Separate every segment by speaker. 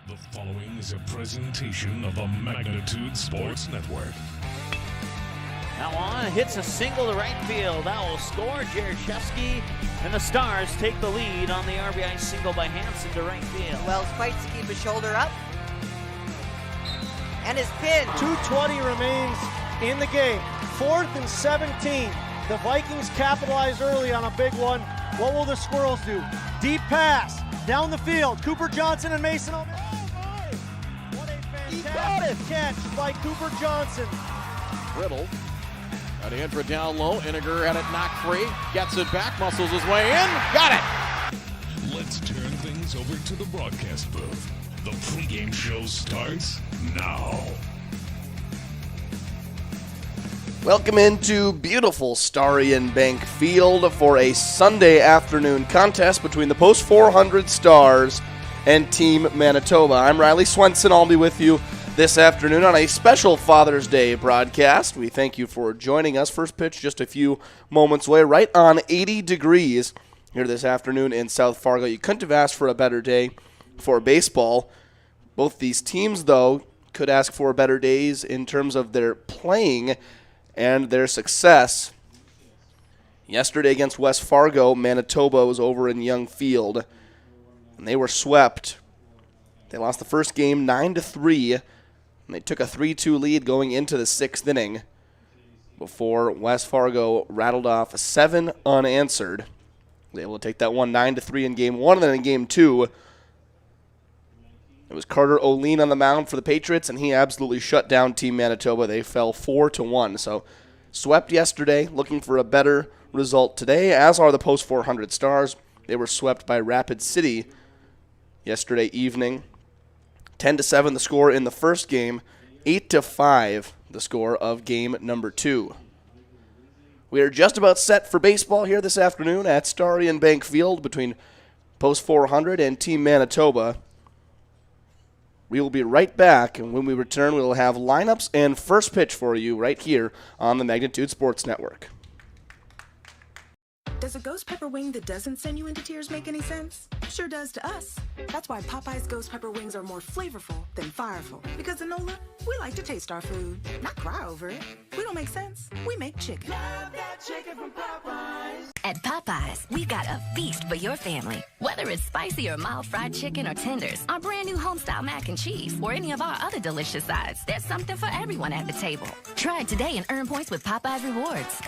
Speaker 1: The following is a presentation of the Magnitude Sports Network.
Speaker 2: Now on, hits a single to right field. That will score. Jaroszewski and the Stars take the lead on the RBI single by Hansen to right field.
Speaker 3: Wells fights to keep his shoulder up. And his pin.
Speaker 4: 2:20 remains in the game. 4th and 17. The Vikings capitalize early on a big one. What will the Squirrels do? Deep pass down the field. Cooper Johnson and Mason. Oh my! What a fantastic catch by Cooper Johnson.
Speaker 5: Riddle. Adandra down low. Iniger had it knocked free. Gets it back. Muscles his way in. Got it.
Speaker 1: Let's turn things over to the broadcast booth. The pregame show starts now.
Speaker 6: Welcome into beautiful Starry and Bank Field for a Sunday afternoon contest between the Post 400 Stars and Team Manitoba. I'm Riley Swenson. I'll be with you this afternoon on a special Father's Day broadcast. We thank you for joining us. First pitch just a few moments away, right on 80 degrees here this afternoon in South Fargo. You couldn't have asked for a better day for baseball. Both these teams, though, could ask for better days in terms of their playing and their success. Yesterday against West Fargo, Manitoba was over in Young Field, and they were swept. They lost the first game 9-3, and they took a 3-2 lead going into the 6th inning before West Fargo rattled off 7 unanswered. They were able to take that one 9-3 in game 1, and then in game 2, it was Carter O'Lean on the mound for the Patriots, and he absolutely shut down Team Manitoba. They fell 4-1. So swept yesterday, looking for a better result today, as are the Post 400 Stars. They were swept by Rapid City yesterday evening. 10-7 the score in the first game, 8-5 the score of game number 2. We are just about set for baseball here this afternoon at Starry and Bank Field between Post 400 and Team Manitoba. We will be right back, and when we return, we will have lineups and first pitch for you right here on the Magnitude Sports Network.
Speaker 7: Does a ghost pepper wing that doesn't send you into tears make any sense? Sure does to us. That's why Popeye's ghost pepper wings are more flavorful than fireful. Because in NOLA, we like to taste our food, not cry over it. We don't make sense. We make chicken. Love that chicken from Popeyes.
Speaker 8: At Popeyes, we've got a feast for your family. Whether it's spicy or mild fried chicken or tenders, our brand new homestyle mac and cheese, or any of our other delicious sides, there's something for everyone at the table. Try it today and earn points with Popeyes Rewards.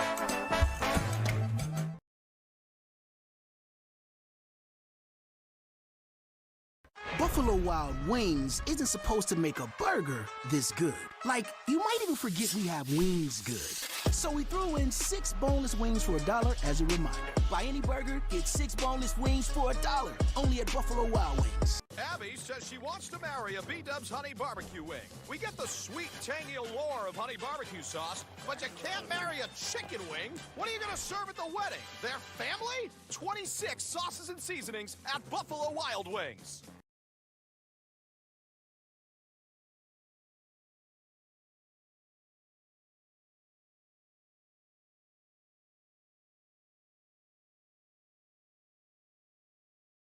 Speaker 9: Buffalo Wild Wings isn't supposed to make a burger this good. Like, you might even forget we have wings good. So we threw in 6 boneless wings for $1 as a reminder. Buy any burger, get 6 boneless wings for $1. Only at Buffalo Wild Wings.
Speaker 10: Abby says she wants to marry a B-Dubs honey barbecue wing. We get the sweet, tangy allure of honey barbecue sauce, but you can't marry a chicken wing. What are you going to serve at the wedding? Their family? 26 sauces and seasonings at Buffalo Wild Wings.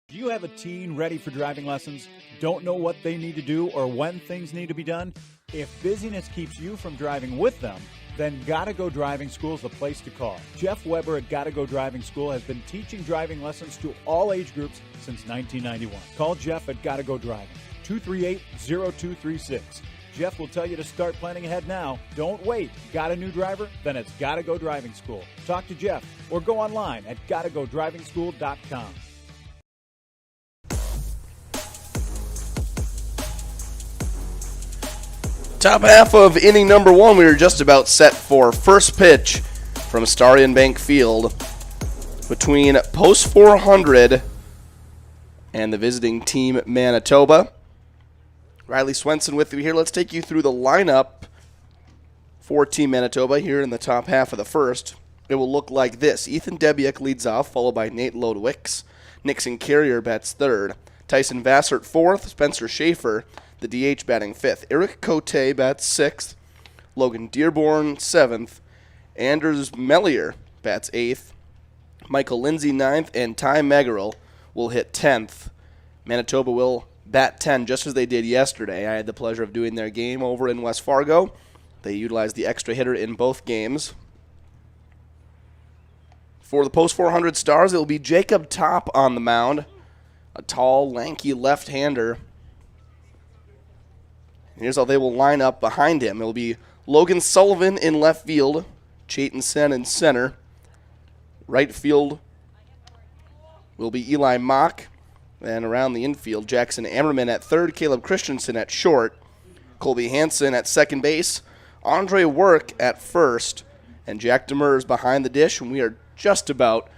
Speaker 11: Do you have a teen ready for driving lessons? Don't know what they need to do or when things need to be done? If busyness keeps you from driving with them, then Gotta Go Driving School is the place to call. Jeff Weber at Gotta Go Driving School has been teaching driving lessons to all age groups since 1991. Call Jeff at Gotta Go Driving, 238-0236. Jeff will tell you to start planning ahead now. Don't wait. Got a new driver? Then it's Gotta Go Driving School. Talk to Jeff or go online at gottagodrivingschool.com.
Speaker 6: Top half of inning number 1, we are just about set for first pitch from Starry and Bank Field between Post 400 and the visiting team Manitoba. Riley Swenson with you here. Let's take you through the lineup for Team Manitoba here in the top half of the first. It will look like this. Ethan Debiuk leads off, followed by Nate Lodewicks. Nixon Carrier bats third. Tyson Vassert fourth. Spencer Schaefer, the DH, batting fifth. Eric Cote bats sixth. Logan Dearborn seventh. Anders Mellier bats eighth. Michael Lindsay ninth. And Ty Meggerel will hit 10th. Manitoba will bat 10 just as they did yesterday. I had the pleasure of doing their game over in West Fargo. They utilized the extra hitter in both games. For the post 400 Stars, it will be Jacob Top on the mound, a tall, lanky left-hander. Here's how they will line up behind him. It will be Logan Sullivan in left field, Chayton Sen in center. Right field will be Eli Mock. And around the infield, Jackson Ammerman at third, Caleb Christensen at short, Colby Hansen at second base, Andre Work at first, and Jack Demers behind the dish. And we are just about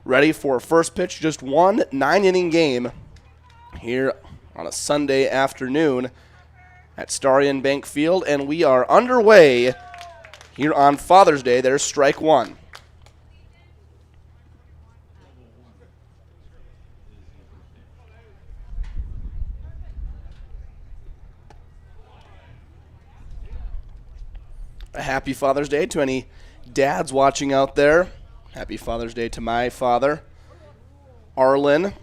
Speaker 6: ready for first pitch. Just one 9-inning game here on a Sunday afternoon at Starion Bank Field. And we are underway here on Father's Day. There's strike one. A happy Father's Day to any dads watching out there. Happy Father's Day to my father, Arlen.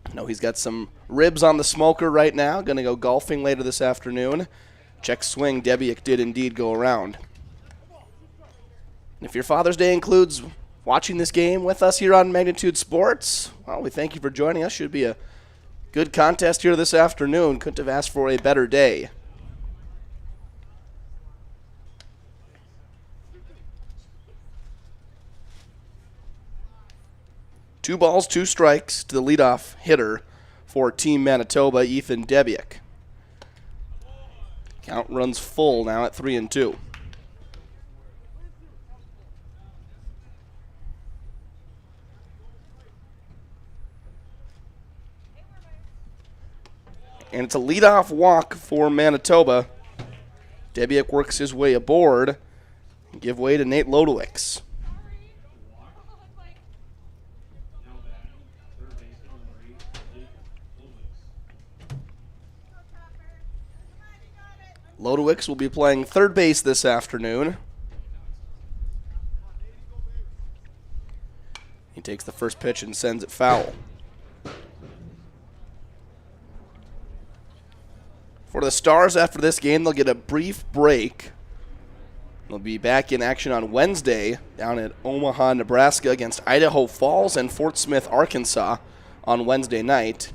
Speaker 6: I know he's got some ribs on the smoker right now. Going to go golfing later this afternoon. Check swing, Debiak did indeed go around. And if your Father's Day includes watching this game with us here on Magnitude Sports, well, we thank you for joining us. Should be a good contest here this afternoon. Couldn't have asked for a better day. Two balls, two strikes to the leadoff hitter for Team Manitoba, Ethan Debiak. Count runs full now at 3-2. And it's a leadoff walk for Manitoba. Debiak works his way aboard and give way to Nate Lodowicz. Lodowicz will be playing third base this afternoon. He takes the first pitch and sends it foul. For the Stars, after this game, they'll get a brief break. They'll be back in action on Wednesday down at Omaha, Nebraska against Idaho Falls and Fort Smith, Arkansas on Wednesday night.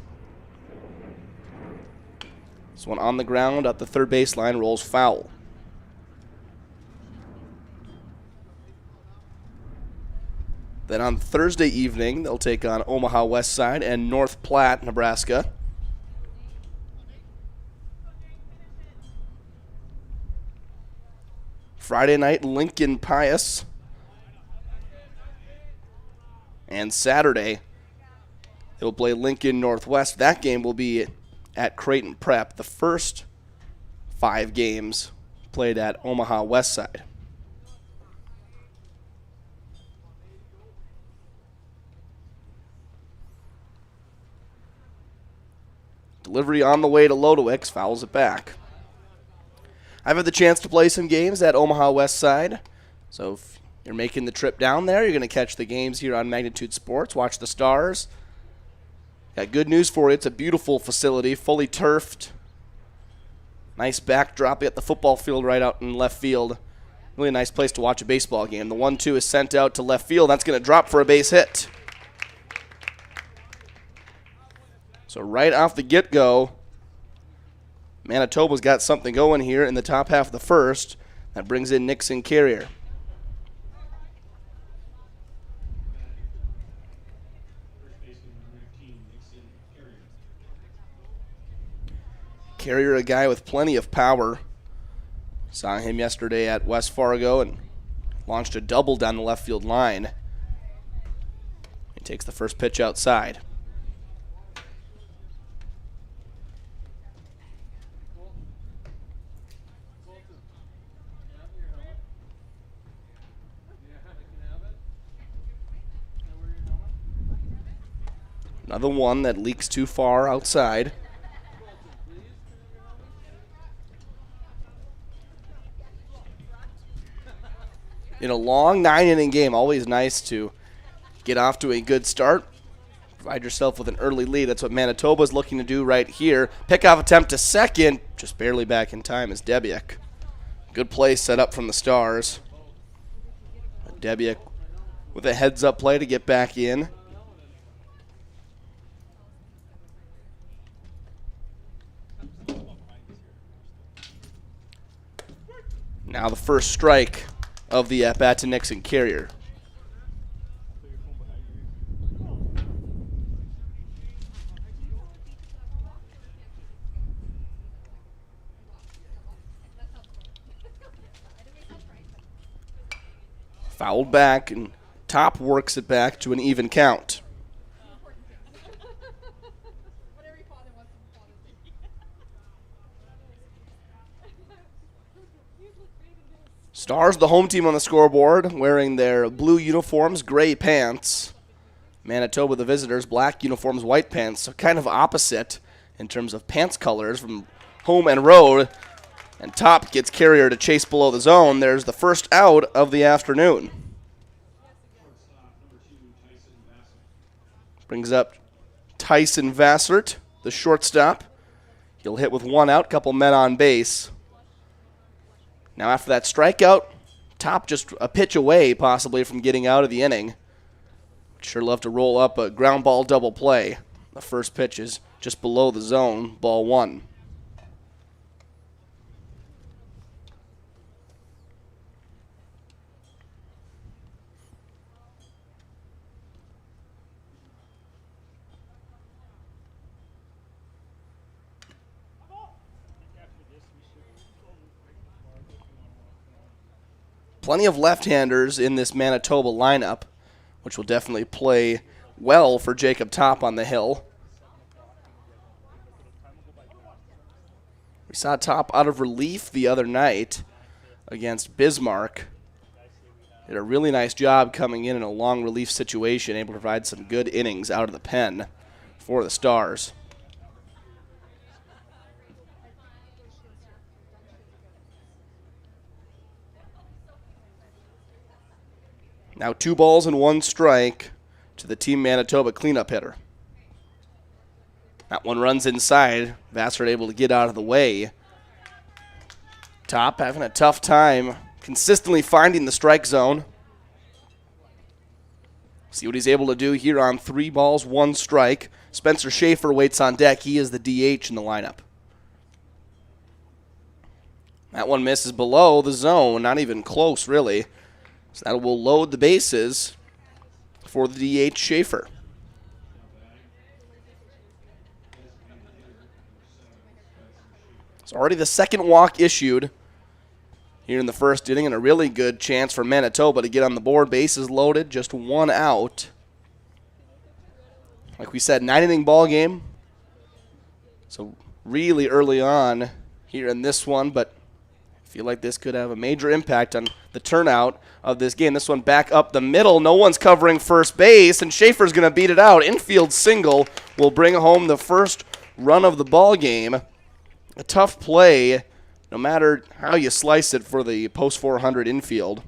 Speaker 6: This one on the ground at the third baseline rolls foul. Then on Thursday evening, they'll take on Omaha West Side and North Platte, Nebraska. Friday night, Lincoln Pius. And Saturday, they'll play Lincoln Northwest. That game will be at Creighton Prep, the first 5 games played at Omaha West Side. Delivery on the way to Lodowicz, fouls it back. I've had the chance to play some games at Omaha West Side, so if you're making the trip down there, you're going to catch the games here on Magnitude Sports, watch the Stars. Got good news for you. It's a beautiful facility, fully turfed. Nice backdrop at the football field right out in left field. Really nice place to watch a baseball game. The 1-2 is sent out to left field. That's going to drop for a base hit. So right off the get-go, Manitoba's got something going here in the top half of the first. That brings in Nixon Carrier. Carrier, a guy with plenty of power. Saw him yesterday at West Fargo and launched a double down the left field line. He takes the first pitch outside. Another one that leaks too far outside. In a long 9-inning game, always nice to get off to a good start Provide yourself with an early lead. That's what Manitoba is looking to do right here. Pickoff attempt to second. Just barely back in time is Debiak. Good play set up from the Stars. Debiak with a heads-up play to get back in. Now the first strike of the at-bat to Nixon Carrier. Fouled back, and Top works it back to an even count. Stars, the home team on the scoreboard, wearing their blue uniforms, gray pants. Manitoba, the visitors, black uniforms, white pants. So kind of opposite in terms of pants colors from home and road. And Top gets Carrier to chase below the zone. There's the first out of the afternoon. Brings up Tyson Vassert, the shortstop. He'll hit with one out, couple men on base. Now after that strikeout, Top just a pitch away possibly from getting out of the inning. Sure love to roll up a ground ball double play. The first pitch is just below the zone, ball one. Plenty of left-handers in this Manitoba lineup, which will definitely play well for Jacob Top on the hill. We saw Top out of relief the other night against Bismarck. Did a really nice job coming in a long relief situation, able to provide some good innings out of the pen for the Stars. Now 2 balls and 1 strike to the Team Manitoba cleanup hitter. That one runs inside. Vassard able to get out of the way. Top having a tough time consistently finding the strike zone. See what he's able to do here on 3 balls, 1 strike. Spencer Schaefer waits on deck. He is the DH in the lineup. That one misses below the zone, not even close really. So that will load the bases for the DH Schaefer. It's already the second walk issued here in the first inning, and a really good chance for Manitoba to get on the board. Bases loaded, just 1 out. Like we said, 9-inning ball game. So really early on here in this one, but I feel like this could have a major impact on the turnout of this game. This one back up the middle. No one's covering first base, and Schaefer's going to beat it out. Infield single will bring home the first run of the ball game. A tough play, no matter how you slice it, for the post 400 infield.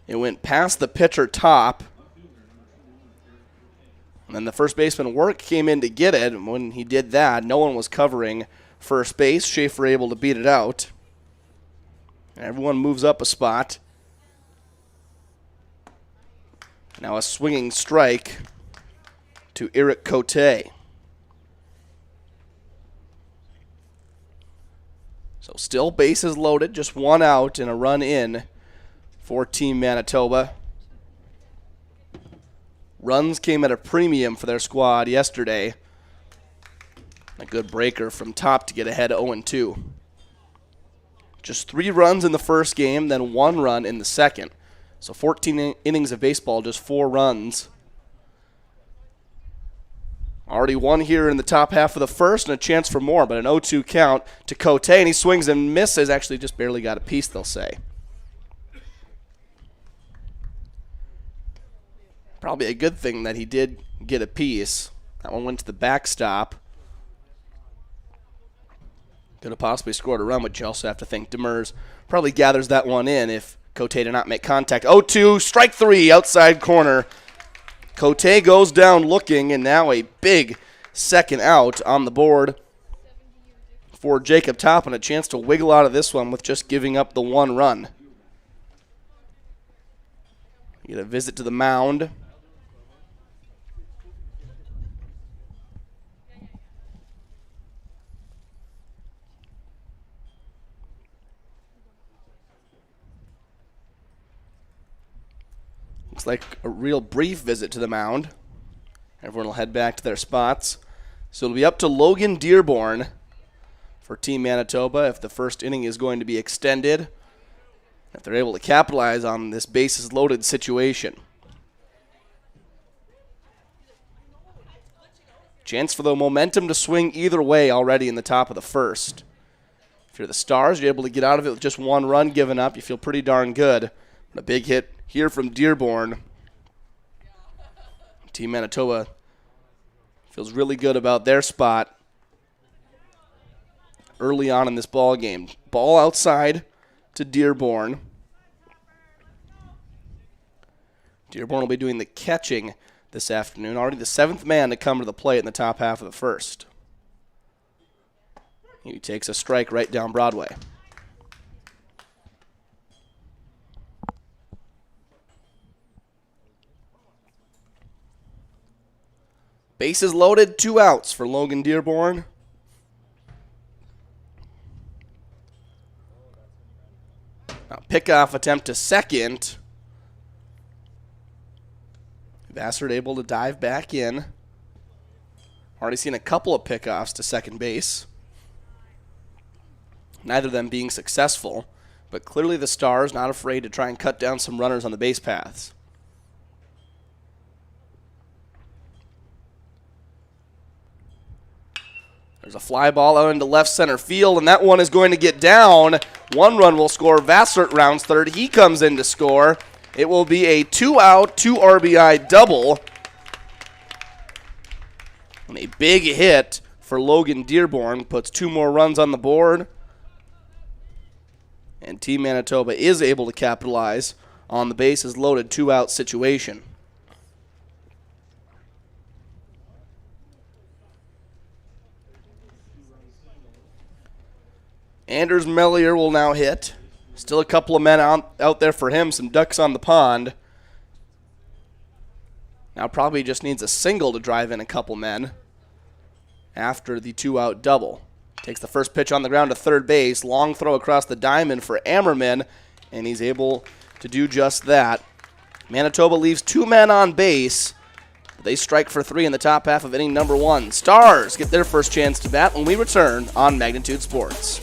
Speaker 6: It went past the pitcher Top. And then the first baseman Work came in to get it, and when he did that, no one was covering first base. Schaefer able to beat it out. And everyone moves up a spot. Now a swinging strike to Eric Cote. So still bases loaded, just 1 out and a run in for Team Manitoba. Runs came at a premium for their squad yesterday. A good breaker from Top to get ahead 0-2. Just 3 runs in the first game, then 1 run in the second. So 14 innings of baseball, just 4 runs. Already 1 here in the top half of the first, and a chance for more, but an 0-2 count to Cote, and he swings and misses. Actually just barely got a piece, they'll say. Probably a good thing that he did get a piece. That one went to the backstop. Could have possibly scored a run, but you also have to think Demers probably gathers that one in if Cote did not make contact. 0-2, strike 3, outside corner. Cote goes down looking, and now a big second out on the board for Jacob Toppin. A chance to wiggle out of this one with just giving up the 1 run. Get a visit to the mound. Looks like a real brief visit to the mound. Everyone will head back to their spots. So it'll be up to Logan Dearborn for Team Manitoba if the first inning is going to be extended, if they're able to capitalize on this bases loaded situation. Chance for the momentum to swing either way already in the top of the first. If you're the Stars, you're able to get out of it with just 1 run given up. You feel pretty darn good. But a big hit here from Dearborn. Team Manitoba feels really good about their spot early on in this ball game. Ball outside to Dearborn. Dearborn will be doing the catching this afternoon. Already the 7th man to come to the plate in the top half of the first. He takes a strike right down Broadway. Bases loaded, 2 outs for Logan Dearborn. Now pickoff attempt to second. Vassard able to dive back in. Already seen a couple of pickoffs to second base. Neither of them being successful, but clearly the Stars not afraid to try and cut down some runners on the base paths. There's a fly ball out into left center field, and that one is going to get down. 1 run will score. Vassart rounds third. He comes in to score. It will be a 2-out, 2 RBI double. And a big hit for Logan Dearborn puts 2 more runs on the board. And Team Manitoba is able to capitalize on the bases loaded 2-out situation. Anders Mellier will now hit. Still a couple of men out there for him, some ducks on the pond. Now probably just needs a single to drive in a couple men after the 2-out double. Takes the first pitch on the ground to third base. Long throw across the diamond for Ammerman, and he's able to do just that. Manitoba leaves 2 men on base. They strike for 3 in the top half of inning number 1. Stars get their first chance to bat when we return on Magnitude Sports.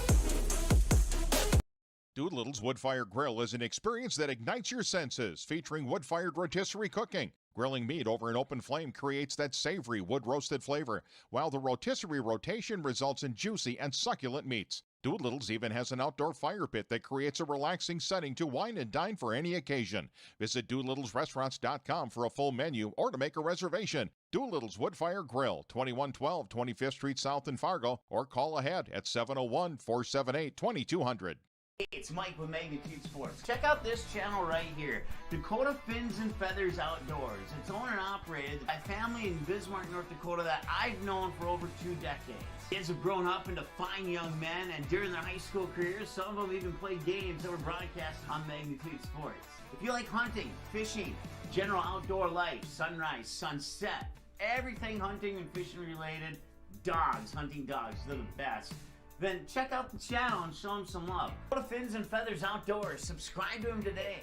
Speaker 10: Doolittle's Wood-Fired Grill is an experience that ignites your senses, featuring wood-fired rotisserie cooking. Grilling meat over an open flame creates that savory wood-roasted flavor, while the rotisserie rotation results in juicy and succulent meats. Doolittle's even has an outdoor fire pit that creates a relaxing setting to wine and dine for any occasion. Visit DoolittlesRestaurants.com for a full menu or to make a reservation. Doolittle's Wood-Fired Grill, 2112 25th Street South in Fargo, or call ahead at 701-478-2200.
Speaker 2: Hey, it's Mike with Magnitude Sports. Check out this channel right here, Dakota Fins and Feathers Outdoors. It's owned and operated by a family in Bismarck, North Dakota that I've known for over 2 decades. Kids have grown up into fine young men, and during their high school careers, some of them even played games that were broadcast on Magnitude Sports. If you like hunting, fishing, general outdoor life, sunrise, sunset, everything hunting and fishing related, dogs, hunting dogs, they're the best. Then check out the channel and show them some love. Go to Fins and Feathers Outdoors. Subscribe to them today.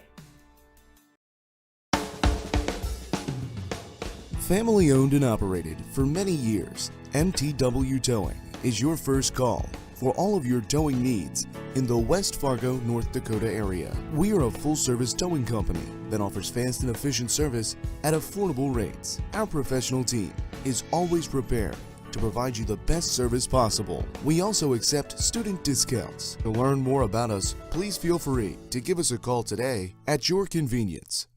Speaker 12: Family owned and operated for many years, MTW Towing is your first call for all of your towing needs in the West Fargo, North Dakota area. We are a full-service towing company that offers fast and efficient service at affordable rates. Our professional team is always prepared to provide you the best service possible. We also accept student discounts. To learn more about us, please feel free to give us a call today at your convenience.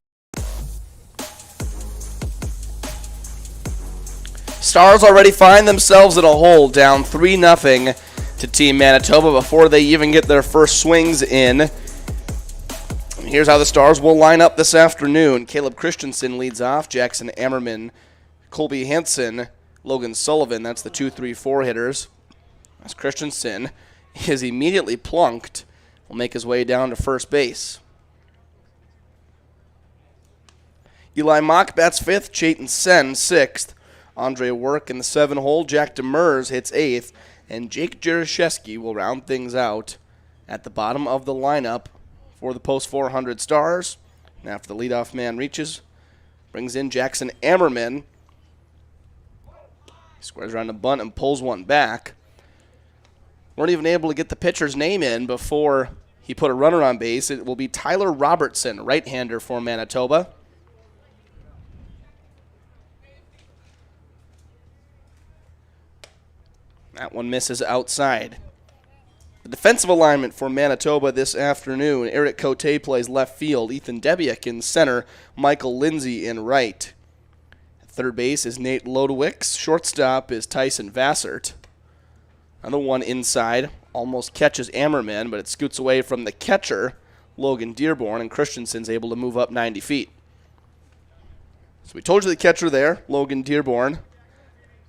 Speaker 6: Stars already find themselves in a hole, down 3-0 to Team Manitoba before they even get their first swings in. Here's how the Stars will line up this afternoon. Caleb Christensen leads off. Jackson Ammerman, Colby Hansen, Logan Sullivan. That's the 2-3-4 hitters. As Christensen is immediately plunked, will make his way down to first base. Eli Mock bats 5th. Chayton Sen 6th. Andre Work in the 7-hole. Jack Demers hits 8th. And Jake Jaroszewski will round things out at the bottom of the lineup for the post 400 Stars. And after the leadoff man reaches, brings in Jackson Ammerman. He squares around a bunt and pulls one back. Weren't even able to get the pitcher's name in before he put a runner on base. It will be Tyler Robertson, right-hander for Manitoba. That one misses outside. The defensive alignment for Manitoba this afternoon. Eric Cote plays left field. Ethan Debiak in center. Michael Lindsay in right. At third base is Nate Lodewicks. Shortstop is Tyson Vassert. Another one inside. Almost catches Ammerman, but it scoots away from the catcher, Logan Dearborn, and Christensen's able to move up 90 feet. So we told you the catcher there, Logan Dearborn.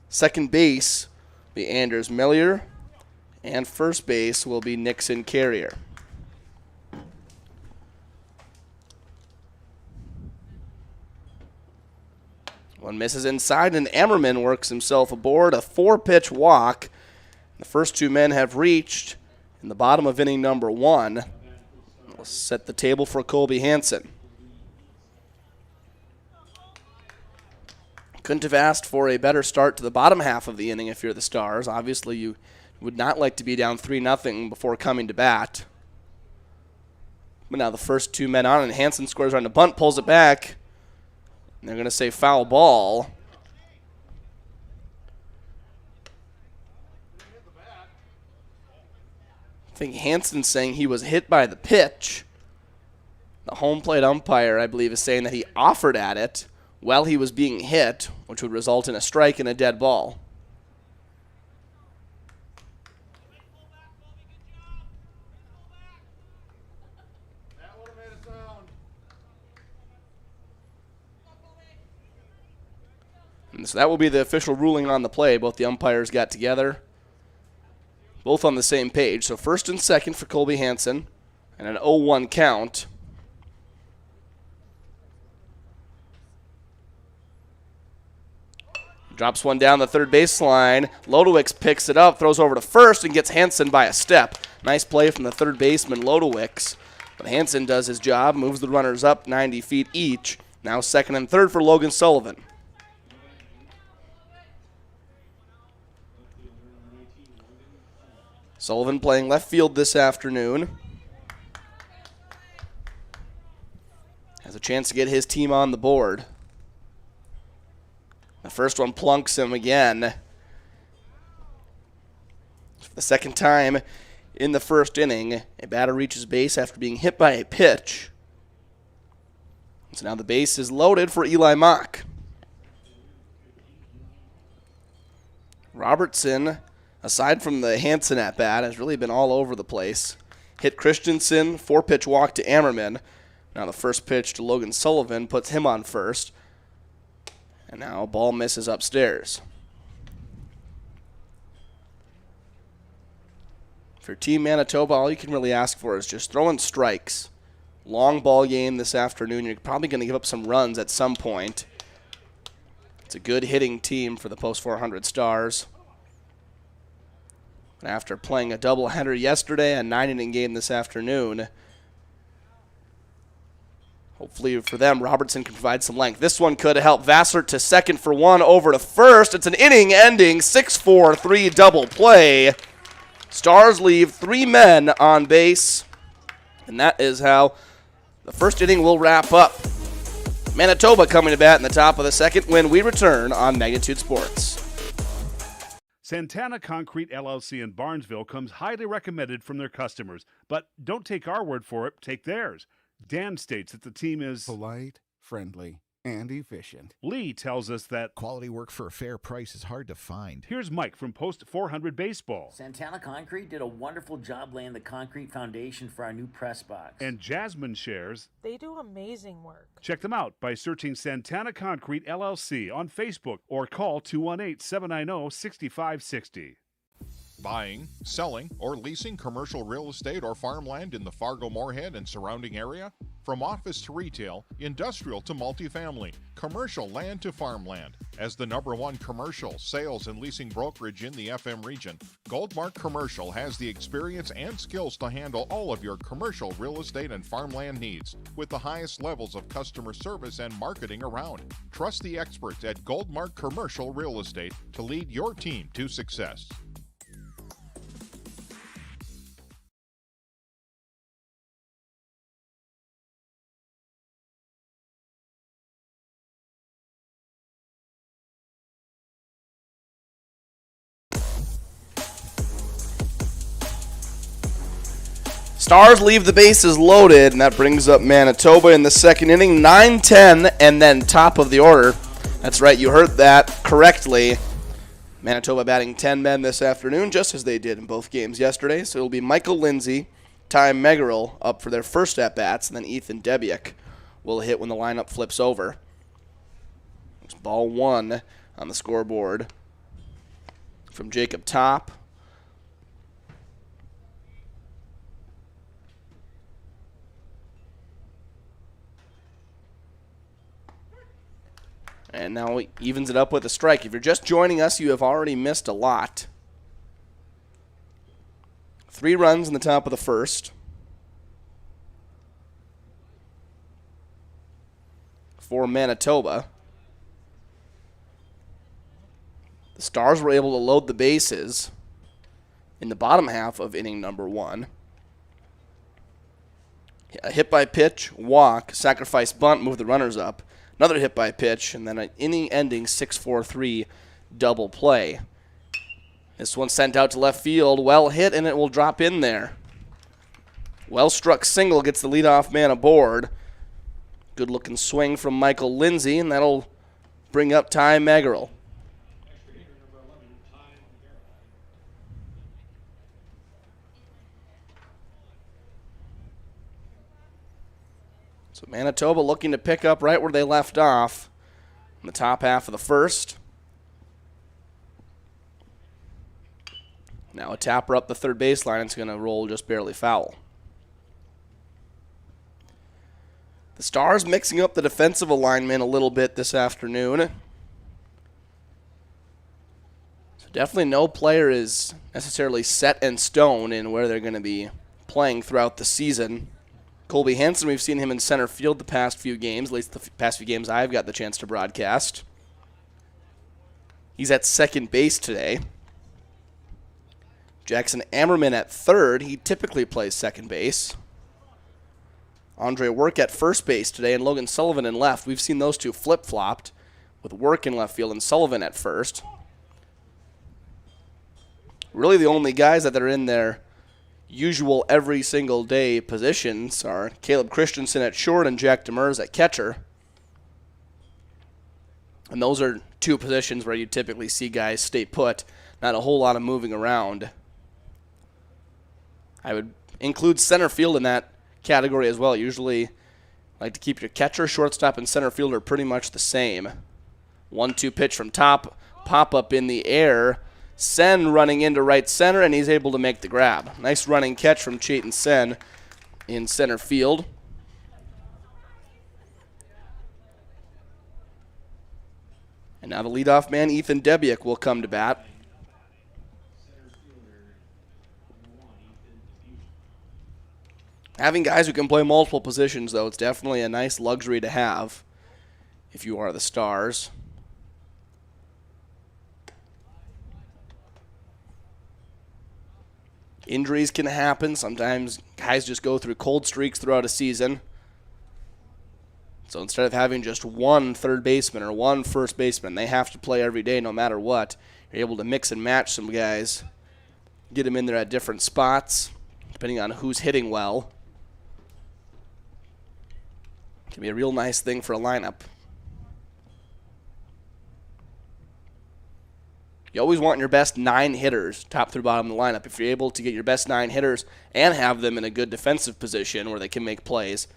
Speaker 6: Second base will be Anders Mellier. And first base will be Nixon Carrier. One misses inside, and Ammerman works himself aboard. A 4-pitch walk. The first two men have reached in the bottom of inning number 1. We'll set the table for Colby Hansen. Couldn't have asked for a better start to the bottom half of the inning if you're the Stars. Obviously, you would not like to be down 3-0 before coming to bat. But now the first two men on, and Hansen squares around a bunt, pulls it back. And they're going to say foul ball. I think Hansen's saying he was hit by the pitch. The home plate umpire, I believe, is saying that he offered at it while he was being hit, which would result in a strike and a dead ball. And so that will be the official ruling on the play. Both the umpires got together, both on the same page. So first and second for Colby Hansen, and an 0-1 count. Drops one down the third baseline. Lodewicks picks it up, throws over to first, and gets Hansen by a step. Nice play from the third baseman, Lodewicks. But Hansen does his job, moves the runners up 90 feet each. Now second and third for Logan Sullivan. Sullivan playing left field this afternoon. Has a chance to get his team on the board. The first one plunks him again. For the second time in the first inning, a batter reaches base after being hit by a pitch. So now the base is loaded for Eli Mock. Robertson, aside from the Hansen at bat, has really been all over the place. Hit Christensen, 4-pitch walk to Ammerman. Now the first pitch to Logan Sullivan puts him on first. And now ball misses upstairs. For Team Manitoba, all you can really ask for is just throwing strikes. Long ball game this afternoon. You're probably going to give up some runs at some point. It's a good hitting team for the post 400 Stars. And after playing a doubleheader yesterday, a 9-inning game this afternoon, hopefully for them, Robertson can provide some length. This one could help. Vassert to second for one, over to first. It's an inning-ending 6-4-3 double play. Stars leave 3 men on base, and that is how the first inning will wrap up. Manitoba coming to bat in the top of the second when we return on Magnitude Sports.
Speaker 13: Santana Concrete LLC in Barnesville comes highly recommended from their customers. But don't take our word for it, take theirs. Dan states that the team is
Speaker 14: polite, friendly, and efficient.
Speaker 13: Lee tells us that
Speaker 15: quality work for a fair price is hard to find.
Speaker 13: Here's Mike from Post 400 Baseball.
Speaker 16: Santana Concrete did a wonderful job laying the concrete foundation for our new press box.
Speaker 13: And Jasmine shares,
Speaker 17: they do amazing work.
Speaker 13: Check them out by searching Santana Concrete LLC on Facebook or call 218-790-6560.
Speaker 18: Buying, selling, or leasing commercial real estate or farmland in the Fargo-Moorhead and surrounding area? From office to retail, industrial to multifamily, commercial land to farmland. As the #1 commercial, sales, and leasing brokerage in the FM region, Goldmark Commercial has the experience and skills to handle all of your commercial real estate and farmland needs with the highest levels of customer service and marketing around. Trust the experts at Goldmark Commercial Real Estate to lead your team to success.
Speaker 6: Stars leave the bases loaded, and that brings up Manitoba in the second inning, 9-10, and then top of the order. That's right, you heard that correctly. Manitoba batting 10 men this afternoon, just as they did in both games yesterday. So it'll be Michael Lindsay, Ty Meggerl up for their first at-bats, and then Ethan Debiak will hit when the lineup flips over. There's ball one on the scoreboard from Jacob Topp. And now he evens it up with a strike. If you're just joining us, you have already missed a lot. 3 runs in the top of the first. For Manitoba. The Stars were able to load the bases in the bottom half of inning number 1. A hit by pitch, walk, sacrifice bunt, move the runners up. Another hit by pitch, and then an inning-ending 6-4-3 double play. This one sent out to left field, well hit, and it will drop in there. Well-struck single gets the leadoff man aboard. Good-looking swing from Michael Lindsay, and that'll bring up Ty Meggerl. So Manitoba looking to pick up right where they left off in the top half of the first. Now a tapper up the third baseline. It's going to roll just barely foul. The Stars mixing up the defensive alignment a little bit this afternoon. So definitely no player is necessarily set in stone in where they're going to be playing throughout the season. Colby Hansen, we've seen him in center field the past few games, at least the past few games I've got the chance to broadcast. He's at second base today. Jackson Ammerman at third. He typically plays second base. Andre Work at first base today, and Logan Sullivan in left. We've seen those two flip-flopped with Work in left field and Sullivan at first. Really the only guys that are in their usual every single day positions are Caleb Christensen at short and Jack Demers at catcher. And those are two positions where you typically see guys stay put, not a whole lot of moving around. I would include center field in that category as well. Usually like to keep your catcher, shortstop, and center fielder pretty much the same. 1-2 pitch from Top, pop up in the air. Sen running into right center, and he's able to make the grab. Nice running catch from Chayton Sen in center field. And now the leadoff man, Ethan Debiak, will come to bat. Having guys who can play multiple positions, though, it's definitely a nice luxury to have if you are the Stars. Injuries can happen. Sometimes guys just go through cold streaks throughout a season. So instead of having just one third baseman or one first baseman, they have to play every day no matter what. You're able to mix and match some guys, get them in there at different spots, depending on who's hitting well. Can be a real nice thing for a lineup. You always want your best 9 hitters, top through bottom of the lineup. If you're able to get your best 9 hitters and have them in a good defensive position where they can make plays,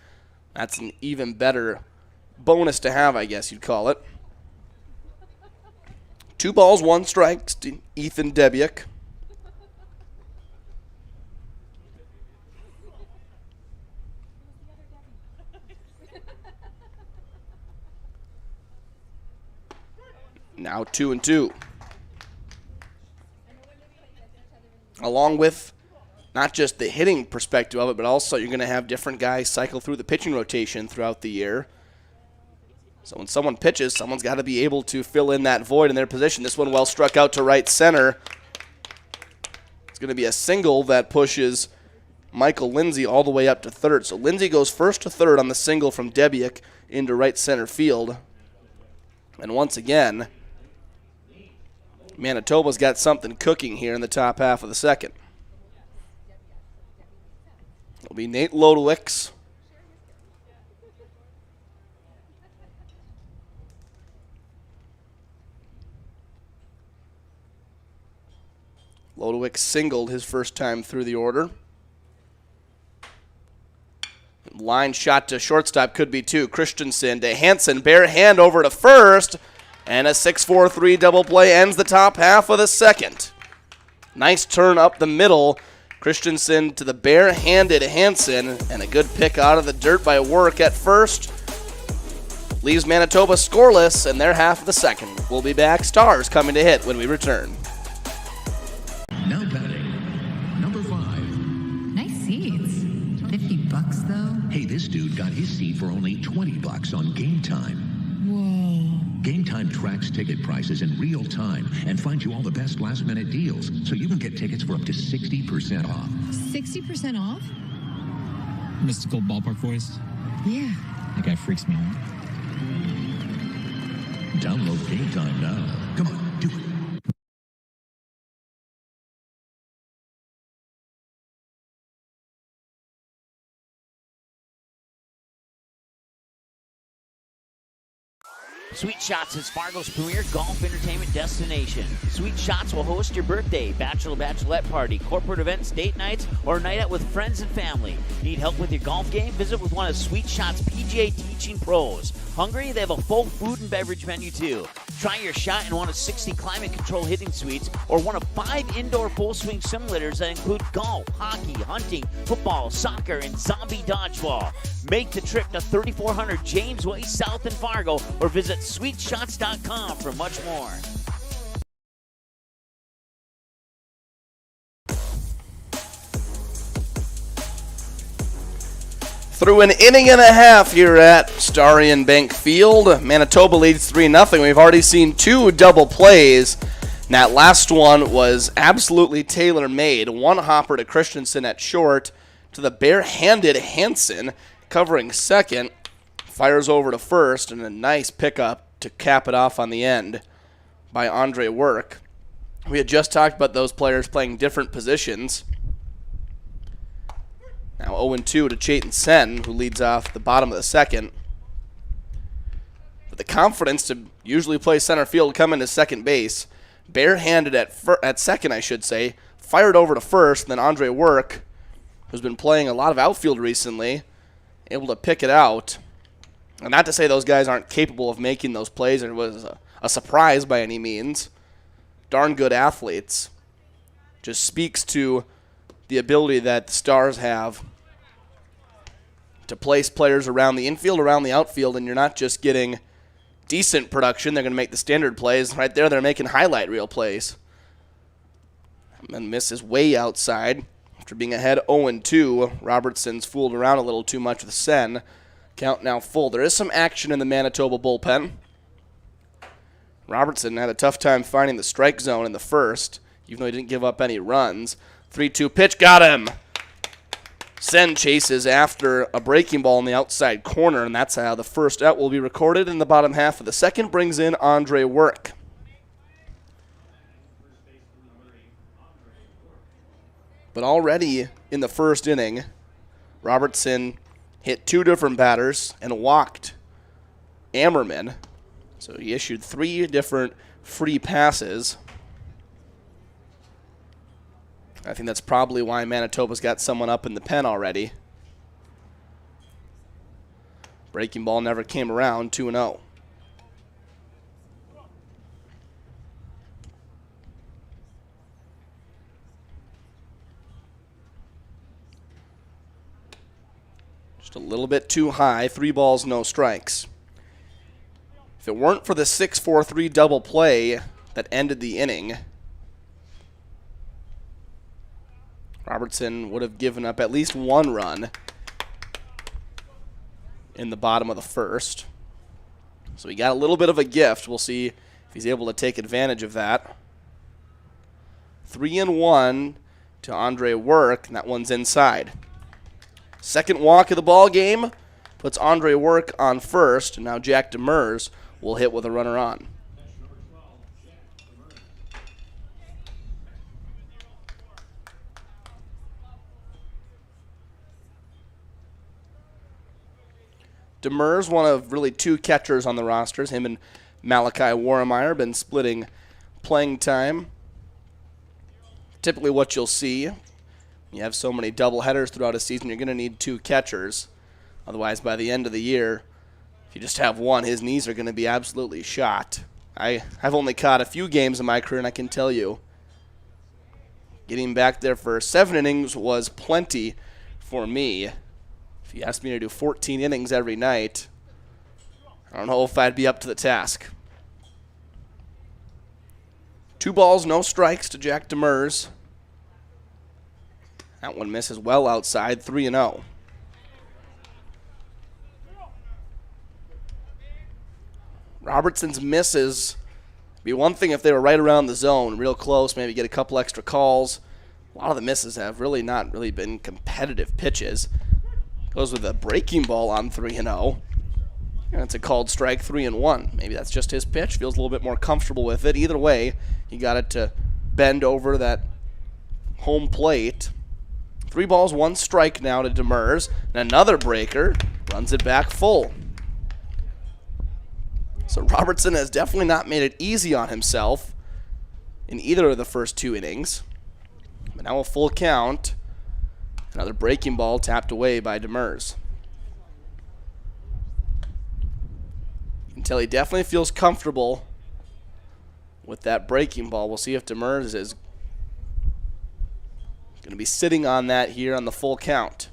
Speaker 6: that's an even better bonus to have, I guess you'd call it. 2 balls, 1 strike to Ethan Debiuk. Now 2-2. Along with not just the hitting perspective of it, but also you're going to have different guys cycle through the pitching rotation throughout the year. So when someone pitches, someone's got to be able to fill in that void in their position. This one well struck out to right center. It's going to be a single that pushes Michael Lindsay all the way up to third. So Lindsay goes first to third on the single from Debiuk into right center field. And once again, Manitoba's got something cooking here in the top half of the second. It'll be Nate Lodowicz. Lodowicz singled his first time through the order. Line shot to shortstop, could be 2. Christensen to Hansen, bare hand over to first, and a 6-4-3 double play ends the top half of the second. Nice turn up the middle. Christensen to the bare-handed Hansen, and a good pick out of the dirt by Work at first. Leaves Manitoba scoreless in their half of the second. We'll be back. Stars coming to hit when we return.
Speaker 14: Now batting, number 5.
Speaker 17: Nice seats. $50 though?
Speaker 14: Hey, this dude got his seat for only $20 on Game Time.
Speaker 17: Whoa.
Speaker 14: Game Time tracks ticket prices in real time and finds you all the best last-minute deals, so you can get tickets for up to 60% off.
Speaker 17: 60% off?
Speaker 19: Mystical ballpark voice?
Speaker 17: Yeah.
Speaker 19: That guy freaks me out.
Speaker 14: Download Game Time now. Come on, do it.
Speaker 16: Sweet Shots is Fargo's premier golf entertainment destination. Sweet Shots will host your birthday, bachelorette party, corporate events, date nights, or a night out with friends and family. Need help with your golf game? Visit with one of Sweet Shots' PGA teaching pros. Hungry? They have a full food and beverage menu too. Try your shot in one of 60 climate control hitting suites or one of 5 indoor full swing simulators that include golf, hockey, hunting, football, soccer, and zombie dodgeball. Make the trip to 3400 James Way South in Fargo or visit sweetshots.com for much more.
Speaker 6: Through an inning and a half here at Starion Bank Field, Manitoba leads 3-0. We've already seen 2 double plays. And that last one was absolutely tailor-made. One hopper to Christensen at short to the bare-handed Hansen covering second. Fires over to first, and a nice pickup to cap it off on the end by Andre Work. We had just talked about those players playing different positions. Now 0-2 to Chayton Sen, who leads off the bottom of the second. But the confidence to usually play center field come into second base. Barehanded at second, I should say. Fired over to first, and then Andre Work, who's been playing a lot of outfield recently, able to pick it out. And not to say those guys aren't capable of making those plays, and it was a surprise by any means. Darn good athletes. Just speaks to the ability that the Stars have to place players around the infield, around the outfield, and you're not just getting decent production. They're going to make the standard plays. Right there, they're making highlight reel plays. And misses way outside. After being ahead 0-2, Robertson's fooled around a little too much with Sen. Count now full. There is some action in the Manitoba bullpen. Robertson had a tough time finding the strike zone in the first, even though he didn't give up any runs. 3-2 pitch, got him. Sen chases after a breaking ball in the outside corner, and that's how the first out will be recorded in the bottom half of the second. Brings in Andre Work. But already in the first inning, Robertson hit 2 different batters and walked Ammerman. So he issued 3 different free passes. I think that's probably why Manitoba's got someone up in the pen already. Breaking ball never came around, 2-0. Just a little bit too high, 3 balls, no strikes. If it weren't for the 6-4-3 double play that ended the inning, Robertson would have given up at least 1 run in the bottom of the first. So he got a little bit of a gift. We'll see if he's able to take advantage of that. 3-1 to Andre Work, and that one's inside. Second walk of the ball game puts Andre Work on first, and now Jack Demers will hit with a runner on. Demers, one of really 2 catchers on the rosters. Him and Malachi Warmeyer been splitting playing time. Typically what you'll see, you have so many doubleheaders throughout a season, you're going to need 2 catchers. Otherwise, by the end of the year, if you just have one, his knees are going to be absolutely shot. I've only caught a few games in my career, and I can tell you, getting back there for 7 innings was plenty for me. If you asked me to do 14 innings every night, I don't know if I'd be up to the task. 2 balls, no strikes to Jack Demers. That one misses well outside, 3-0. Robertson's misses be one thing if they were right around the zone, real close, maybe get a couple extra calls. A lot of the misses have not really been competitive pitches. Goes with a breaking ball on 3-0. And it's a called strike, 3-1. Maybe that's just his pitch. Feels a little bit more comfortable with it. Either way, he got it to bend over that home plate. 3 balls, 1 strike now to Demers. And another breaker. Runs it back full. So Robertson has definitely not made it easy on himself in either of the first 2 innings. But now a full count. Another breaking ball tapped away by Demers. You can tell he definitely feels comfortable with that breaking ball. We'll see if Demers is going to be sitting on that here on the full count.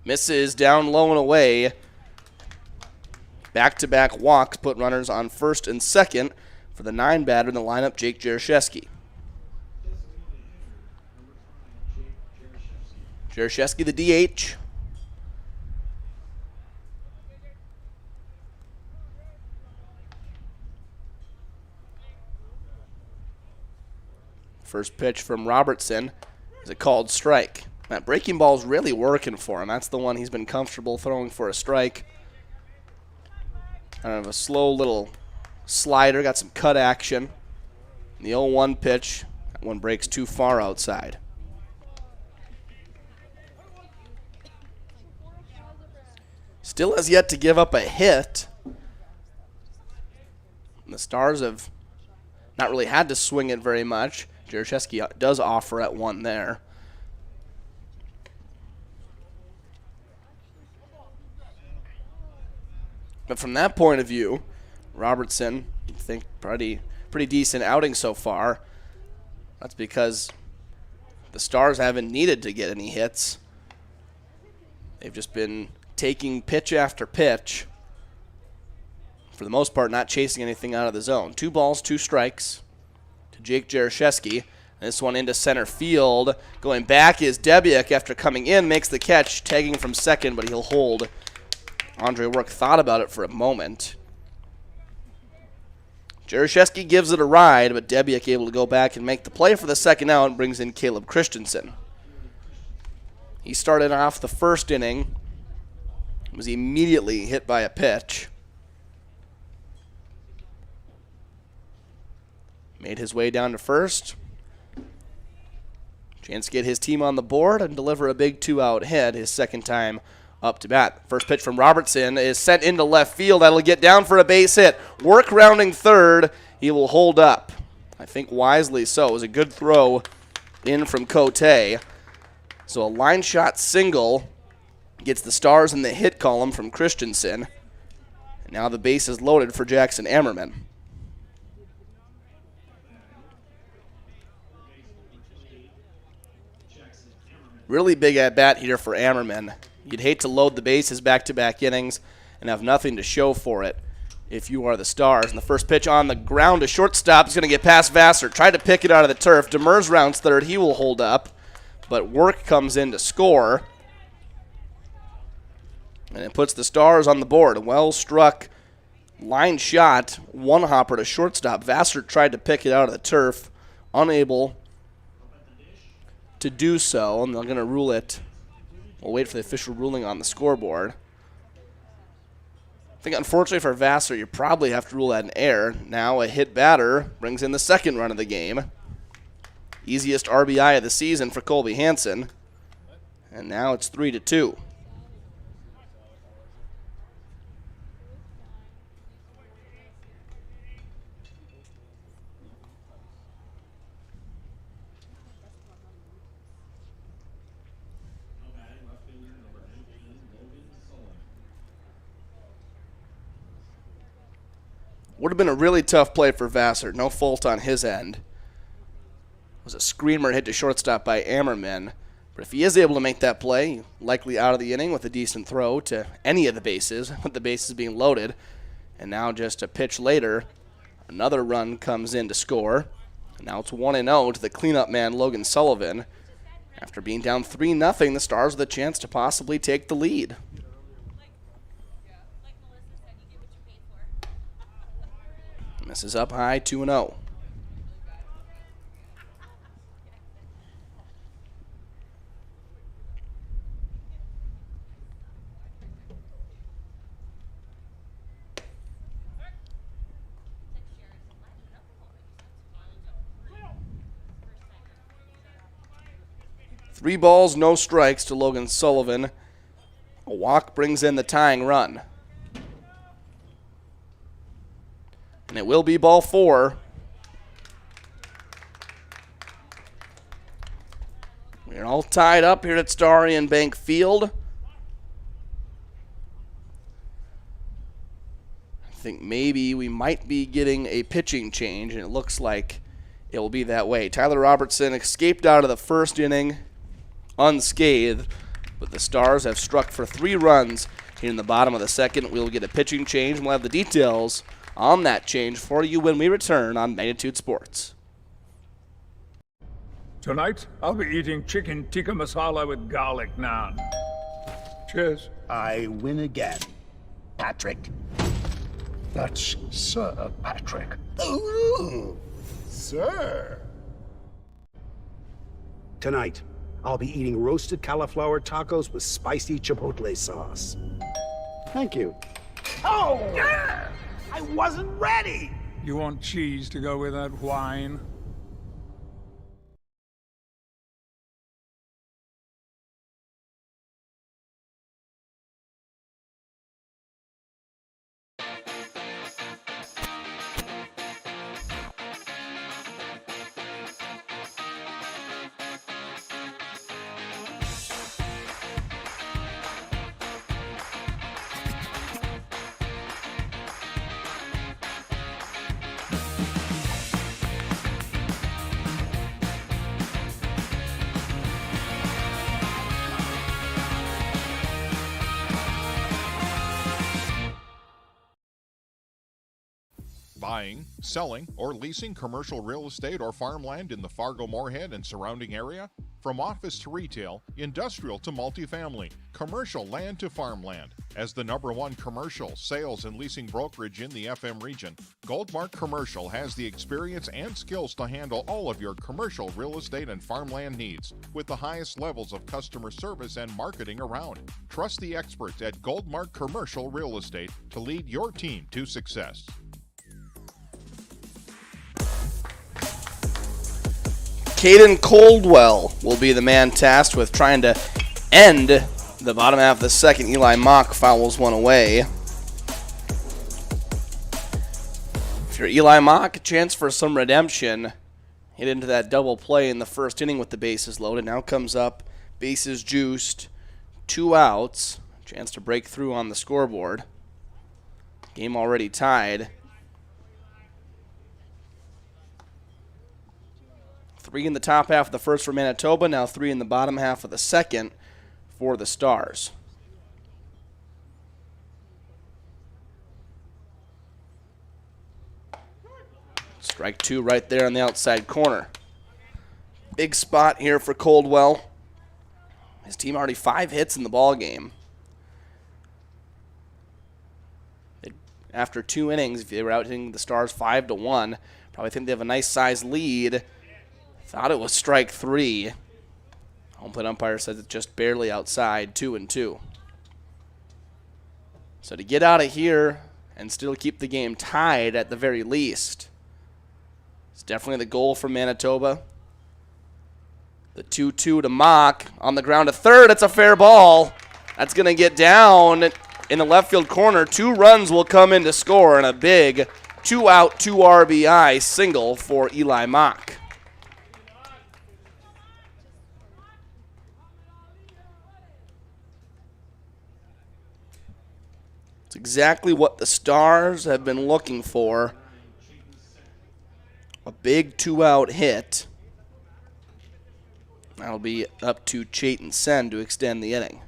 Speaker 6: Misses down low and away. Back-to-back walks put runners on first and second for the 9 batter in the lineup, Jake Jaroszewski. Jaroszewski, the DH. First pitch from Robertson is a called strike. That breaking ball is really working for him. That's the one he's been comfortable throwing for a strike. Kind of a slow little slider, got some cut action. The 0-1 pitch, that one breaks too far outside. Still has yet to give up a hit. The Stars have not really had to swing it very much. Jaroszewski does offer at 1 there. But from that point of view, Robertson, I think pretty decent outing so far. That's because the Stars haven't needed to get any hits. They've just been taking pitch after pitch. For the most part, not chasing anything out of the zone. 2 balls, 2 strikes to Jake Jaroszewski. This one into center field. Going back is Debiuk after coming in, makes the catch, tagging from second, but he'll hold. Andre Work thought about it for a moment. Jaroszewski gives it a ride, but Debiuk able to go back and make the play for the second out and brings in Caleb Christensen. He started off the first inning, was immediately hit by a pitch. Made his way down to first. Chance to get his team on the board and deliver a big 2-out hit his second time up to bat. First pitch from Robertson is sent into left field. That'll get down for a base hit. Work rounding third. He will hold up. I think wisely so. It was a good throw in from Cote. So a line shot single gets the Stars in the hit column from Christensen. And now the base is loaded for Jackson Ammerman. Really big at bat here for Ammerman. You'd hate to load the bases back-to-back innings and have nothing to show for it if you are the Stars. And the first pitch on the ground to shortstop is going to get past Vassar. Tried to pick it out of the turf. Demers rounds third. He will hold up. But Work comes in to score. And it puts the Stars on the board. A well-struck line shot. One hopper to shortstop. Vassar tried to pick it out of the turf. Unable to do so. And they're going to rule it. We'll wait for the official ruling on the scoreboard. I think unfortunately for Vassar, you probably have to rule that an error. Now a hit batter brings in the second run of the game. Easiest RBI of the season for Colby Hansen. And now it's 3-2. Would have been a really tough play for Vassar. No fault on his end. It was a screamer hit to shortstop by Ammerman. But if he is able to make that play, likely out of the inning with a decent throw to any of the bases, with the bases being loaded. And now just a pitch later, another run comes in to score. And now it's 1-0 to the cleanup man, Logan Sullivan. After being down 3-0, the Stars with a chance to possibly take the lead. This is up high, 2-0. Three balls, no strikes to Logan Sullivan. A walk brings in the tying run. And it will be ball 4. We're all tied up here at Starry and Bank Field. I think maybe we might be getting a pitching change, and it looks like it will be that way. Tyler Robertson escaped out of the first inning unscathed, but the Stars have struck for 3 runs here in the bottom of the second. We'll get a pitching change, and we'll have the details on that change for you when we return on Magnitude Sports.
Speaker 20: Tonight, I'll be eating chicken tikka masala with garlic naan. Cheers.
Speaker 9: I win again. Patrick.
Speaker 20: That's Sir Patrick.
Speaker 9: Ooh, sir. Tonight, I'll be eating roasted cauliflower tacos with spicy chipotle sauce. Thank you. Oh! Yeah! I wasn't ready!
Speaker 20: You want cheese to go with that wine?
Speaker 18: Buying, selling, or leasing commercial real estate or farmland in the Fargo-Moorhead and surrounding area? From office to retail, industrial to multifamily, commercial land to farmland. As the #1 commercial, sales, and leasing brokerage in the FM region, Goldmark Commercial has the experience and skills to handle all of your commercial real estate and farmland needs with the highest levels of customer service and marketing around. Trust the experts at Goldmark Commercial Real Estate to lead your team to success.
Speaker 6: Caden Coldwell will be the man tasked with trying to end the bottom half of the second. Eli Mock fouls one away. If you're Eli Mock, a chance for some redemption. Hit into that double play in the first inning with the bases loaded. Now comes up, bases juiced, 2 outs. Chance to break through on the scoreboard. Game already tied. 3 in the top half of the first for Manitoba, now 3 in the bottom half of the second for the Stars. Strike 2 right there on the outside corner. Big spot here for Coldwell. His team already 5 hits in the ball game. After 2 innings, if they were out hitting the Stars 5-1, probably think they have a nice size lead. Thought it was strike 3. Home plate umpire says it's just barely outside, 2-2. So to get out of here and still keep the game tied at the very least, it's definitely the goal for Manitoba. The 2-2 to Mock on the ground to third. It's a fair ball. That's going to get down in the left field corner. 2 runs will come in to score, and a big 2-out, 2 RBI single for Eli Mock. It's exactly what the Stars have been looking for. A big 2-out hit. That'll be up to Chayton Sen to extend the inning.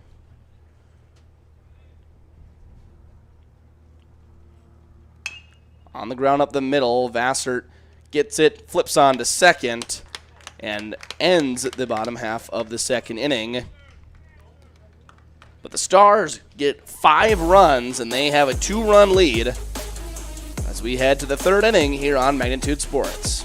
Speaker 6: On the ground up the middle, Vassart gets it, flips on to second, and ends the bottom half of the second inning. But the Stars get 5 runs, and they have a 2-run lead as we head to the third inning here on Magnitude Sports.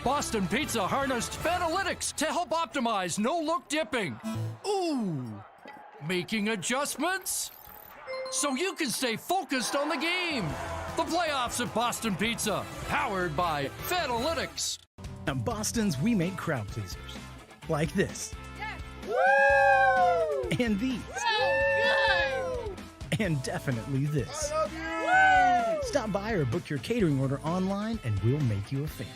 Speaker 21: Boston Pizza harnessed Fanalytics to help optimize no-look dipping. Ooh, making adjustments so you can stay focused on the game. The playoffs at Boston Pizza, powered by Fanalytics.
Speaker 22: At Boston's, we make crowd pleasers. Like this. Woo! And these. So good! And definitely this. I love you! Woo! Stop by or book your catering order online and we'll make you a fan.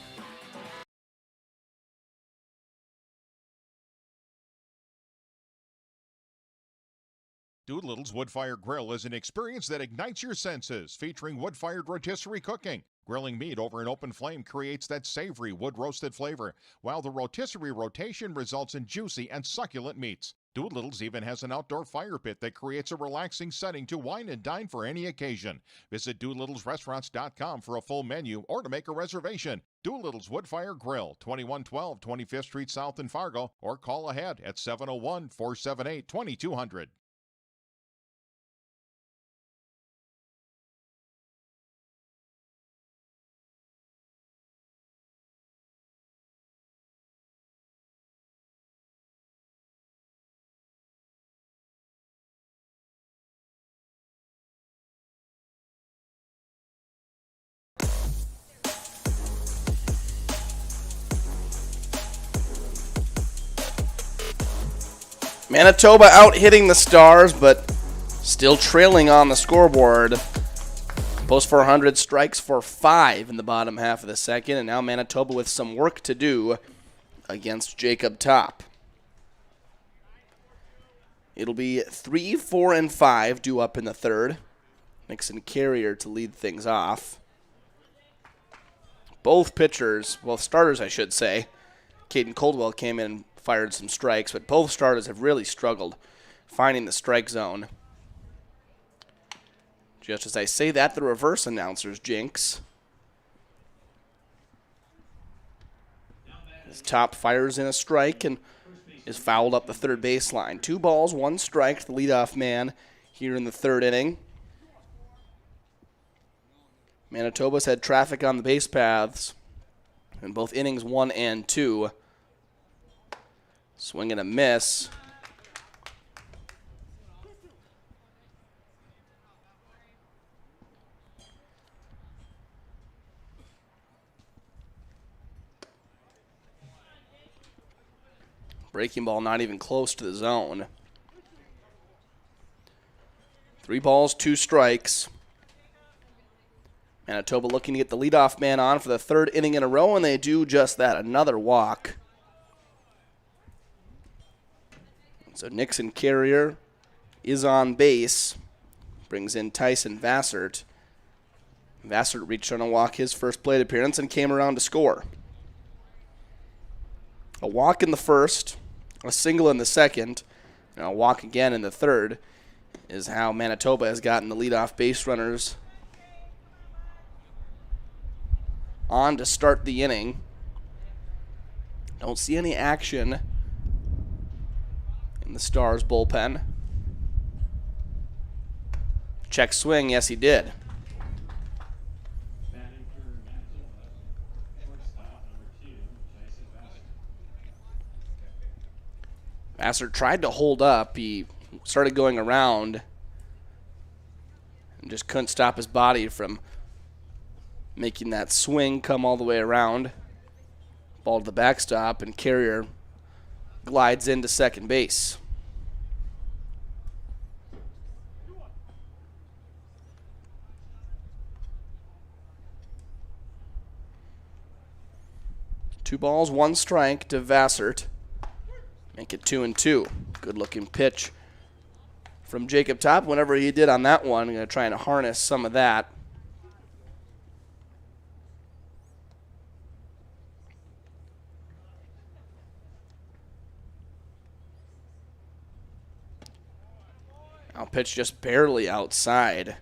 Speaker 18: Doolittle's Wood-Fired Grill is an experience that ignites your senses, featuring wood-fired rotisserie cooking. Grilling meat over an open flame creates that savory wood-roasted flavor, while the rotisserie rotation results in juicy and succulent meats. Doolittle's even has an outdoor fire pit that creates a relaxing setting to wine and dine for any occasion. Visit DoolittlesRestaurants.com for a full menu or to make a reservation. Doolittle's Wood-Fired Grill, 2112 25th Street South in Fargo, or call ahead at 701-478-2200.
Speaker 6: Manitoba out hitting the Stars, but still trailing on the scoreboard. Post 400 strikes for 5 in the bottom half of the second, and now Manitoba with some work to do against Jacob Top. It'll be 3, 4, and 5 due up in the third. Nixon Carrier to lead things off. Both pitchers, well, starters I should say, Caden Coldwell came in and fired some strikes, but both starters have really struggled finding the strike zone. Just as I say that, the reverse announcer's jinx. His Top fires in a strike and is fouled up the third baseline. 2 balls, 1 strike to the leadoff man here in the third inning. Manitoba's had traffic on the base paths in both innings 1 and 2. Swing and a miss. Breaking ball not even close to the zone. 3 balls, 2 strikes. Manitoba looking to get the leadoff man on for the 3rd inning in a row, and they do just that. Another walk. So Nixon Carrier is on base. Brings in Tyson Vassert. Vassert reached on a walk his first plate appearance and came around to score. A walk in the first, a single in the second, and a walk again in the third is how Manitoba has gotten the leadoff base runners on to start the inning. Don't see any action in the Stars bullpen. Check swing, yes he did. Vassar tried to hold up. He started going around and just couldn't stop his body from making that swing come all the way around. Ball to the backstop, and Carrier glides into second base. Two balls, 1 strike to Vassert. Make it 2-2. Good looking pitch from Jacob Top. Whenever he did on that one, I'm going to try and harness some of that. Now pitch just barely outside.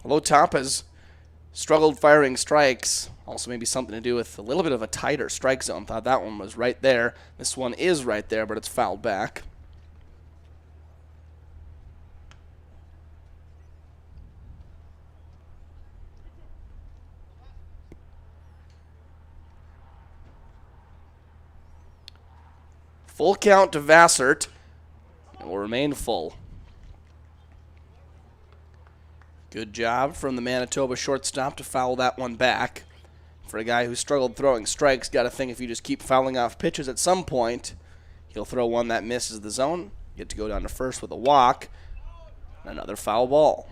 Speaker 6: Although Top has struggled firing strikes, also maybe something to do with a little bit of a tighter strike zone. Thought that one was right there. This one is right there, but it's fouled back. Full count to Vassert. It will remain full. Good job from the Manitoba shortstop to foul that one back. For a guy who struggled throwing strikes, got to think if you just keep fouling off pitches at some point, he'll throw one that misses the zone. Get to go down to first with a walk. Another foul ball.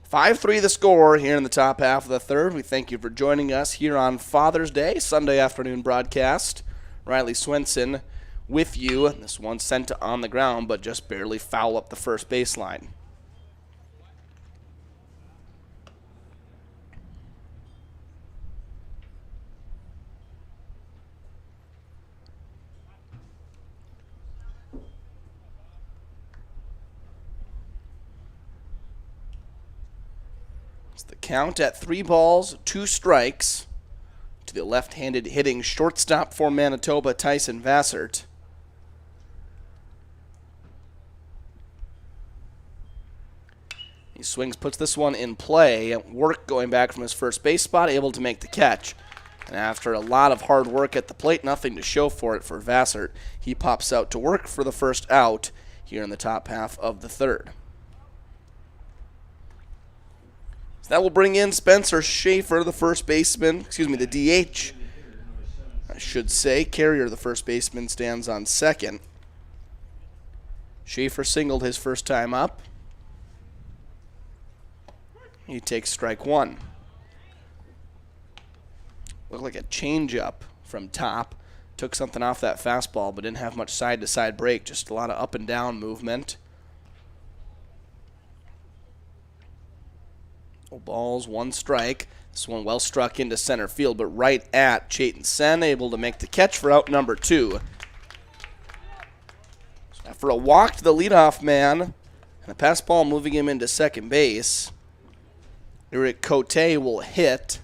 Speaker 6: "5-3 the score here in the top half of the third. We thank you for joining us here on Father's Day, Sunday afternoon broadcast. Riley Swenson with you. This one sent on the ground, but just barely foul up the first baseline. It's the count at 3 balls, 2 strikes. To the left-handed hitting shortstop for Manitoba, Tyson Vassert. He swings, puts this one in play. Work going back from his first base spot, able to make the catch. And after a lot of hard work at the plate, nothing to show for it for Vassert. He pops out to work for the first out here in the top half of the third. That will bring in Spencer Schaefer, the first baseman, the DH, I should say. Carrier, the first baseman, stands on second. Schaefer singled his first time up. He takes strike 1. Looked like a changeup from Top. Took something off that fastball, but didn't have much side-to-side break, just a lot of up and down movement. 0 balls, 1 strike. This one well struck into center field, but right at Chayton Sen, able to make the catch for out number 2. So after a walk to the leadoff man, and a pass ball moving him into second base, Eric Cote will hit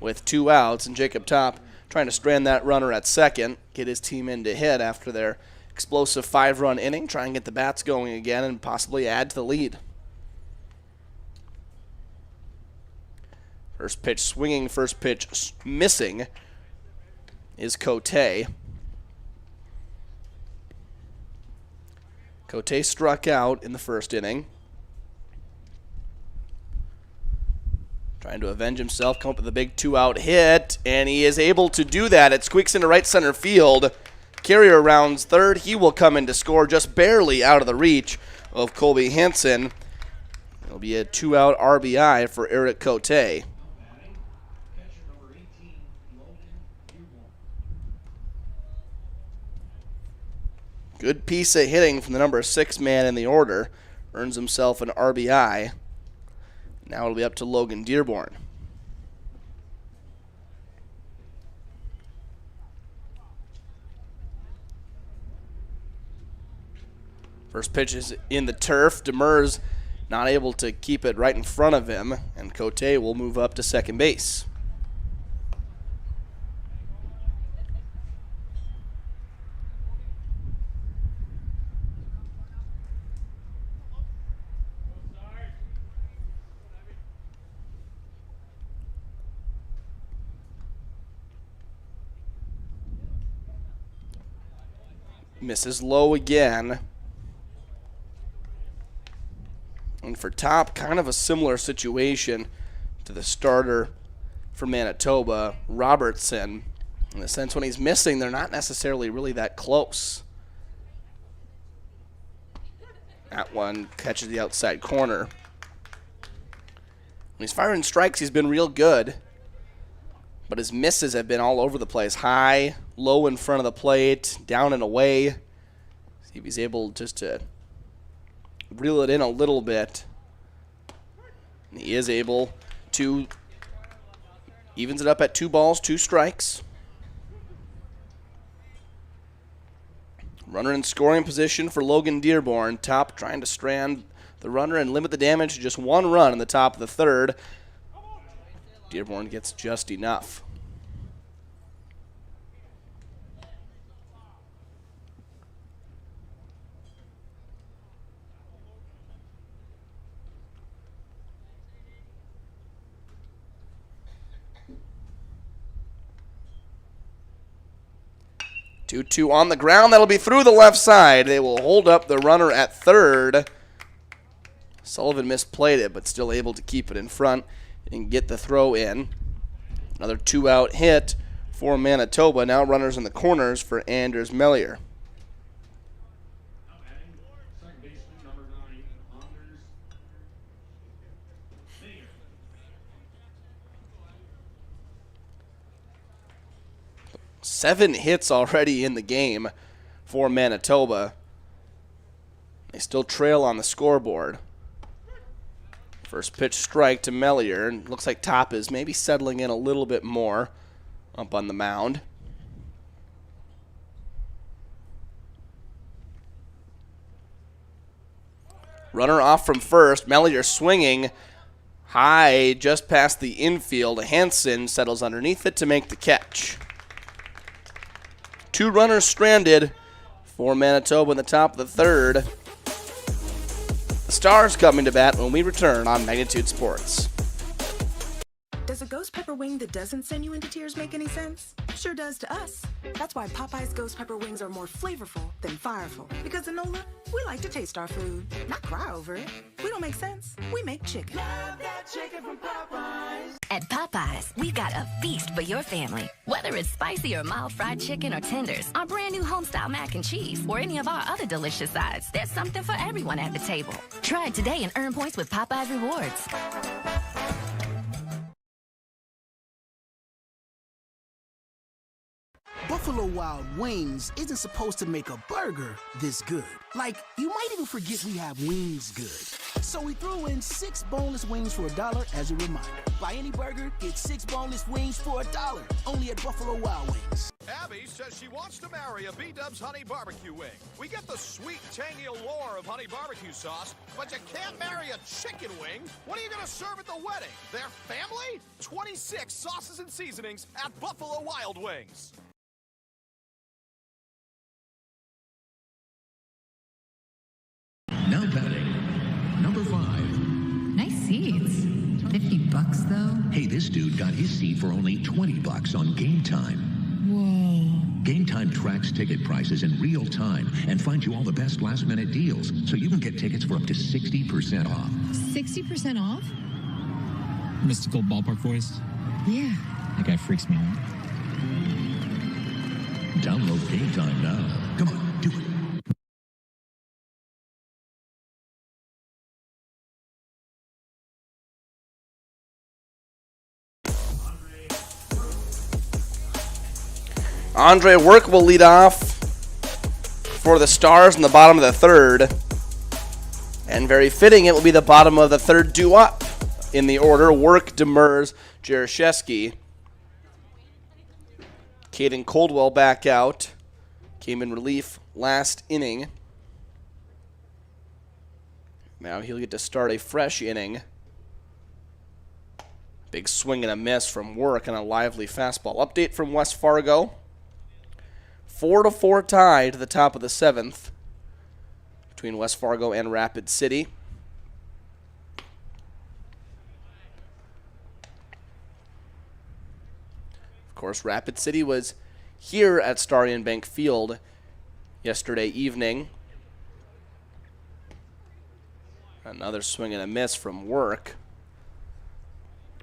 Speaker 6: with 2 outs, and Jacob Top trying to strand that runner at second, get his team in to hit after their explosive 5-run inning, try and get the bats going again and possibly add to the lead. First pitch swinging, first pitch missing is Cote. Cote struck out in the first inning. Trying to avenge himself, come up with a big 2-out hit, and he is able to do that. It squeaks into right center field. Carrier rounds third. He will come in to score just barely out of the reach of Colby Hansen. It'll be a 2-out RBI for Eric Cote. Good piece of hitting from the number 6 man in the order. Earns himself an RBI. Now it'll be up to Logan Dearborn. First pitch is in the turf. Demers not able to keep it right in front of him, and Cote will move up to second base. Misses low again. And for Top, kind of a similar situation to the starter for Manitoba, Robertson. In the sense when he's missing, they're not necessarily really that close. That one catches the outside corner. When he's firing strikes, he's been real good. But his misses have been all over the place. High, low in front of the plate, down and away. See if he's able just to reel it in a little bit. And he is able to evens it up at 2 balls, 2 strikes. Runner in scoring position for Logan Dearborn. Top trying to strand the runner and limit the damage to just 1 run in the top of the third. Dearborn gets just enough. Two on the ground. That'll be through the left side. They will hold up the runner at third. Sullivan misplayed it, but still able to keep it in front and get the throw in. Another 2-out hit for Manitoba. Now runners in the corners for Anders Mellier. Seven hits already in the game for Manitoba. They still trail on the scoreboard. First pitch strike to Mellier, and looks like Top is maybe settling in a little bit more up on the mound. Runner off from first. Mellier swinging high just past the infield. Hansen settles underneath it to make the catch. 2 runners stranded for Manitoba in the top of the third. The Stars coming to bat when we return on Magnitude Sports.
Speaker 7: Does a ghost pepper wing that doesn't send you into tears make any sense? Sure does to us. That's why Popeye's ghost pepper wings are more flavorful than fireful. Because in NOLA, we like to taste our food, not cry over it. We don't make sense. We make chicken. Love that chicken from Popeyes.
Speaker 8: At Popeyes, we've got a feast for your family. Whether it's spicy or mild fried chicken or tenders, our brand new homestyle mac and cheese, or any of our other delicious sides, there's something for everyone at the table. Try it today and earn points with Popeyes Rewards.
Speaker 9: Buffalo Wild Wings isn't supposed to make a burger this good. Like, you might even forget we have wings good. So we threw in 6 boneless wings for $1 as a reminder. Buy any burger, get 6 boneless wings for $1. Only at Buffalo Wild Wings.
Speaker 10: Abby says she wants to marry a B-Dubs honey barbecue wing. We get the sweet, tangy allure of honey barbecue sauce, but you can't marry a chicken wing. What are you going to serve at the wedding? Their family? 26 sauces and seasonings at Buffalo Wild Wings.
Speaker 14: Now batting, number 5.
Speaker 17: Nice seats. $50 though.
Speaker 14: Hey, this dude got his seat for only $20 on Game Time.
Speaker 17: Whoa.
Speaker 14: Game Time tracks ticket prices in real time and finds you all the best last-minute deals, so you can get tickets for up to 60% off.
Speaker 17: 60% off?
Speaker 19: Mystical ballpark voice?
Speaker 17: Yeah.
Speaker 19: That guy freaks me out.
Speaker 14: Download Game Time now. Come on, do it.
Speaker 6: Andre Work will lead off for the Stars in the bottom of the third. And very fitting, it will be the bottom of the third due-up in the order. Work, Demers, Jaroszewski. Caden Coldwell back out. Came in relief last inning. Now he'll get to start a fresh inning. Big swing and a miss from Work and a lively fastball. Update from West Fargo. 4-4 tie to the top of the seventh between West Fargo and Rapid City. Of course, Rapid City was here at Starion Bank Field yesterday evening. Another swing and a miss from Work.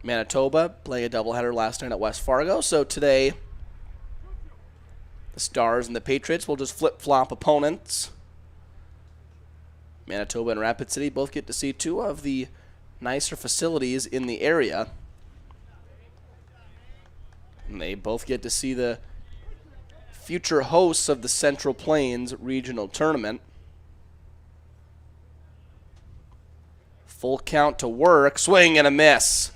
Speaker 6: Manitoba played a doubleheader last night at West Fargo, so today the Stars and the Patriots will just flip-flop opponents. Manitoba and Rapid City both get to see two of the nicer facilities in the area. And they both get to see the future hosts of the Central Plains Regional Tournament. Full count to Work. Swing and a miss.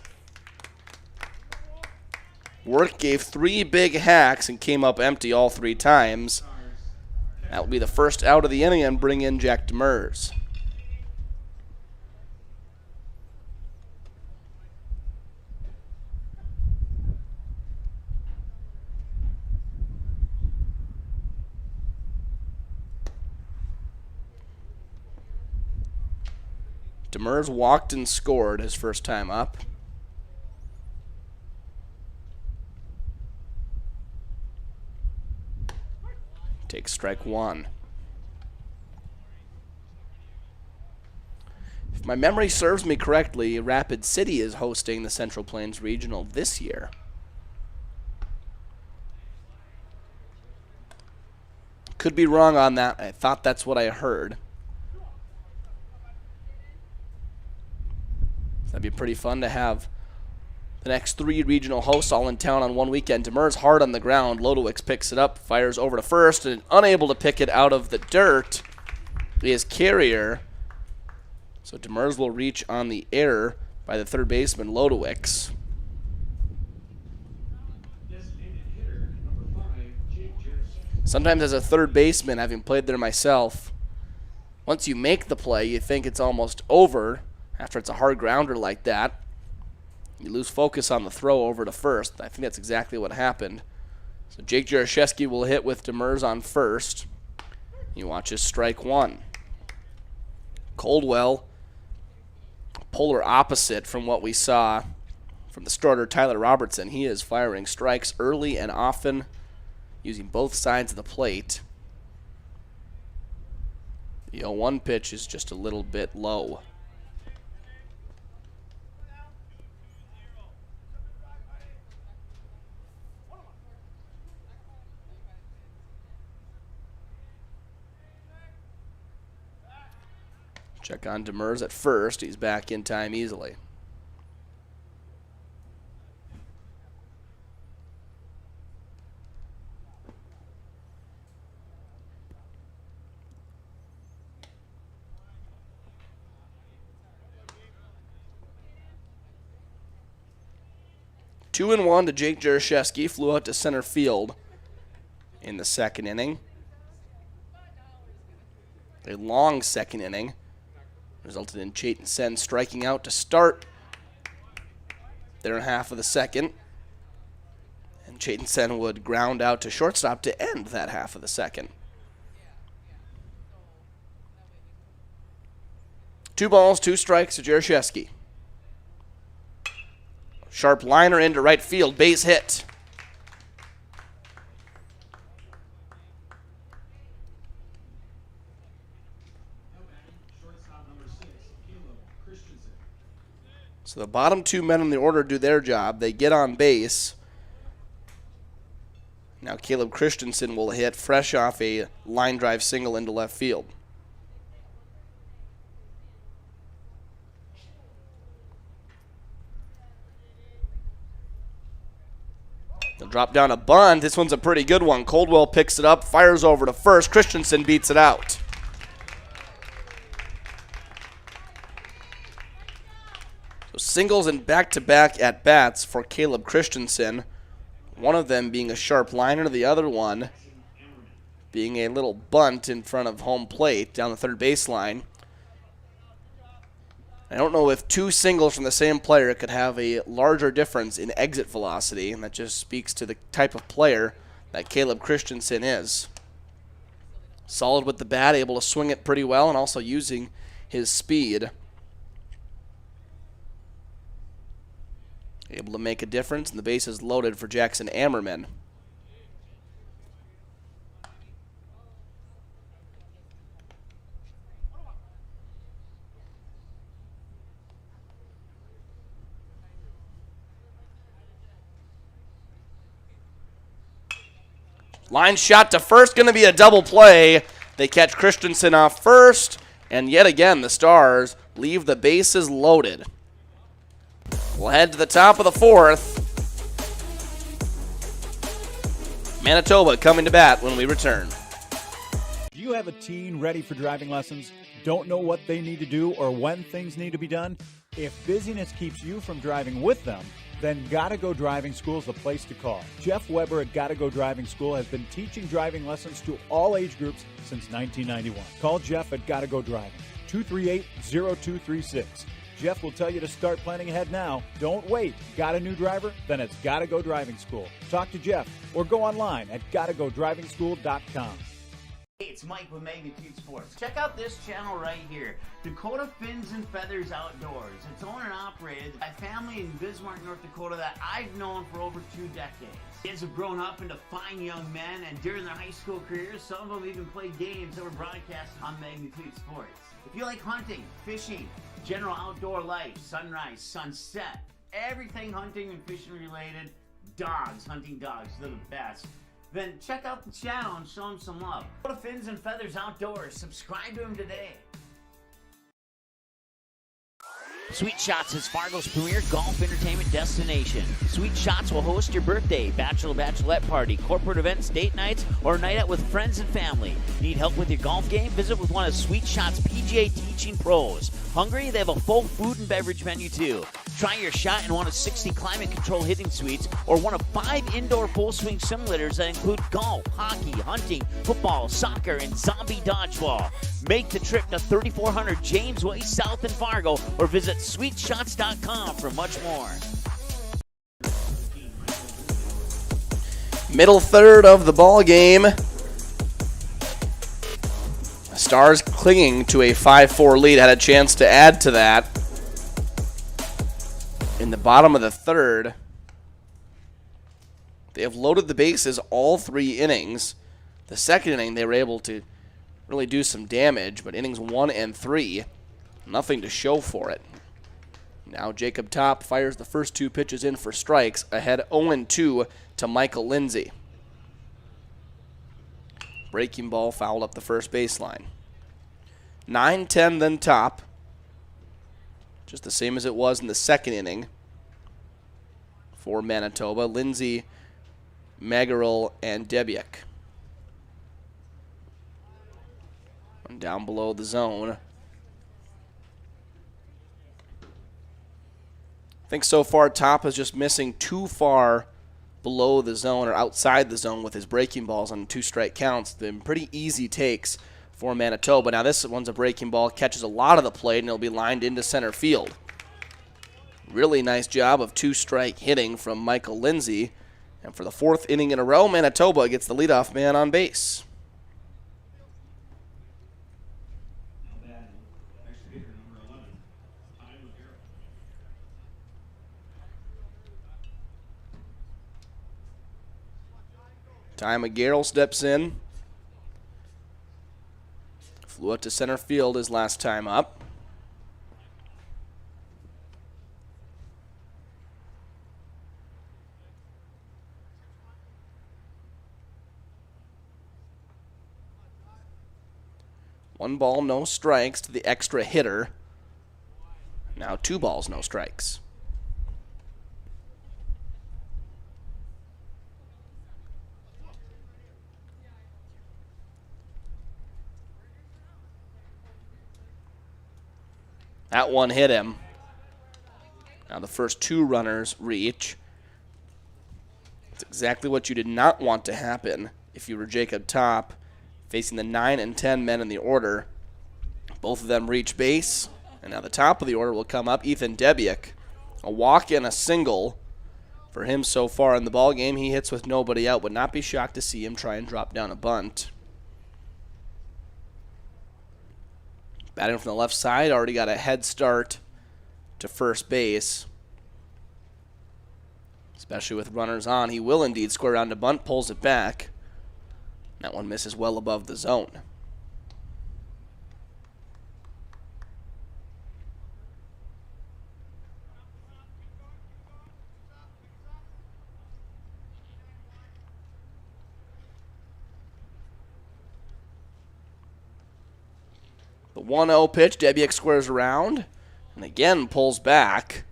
Speaker 6: Work gave three big hacks and came up empty all three times. That will be the first out of the inning and bring in Jack Demers. Demers walked and scored his first time up. Takes strike one. If my memory serves me correctly, Rapid City is hosting the Central Plains Regional this year. Could be wrong on that. I thought that's what I heard. That'd be pretty fun to have the next three regional hosts all in town on one weekend. Demers hard on the ground. Lodowicz picks it up, fires over to first, and unable to pick it out of the dirt is Carrier. So Demers will reach on the error by the third baseman, Lodowicz. Sometimes as a third baseman, having played there myself, once you make the play, you think it's almost over after it's a hard grounder like that. You lose focus on the throw over to first. I think that's exactly what happened. So Jake Jaroszewski will hit with Demers on first. You watch his strike one. Coldwell, polar opposite from what we saw from the starter Tyler Robertson. He is firing strikes early and often, using both sides of the plate. The 0-1 pitch is just a little bit low. Check on Demers at first. He's back in time easily. Two and one to Jake Jaroszewski. Flew out to center field in the second inning. A long second inning resulted in Chayton Sen striking out to start their half of the second. And Chayton Sen would ground out to shortstop to end that half of the second. 2 balls, 2 strikes to Jaroszewski. Sharp liner into right field, base hit. So the bottom two men in the order do their job. They get on base. Now Caleb Christensen will hit fresh off a line drive single into left field. They'll drop down a bunt. This one's a pretty good one. Coldwell picks it up, fires over to first. Christensen beats it out. So singles and back-to-back at-bats for Caleb Christensen. One of them being a sharp liner, the other one being a little bunt in front of home plate down the third baseline. I don't know if two singles from the same player could have a larger difference in exit velocity, and that just speaks to the type of player that Caleb Christensen is. Solid with the bat, able to swing it pretty well, and also using his speed. Able to make a difference, and the base is loaded for Jackson Ammerman. Line shot to first, going to be a double play. They catch Christensen off first, and yet again the Stars leave the bases loaded. We'll head to the top of the fourth. Manitoba coming to bat when we return.
Speaker 11: Do you have a teen ready for driving lessons? Don't know what they need to do or when things need to be done? If busyness keeps you from driving with them, then Gotta Go Driving School is the place to call. Jeff Weber at Gotta Go Driving School has been teaching driving lessons to all age groups since 1991. Call Jeff at Gotta Go Driving, 238-0236. Jeff will tell you to start planning ahead now. Don't wait. Got a new driver? Then it's Gotta Go Driving School. Talk to Jeff or go online at gottagodrivingschool.com.
Speaker 2: Hey, it's Mike with Magnitude Sports. Check out this channel right here, Dakota Fins and Feathers Outdoors. It's owned and operated by a family in Bismarck, North Dakota that I've known for over 2 decades. Kids have grown up into fine young men, and during their high school careers, some of them even played games that were broadcast on Magnitude Sports. If you like hunting, fishing, general outdoor life, sunrise, sunset, everything hunting and fishing related, dogs, hunting dogs, they're the best. Then check out the channel and show them some love. Go to Fins and Feathers Outdoors. Subscribe to them today.
Speaker 16: Sweet Shots is Fargo's premier golf entertainment destination. Sweet Shots will host your birthday, bachelorette party, corporate events, date nights, or a night out with friends and family. Need help with your golf game? Visit with one of Sweet Shots' PGA teaching pros. Hungry? They have a full food and beverage menu too. Try your shot in one of 60 climate control hitting suites or one of 5 indoor full swing simulators that include golf, hockey, hunting, football, soccer, and zombie dodgeball. Make the trip to 3400 James Way South in Fargo or visit sweetshots.com for much more.
Speaker 6: Middle third of the ball game. Stars clinging to a 5-4 lead, had a chance to add to that in the bottom of the third. They have loaded the bases all 3 innings. The second inning they were able to really do some damage, but innings 1 and 3, nothing to show for it. Now Jacob Topp fires the first 2 pitches in for strikes, ahead 0-2 to Michael Lindsay. Breaking ball fouled up the first baseline. 9-10 then Topp. Just the same as it was in the second inning for Manitoba. Lindsay, Magarel, and Debiak. And down below the zone. I think so far Topp is just missing too far below the zone or outside the zone with his breaking balls on 2 strike counts. Been pretty easy takes for Manitoba. Now this one's a breaking ball, catches a lot of the plate, and it'll be lined into center field. Really nice job of 2-strike hitting from Michael Lindsay. And for the 4th inning in a row, Manitoba gets the leadoff man on base. Ty McGarrell steps in. Flew out to center field his last time up. 1 ball, no strikes to the extra hitter. Now 2 balls, no strikes. That one hit him. Now the first 2 runners reach. It's exactly what you did not want to happen if you were Jacob Top, facing the 9 and 10 men in the order. Both of them reach base, and now the top of the order will come up. Ethan Debiuk, a walk and a single for him so far in the ball game. He hits with nobody out. Would not be shocked to see him try and drop down a bunt. Batting from the left side, already got a head start to first base. Especially with runners on, he will indeed square around to bunt, pulls it back. That one misses well above the zone. The 1-0 pitch, Debiuk squares around, and again pulls back.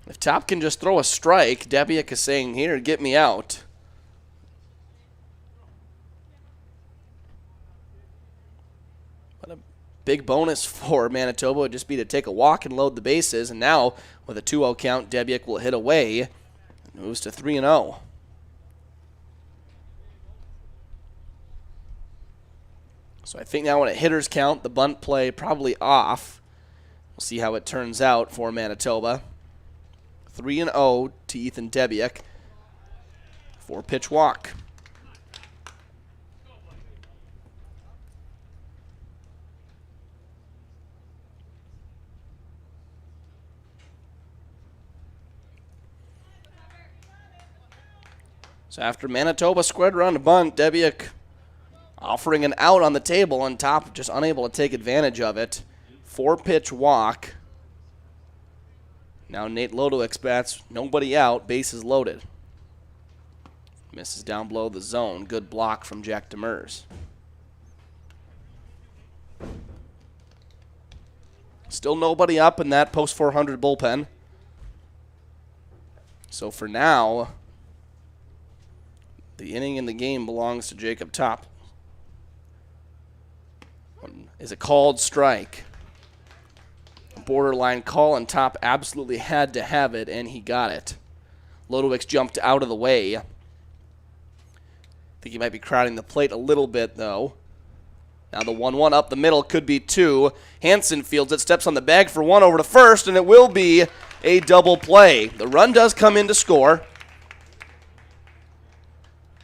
Speaker 6: If Top can just throw a strike, Debiuk is saying, here, get me out. But a big bonus for Manitoba would just be to take a walk and load the bases, and now with a 2-0 count, Debiuk will hit away and moves to 3-0. So I think now when it hitters count, the bunt play probably off. We'll see how it turns out for Manitoba. 3-0 to Ethan Debiuk. 4-pitch walk. So after Manitoba squared around a bunt, Debiuk offering an out on the table, on Top just unable to take advantage of it. 4-pitch walk. Now Nate Lodowick's bats, nobody out, bases loaded. Misses down below the zone. Good block from Jack Demers. Still nobody up in that post 400 bullpen. So for now, the inning in the game belongs to Jacob Top. Is a called strike. Borderline call, and Top absolutely had to have it, and he got it. Lodowick's jumped out of the way. I think he might be crowding the plate a little bit, though. Now the 1-1 up the middle could be 2. Hansen fields it, steps on the bag for 1 over to first, and it will be a double play. The run does come in to score.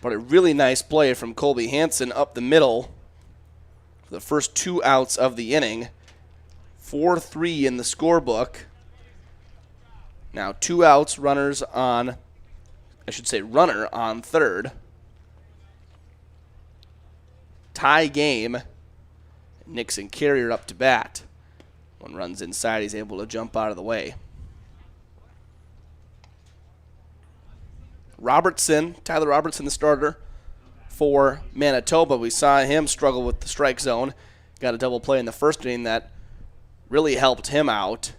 Speaker 6: But a really nice play from Colby Hansen up the middle for the first 2 outs of the inning. 4-3 in the scorebook. Now 2 outs, runner on third. Tie game. Nixon Carrier up to bat. One runs inside, he's able to jump out of the way. Tyler Robertson, the starter for Manitoba. We saw him struggle with the strike zone. Got a double play in the first inning that really helped him out.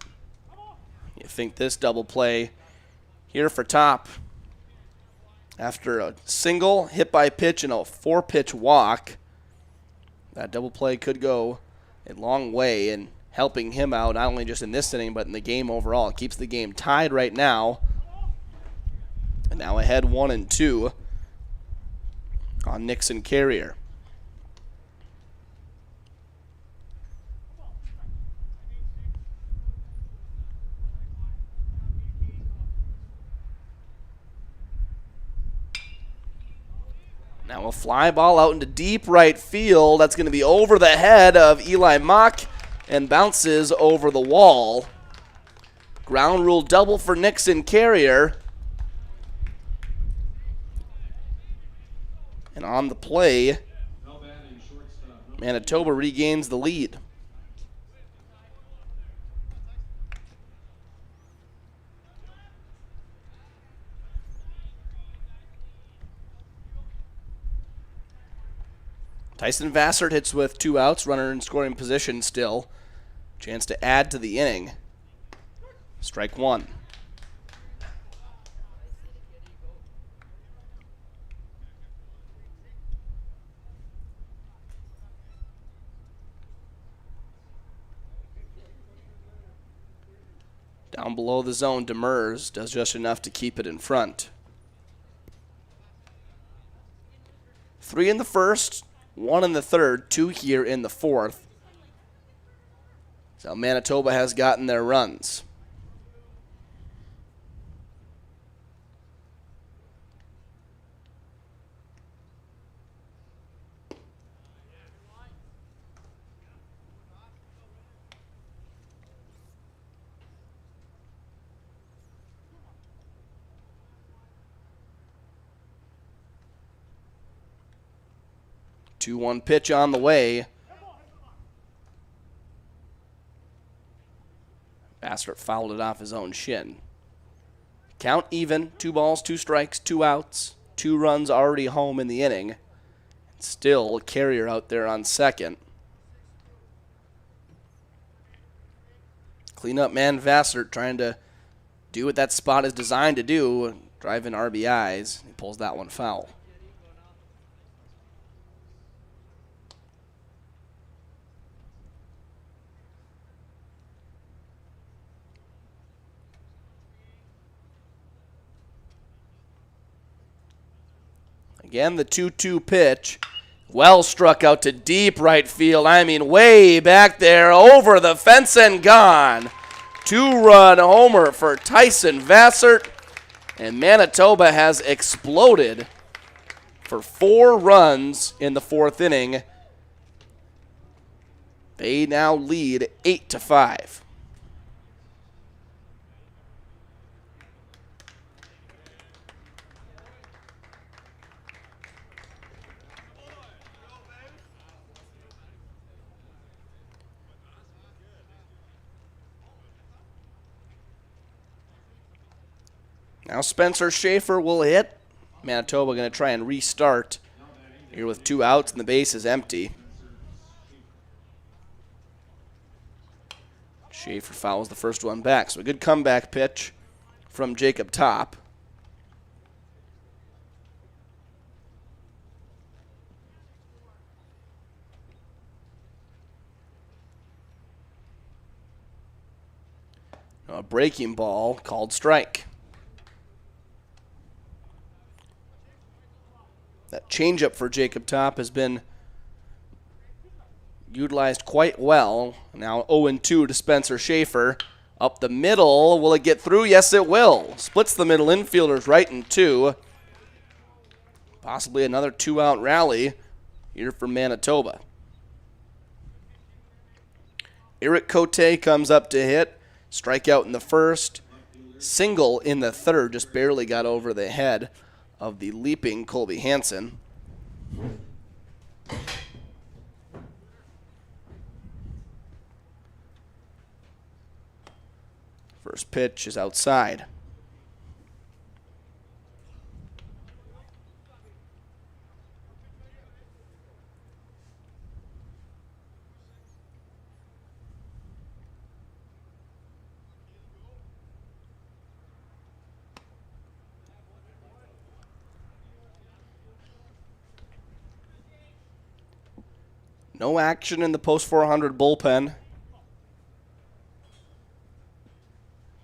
Speaker 6: You think this double play here for Top, after a single, hit by pitch, and a 4-pitch walk, that double play could go a long way in helping him out, not only just in this inning, but in the game overall. It keeps the game tied right now. And now ahead 1-2 on Nixon Carrier. Now a fly ball out into deep right field. That's going to be over the head of Eli Mock and bounces over the wall. Ground rule double for Nixon Carrier. And on the play, Manitoba regains the lead. Tyson Vassart hits with 2 outs, runner in scoring position still. Chance to add to the inning. Strike 1. Down below the zone, Demers does just enough to keep it in front. 3 in the first, 1 in the third, 2 here in the fourth. So Manitoba has gotten their runs. Two-one pitch on the way. Vassart fouled it off his own shin. Count even. 2 balls, 2 strikes, 2 outs. 2 runs already home in the inning. Still a carrier out there on second. Cleanup man Vassart trying to do what that spot is designed to do. Drive in RBIs. He pulls that one foul. Again, the 2-2 pitch. Well struck out to deep right field. I mean, way back there, over the fence and gone. 2-run homer for Tyson Vassart. And Manitoba has exploded for 4 runs in the 4th inning. They now lead 8-5. Now Spencer Schaefer will hit. Manitoba going to try and restart here with 2 outs and the base is empty. Schaefer fouls the first one back. So a good comeback pitch from Jacob Top. Now a breaking ball called strike. That changeup for Jacob Top has been utilized quite well. Now 0-2 to Spencer Schaefer. Up the middle. Will it get through? Yes, it will. Splits the middle infielders right in 2. Possibly another 2-out rally here for Manitoba. Eric Cote comes up to hit. Strikeout in the first. Single in the third. Just barely got over the head of the leaping Colby Hansen. First pitch is outside. No action in the post 400 bullpen.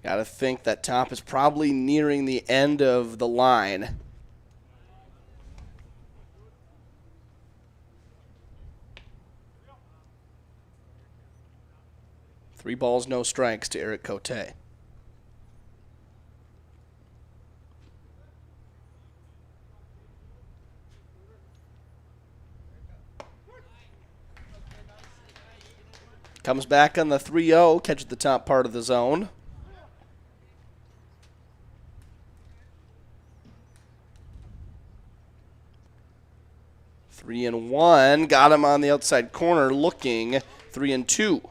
Speaker 6: Got to think that Top is probably nearing the end of the line. Three balls, no strikes to Eric Cote. Comes back on the 3-0, catches the top part of the zone. Three and one, got him on the outside corner looking. 3-2.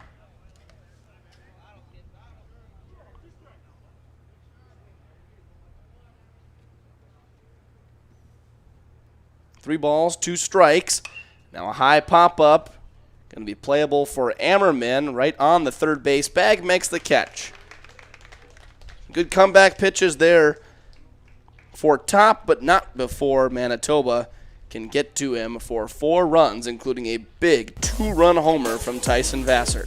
Speaker 6: Three balls, 2 strikes. Now a high pop-up. Going to be playable for Ammerman right on the third base bag. Makes the catch. Good comeback pitches there for Top, but not before Manitoba can get to him for 4 runs, including a big 2-run homer from Tyson Vassar.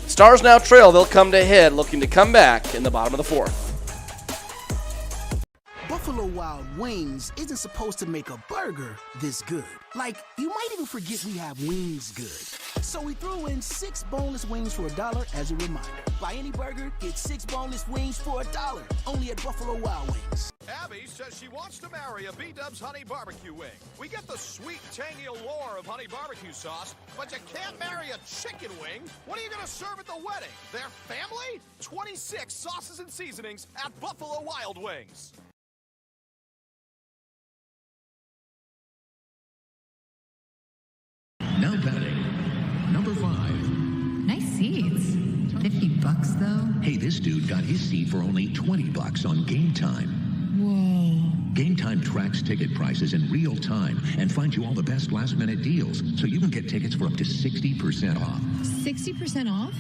Speaker 6: Stars now trail. They'll come to hit, looking to come back in the bottom of the 4th.
Speaker 9: Buffalo Wild Wings isn't supposed to make a burger this good. Like, you might even forget we have wings good. So we threw in 6 boneless wings for $1 as a reminder. Buy any burger, get 6 boneless wings for $1. Only at Buffalo Wild Wings.
Speaker 10: Abby says she wants to marry a B-Dubs Honey Barbecue Wing. We get the sweet, tangy allure of honey barbecue sauce, but you can't marry a chicken wing. What are you going to serve at the wedding? Their family? 26 sauces and seasonings at Buffalo Wild Wings.
Speaker 14: Now batting, number 5.
Speaker 17: Nice seats. $50 though.
Speaker 14: Hey, this dude got his seat for only $20 on Game Time.
Speaker 17: Whoa.
Speaker 14: Game Time tracks ticket prices in real time and finds you all the best last-minute deals, so you can get tickets for up to 60% off.
Speaker 17: 60% off?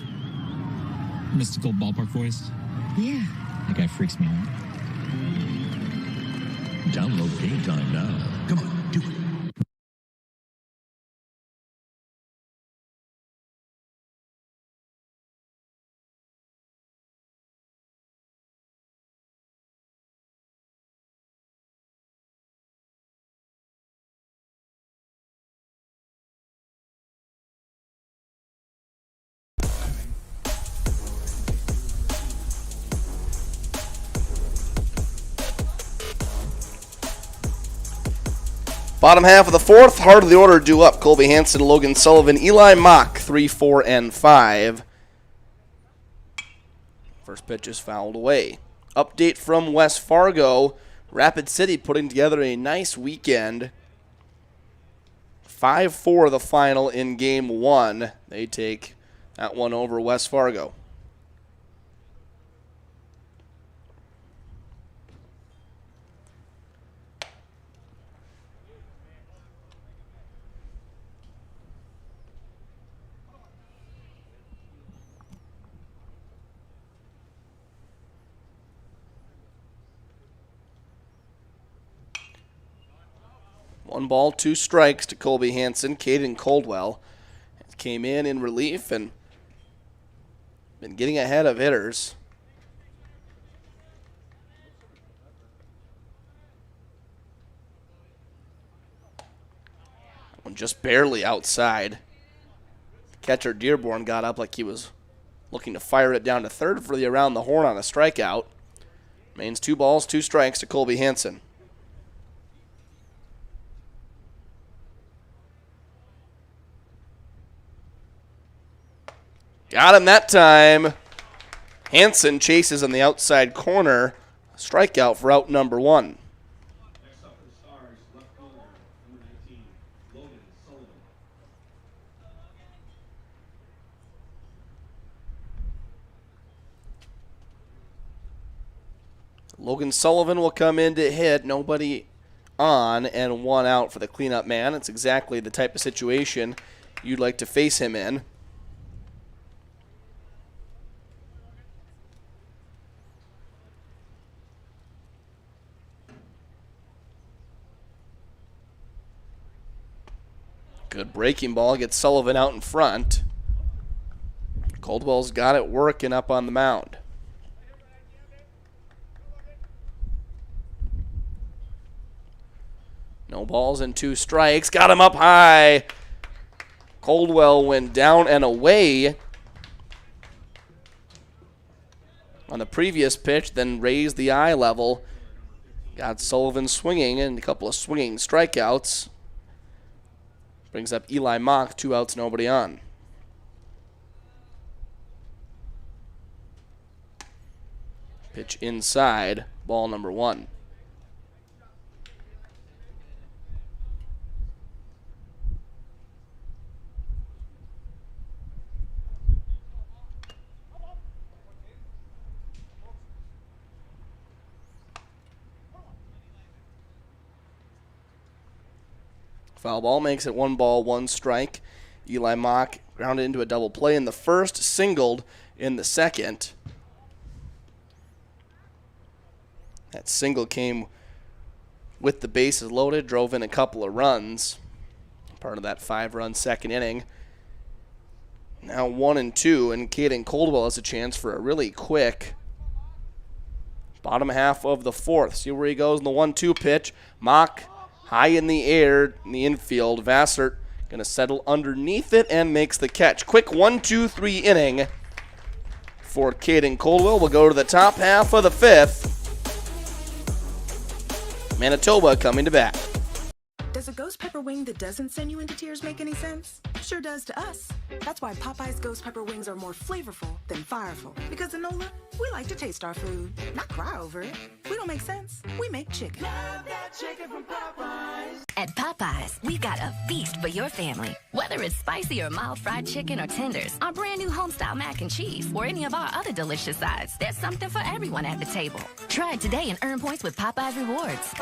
Speaker 19: Mystical ballpark voice.
Speaker 17: Yeah.
Speaker 19: That guy freaks me out.
Speaker 14: Download Game Time now. Come on, do it.
Speaker 6: Bottom half of the 4th, heart of the order due up. Colby Hansen, Logan Sullivan, Eli Mock, 3, 4, and 5. First pitch is fouled away. Update from West Fargo. Rapid City putting together a nice weekend. 5-4 the final in Game 1. They take that one over West Fargo. One ball, 2 strikes to Colby Hansen. Caden Coldwell came in relief and been getting ahead of hitters. One just barely outside. Catcher Dearborn got up like he was looking to fire it down to third for the around the horn on a strikeout. Remains 2 balls, 2 strikes to Colby Hansen. Got him that time. Hansen chases on the outside corner. Strikeout for out number 1. Logan Sullivan will come in to hit. Nobody on and 1 out for the cleanup man. It's exactly the type of situation you'd like to face him in. Good breaking ball, gets Sullivan out in front. Coldwell's got it working up on the mound. No balls and 2 strikes. Got him up high. Coldwell went down and away on the previous pitch, then raised the eye level. Got Sullivan swinging and a couple of swinging strikeouts. Brings up Eli Mock, 2 outs, nobody on. Pitch inside, ball number 1. Foul ball makes it 1 ball, 1 strike. Eli Mock grounded into a double play in the first, singled in the second. That single came with the bases loaded, drove in a couple of runs. Part of that 5-run second inning. Now 1-2, and Caden Coldwell has a chance for a really quick bottom half of the fourth. See where he goes in the 1-2 pitch. Mock high in the air in the infield. Vassart going to settle underneath it and makes the catch. Quick 1-2-3 inning for Caden Coldwell. We'll go to the top half of the fifth. Manitoba coming to bat.
Speaker 7: Does a ghost pepper wing that doesn't send you into tears make any sense? Sure does to us. That's why Popeye's ghost pepper wings are more flavorful than fireful. Because in NOLA, we like to taste our food, not cry over it. We don't make sense. We make chicken. Love that chicken from Popeyes.
Speaker 8: At Popeyes, we've got a feast for your family. Whether it's spicy or mild fried chicken or tenders, our brand new homestyle mac and cheese, or any of our other delicious sides, there's something for everyone at the table. Try it today and earn points with Popeyes Rewards.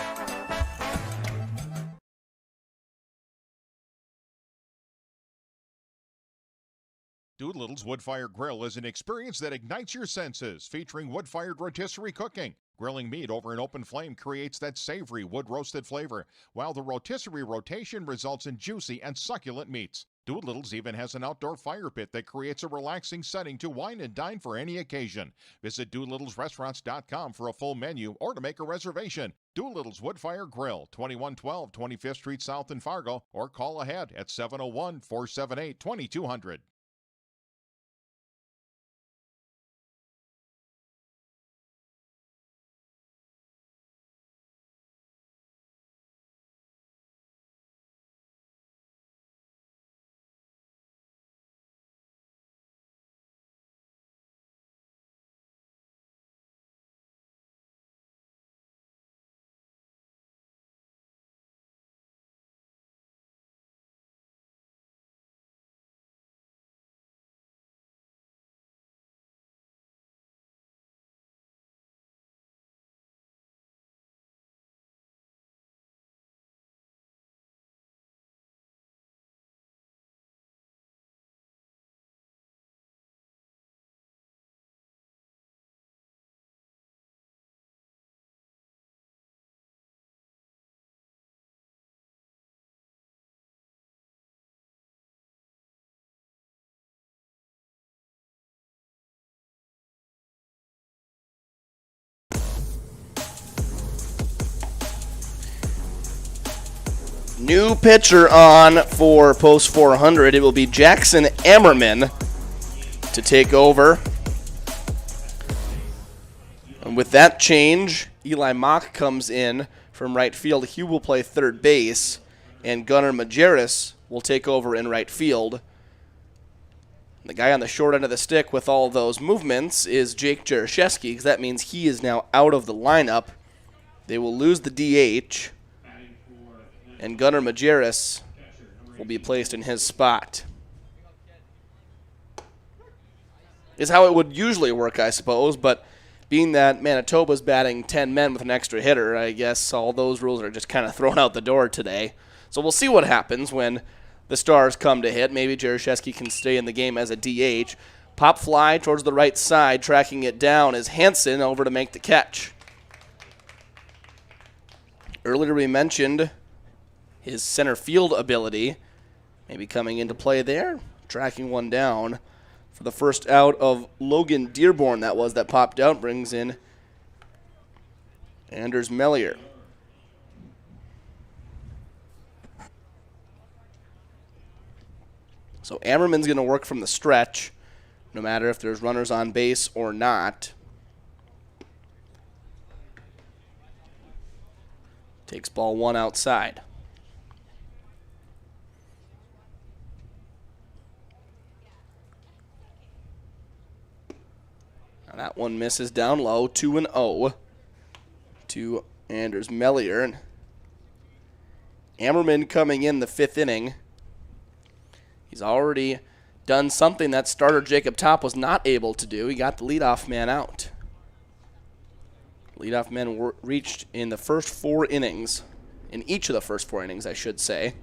Speaker 18: Doolittle's Wood-Fired Grill is an experience that ignites your senses, featuring wood-fired rotisserie cooking. Grilling meat over an open flame creates that savory wood-roasted flavor, while the rotisserie rotation results in juicy and succulent meats. Doolittle's even has an outdoor fire pit that creates a relaxing setting to wine and dine for any occasion. Visit DoolittlesRestaurants.com for a full menu or to make a reservation. Doolittle's Wood-Fired Grill, 2112 25th Street South in Fargo, or call ahead at 701-478-2200.
Speaker 6: New pitcher on for Post 400. It will be Jackson Ammerman to take over. And with that change, Eli Mock comes in from right field. He will play third base, and Gunnar Majerus will take over in right field. The guy on the short end of the stick with all those movements is Jake Jaroszewski, because that means he is now out of the lineup. They will lose the DH, and Gunnar Majerus will be placed in his spot. Is how it would usually work, I suppose, but being that Manitoba's batting 10 men with an extra hitter, I guess all those rules are just kind of thrown out the door today. So we'll see what happens when the Stars come to hit. Maybe Jaroszewski can stay in the game as a DH. Pop fly towards the right side, tracking it down is Hansen over to make the catch. Earlier we mentioned his center field ability, maybe coming into play there. Tracking one down for the first out of Logan Dearborn, that popped out, brings in Anders Mellier. So Ammerman's going to work from the stretch, no matter if there's runners on base or not. Takes ball one outside. Now that one misses down low, 2-0 to Anders Mellier. Ammerman coming in the fifth inning. He's already done something that starter Jacob Topp was not able to do. He got the leadoff man out. Leadoff man reached in the first 4 innings, in each of the first 4 innings, I should say.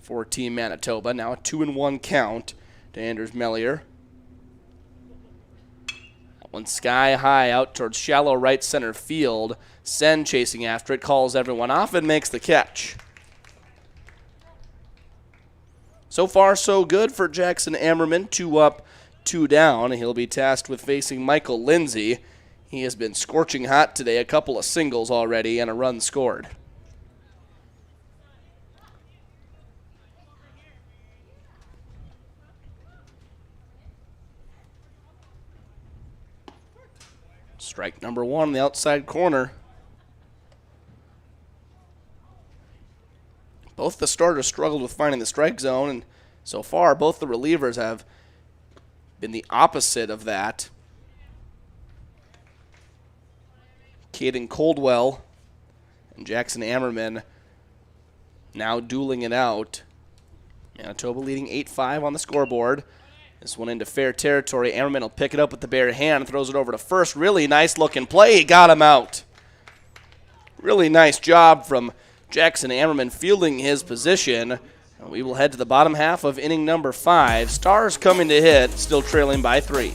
Speaker 6: for Team Manitoba. Now a 2-1 count to Anders Mellier. That one sky high out towards shallow right center field. Sen chasing after it, calls everyone off and makes the catch. So far, so good for Jackson Ammerman. 2 up, 2 down. He'll be tasked with facing Michael Lindsay. He has been scorching hot today, a couple of singles already and a run scored. Strike number 1 on the outside corner. Both the starters struggled with finding the strike zone, and so far both the relievers have been the opposite of that. Caden Coldwell and Jackson Ammerman now dueling it out. Manitoba leading 8-5 on the scoreboard. This one into fair territory. Ammerman will pick it up with the bare hand and throws it over to first. Really nice looking play. He got him out. Really nice job from Jackson Ammerman fielding his position. And we will head to the bottom half of inning number 5. Stars coming to hit, still trailing by 3.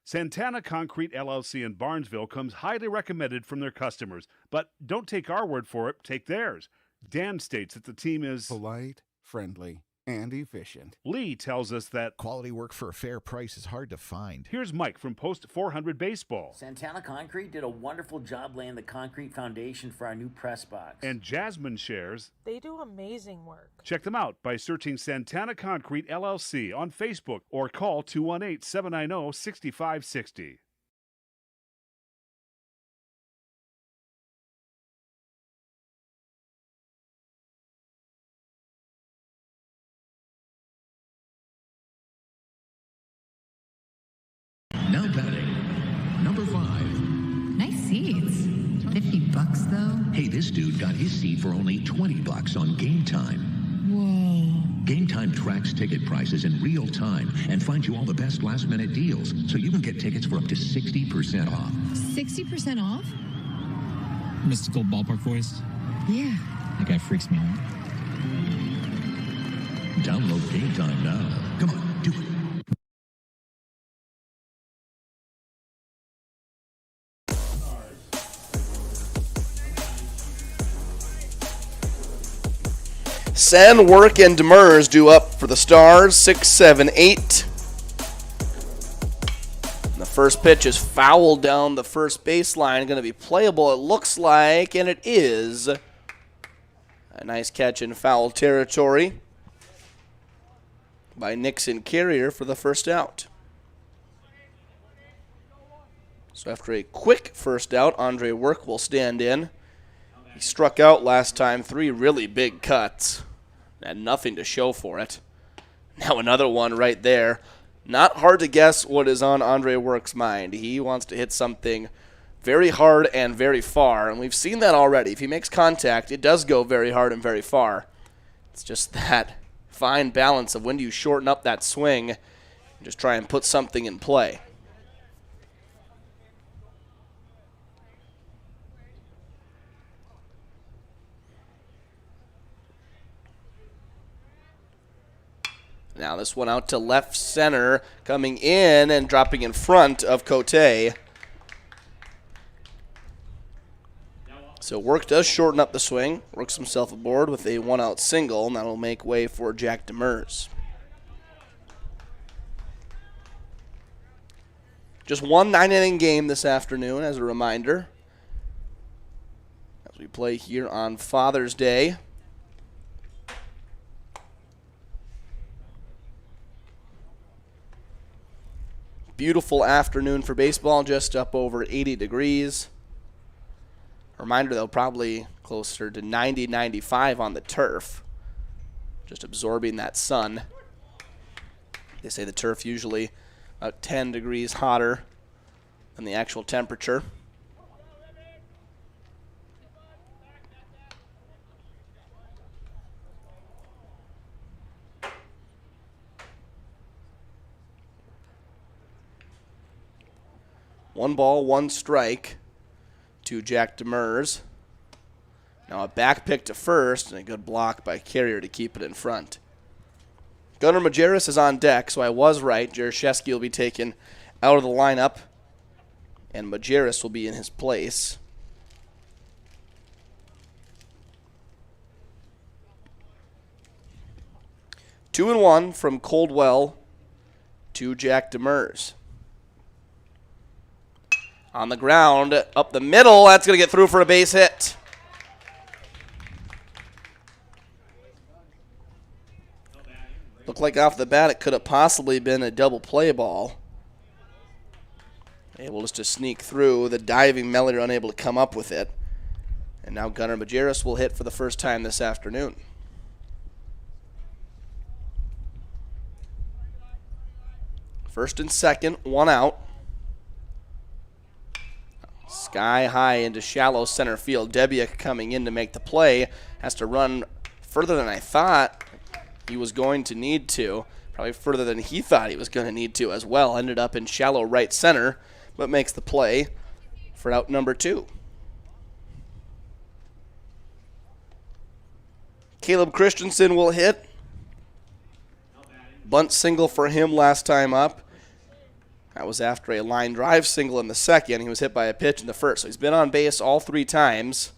Speaker 13: Santana Concrete LLC in Barnesville comes highly recommended from their customers. But don't take our word for it, take theirs. Dan states that the team is
Speaker 15: polite, friendly, and efficient.
Speaker 13: Lee tells us that
Speaker 15: quality work for a fair price is hard to find.
Speaker 13: Here's Mike from Post 400 Baseball.
Speaker 16: Santana Concrete did a wonderful job laying the concrete foundation for our new press box.
Speaker 13: And Jasmine shares
Speaker 3: they do amazing work.
Speaker 13: Check them out by searching Santana Concrete LLC on Facebook or call 218-790-6560.
Speaker 14: Now batting, number 5.
Speaker 17: Nice seats. $50 though.
Speaker 14: Hey, this dude got his seat for only $20 on Game Time.
Speaker 17: Whoa.
Speaker 14: Game Time tracks ticket prices in real time and finds you all the best last-minute deals, so you can get tickets for up to 60% off.
Speaker 17: 60% off?
Speaker 19: Mystical ballpark voice?
Speaker 17: Yeah.
Speaker 19: That guy freaks me out.
Speaker 14: Download Game Time now. Come on, do it.
Speaker 6: Sen, Work, and Demers do up for the Stars, 6, 7, 8. And the first pitch is fouled down the first baseline, going to be playable, it looks like, and it is. A nice catch in foul territory by Nixon Carrier for the first out. So after a quick first out, Andre Work will stand in. He struck out last time, 3 really big cuts. Had nothing to show for it. Now another one right there. Not hard to guess what is on Andre Work's mind. He wants to hit something very hard and very far, and we've seen that already. If he makes contact, it does go very hard and very far. It's just that fine balance of when do you shorten up that swing and just try and put something in play. Now this one out to left center, coming in and dropping in front of Cote. So Work does shorten up the swing, works himself aboard with a 1-out single, and that'll make way for Jack Demers. Just one 9-inning game this afternoon, as a reminder, as we play here on Father's Day. Beautiful afternoon for baseball, just up over 80 degrees. Reminder, though, probably closer to 90, 95 on the turf. Just absorbing that sun. They say the turf usually about 10 degrees hotter than the actual temperature. One ball, one strike to Jack Demers. Now a back pick to first and a good block by Carrier to keep it in front. Gunnar Majerus is on deck, so I was right. Jaroszewski will be taken out of the lineup, and Majerus will be in his place. Two and one from Coldwell to Jack Demers. On the ground, up the middle, that's going to get through for a base hit. Looked like off the bat it could have possibly been a double play ball. Able just to sneak through. The diving Melior unable to come up with it. And now Gunnar Majerus will hit for the first time this afternoon. First and second, one out. Sky high into shallow center field. Debiak coming in to make the play. Has to run further than I thought he was going to need to. Probably further than he thought he was going to need to as well. Ended up in shallow right center, but makes the play for out number 2. Caleb Christensen will hit. Bunt single for him last time up. That was after a line drive single in the second. He was hit by a pitch in the first. So he's been on base all 3 times.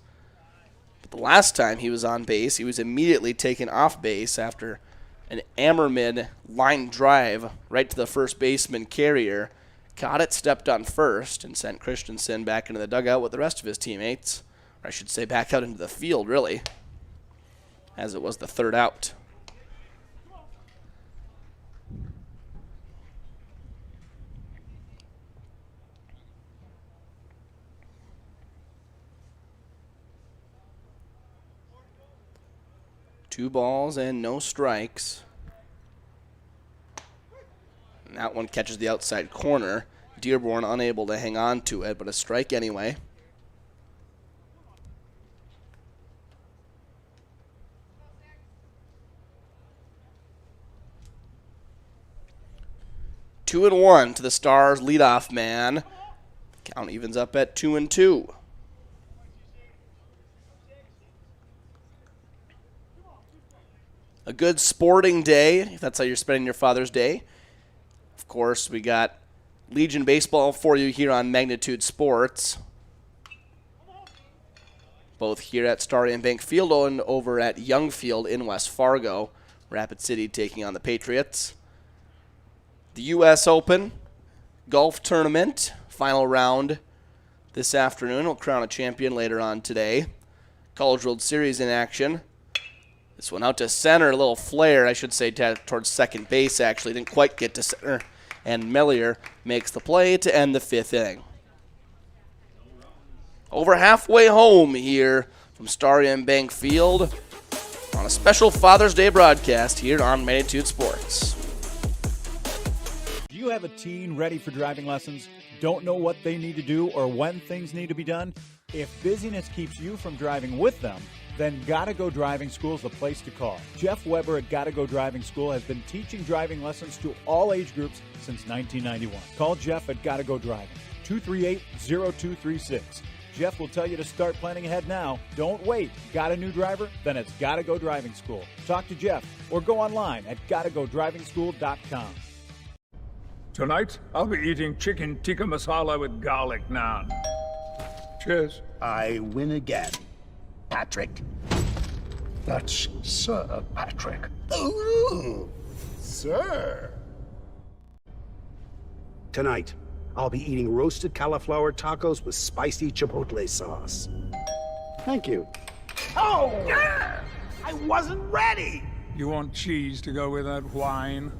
Speaker 6: But the last time he was on base, he was immediately taken off base after an Ammerman line drive right to the first baseman Carrier. Caught it, stepped on first, and sent Christensen back into the dugout with the rest of his teammates. Or I should say back out into the field, really, as it was the third out. Two balls and no strikes. And that one catches the outside corner. Dearborn unable to hang on to it, but a strike anyway. Two and one to the Stars leadoff man. Count evens up at 2-2. A good sporting day, if that's how you're spending your Father's Day. Of course, we got Legion Baseball for you here on Magnitude Sports. Both here at Starion Bank Field and over at Young Field in West Fargo. Rapid City taking on the Patriots. The U.S. Open golf tournament, final round this afternoon. We'll crown a champion later on today. College World Series in action. This one out to center, a little flare, I should say, towards second base, actually. Didn't quite get to center, and Melior makes the play to end the 5th inning. Over halfway home here from Starion Bank Field on a special Father's Day broadcast here on Magnitude Sports.
Speaker 11: Do you have a teen ready for driving lessons? Don't know what they need to do or when things need to be done? If busyness keeps you from driving with them, then Gotta Go Driving School is the place to call. Jeff Weber at Gotta Go Driving School has been teaching driving lessons to all age groups since 1991. Call Jeff at Gotta Go Driving, 238-0236. Jeff will tell you to start planning ahead now. Don't wait. Got a new driver? Then it's Gotta Go Driving School. Talk to Jeff or go online at gottagodrivingschool.com.
Speaker 20: Tonight, I'll be eating chicken tikka masala with garlic naan. Cheers.
Speaker 9: I win again. Patrick.
Speaker 20: That's Sir Patrick.
Speaker 9: Ooh, sir. Tonight, I'll be eating roasted cauliflower tacos with spicy chipotle sauce. Thank you. Oh! Yeah! I wasn't ready!
Speaker 20: You want cheese to go with that wine?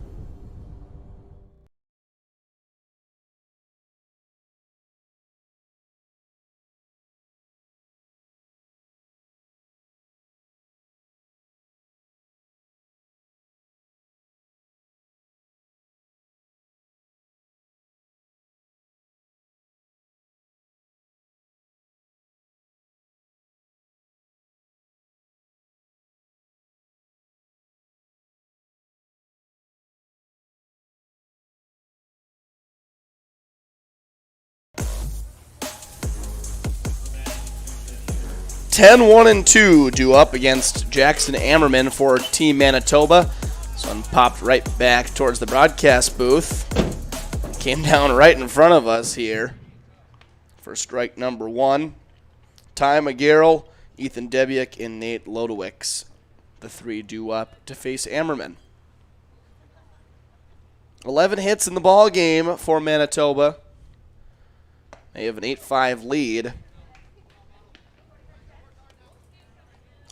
Speaker 6: 10-1-2 due up against Jackson Ammerman for Team Manitoba. This one popped right back towards the broadcast booth. Came down right in front of us here for strike number 1. Ty McGarrell, Ethan Debiuk, and Nate Lodowicz. The 3 due up to face Ammerman. 11 hits in the ball game for Manitoba. They have an 8-5 lead.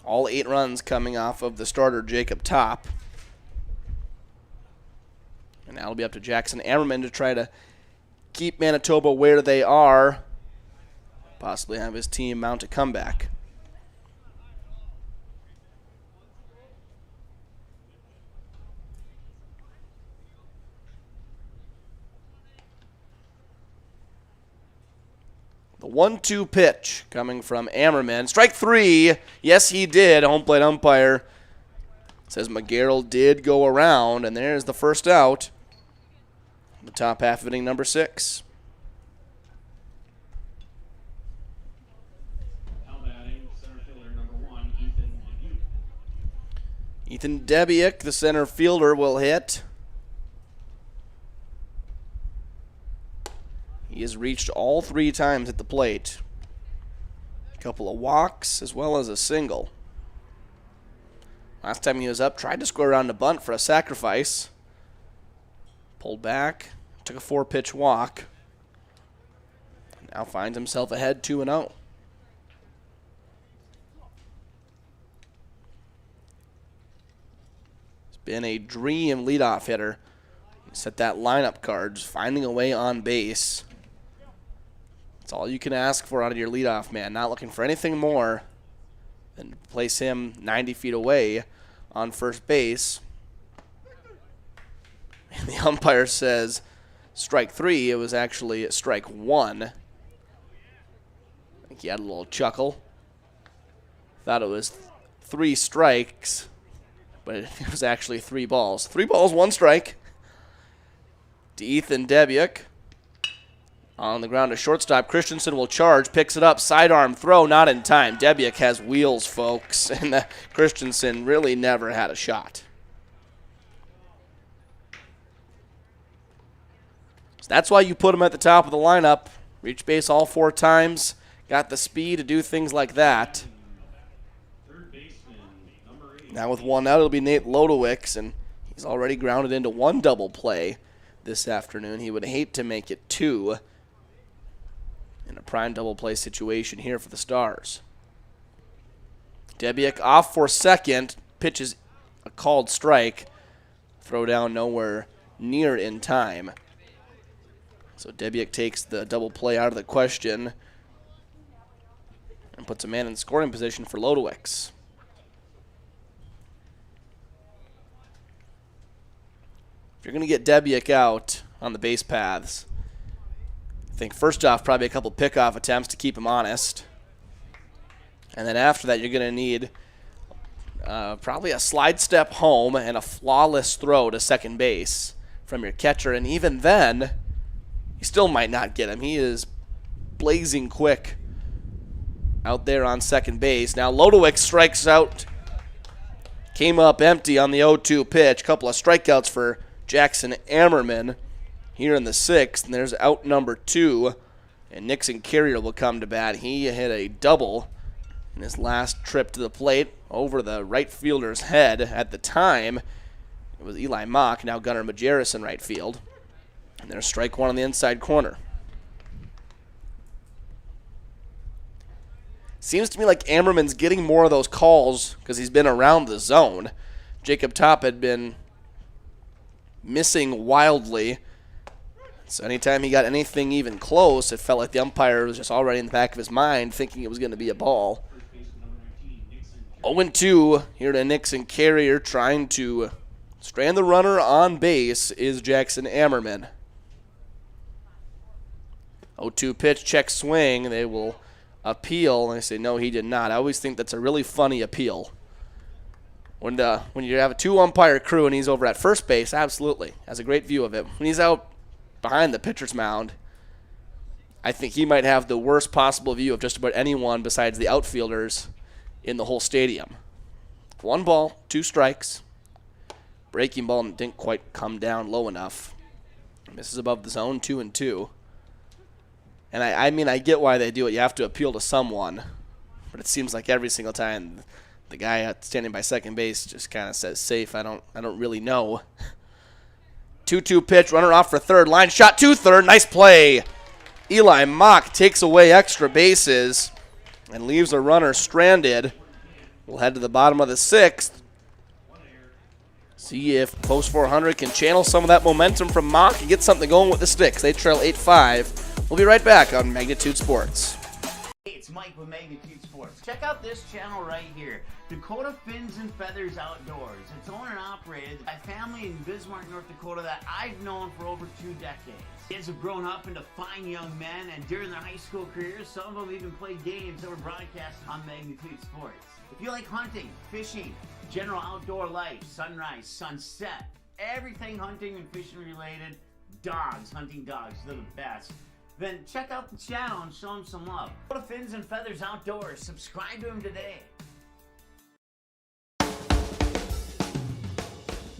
Speaker 6: All 8 runs coming off of the starter, Jacob Top. And now it'll be up to Jackson Ammerman to try to keep Manitoba where they are. Possibly have his team mount a comeback. The 1-2 pitch coming from Ammerman. Strike 3. Yes, he did. Home plate umpire says McGarrell did go around, and there's the first out. The top half of inning number 6. Ethan Debiuk, the center fielder, will hit. He has reached all 3 times at the plate. A couple of walks as well as a single. Last time he was up, tried to square around a bunt for a sacrifice. Pulled back, took a 4-pitch walk. Now finds himself ahead 2-0. He's been a dream leadoff hitter. Set that lineup card, just finding a way on base. That's all you can ask for out of your leadoff man. Not looking for anything more than to place him 90 feet away on first base. And the umpire says strike 3. It was actually strike 1. I think he had a little chuckle. Thought it was 3 strikes, but it was actually 3 balls. 3 balls, 1 strike. To Ethan Debiuk. On the ground to shortstop. Christensen will charge, picks it up, sidearm throw, not in time. Debiuk has wheels, folks, and Christensen really never had a shot. So that's why you put him at the top of the lineup. Reached base all 4 times, got the speed to do things like that. Now with 1 out, it'll be Nate Lodowicz, and he's already grounded into 1 double play this afternoon. He would hate to make it 2 in a prime double play situation here for the Stars. Debiuk off for second, pitches a called strike. Throw down nowhere near in time. So Debiuk takes the double play out of the question and puts a man in scoring position for Lodowicz. If you're going to get Debiuk out on the base paths, I think first off, probably a couple pickoff attempts to keep him honest. And then after that, you're going to need probably a slide step home and a flawless throw to second base from your catcher. And even then, you still might not get him. He is blazing quick out there on second base. Now Lodowicz strikes out. Came up empty on the 0-2 pitch. Couple of strikeouts for Jackson Ammerman here in the 6th, and there's out number 2, and Nixon Carrier will come to bat. He hit a double in his last trip to the plate over the right fielder's head. At the time, it was Eli Mock, now Gunnar Majerus in right field, and there's strike 1 on the inside corner. Seems to me like Ammerman's getting more of those calls because he's been around the zone. Jacob Top had been missing wildly. So anytime he got anything even close, it felt like the umpire was just already in the back of his mind thinking it was going to be a ball. 0-2 here to Nixon Carrier, trying to strand the runner on base is Jackson Ammerman. 0-2 pitch, check swing. They will appeal. And I say, no, he did not. I always think that's a really funny appeal. When you have a 2-umpire crew and he's over at first base, absolutely. Has a great view of it. When he's out behind the pitcher's mound, I think he might have the worst possible view of just about anyone besides the outfielders in the whole stadium. 1 ball, 2 strikes. Breaking ball didn't quite come down low enough. Misses above the zone, 2-2. And I mean, I get why they do it. You have to appeal to someone. But it seems like every single time the guy standing by second base just kind of says safe. I don't really know. 2-2 pitch, runner off for third. Line shot to third. Nice play. Eli Mock takes away extra bases and leaves a runner stranded. We'll head to the bottom of the 6th. See if Post 400 can channel some of that momentum from Mock and get something going with the Sticks. They trail 8-5. We'll be right back on Magnitude Sports.
Speaker 2: Hey, it's Mike with Magnitude Sports. Check out this channel right here, Dakota Fins and Feathers Outdoors. It's owned and operated by a family in Bismarck, North Dakota that I've known for over 2 decades. Kids have grown up into fine young men, and during their high school careers, some of them even played games that were broadcast on Magnitude Sports. If you like hunting, fishing, general outdoor life, sunrise, sunset, everything hunting and fishing related, dogs, hunting dogs, they're the best, then check out the channel and show them some love. Go to Fins and Feathers Outdoors. Subscribe to them today.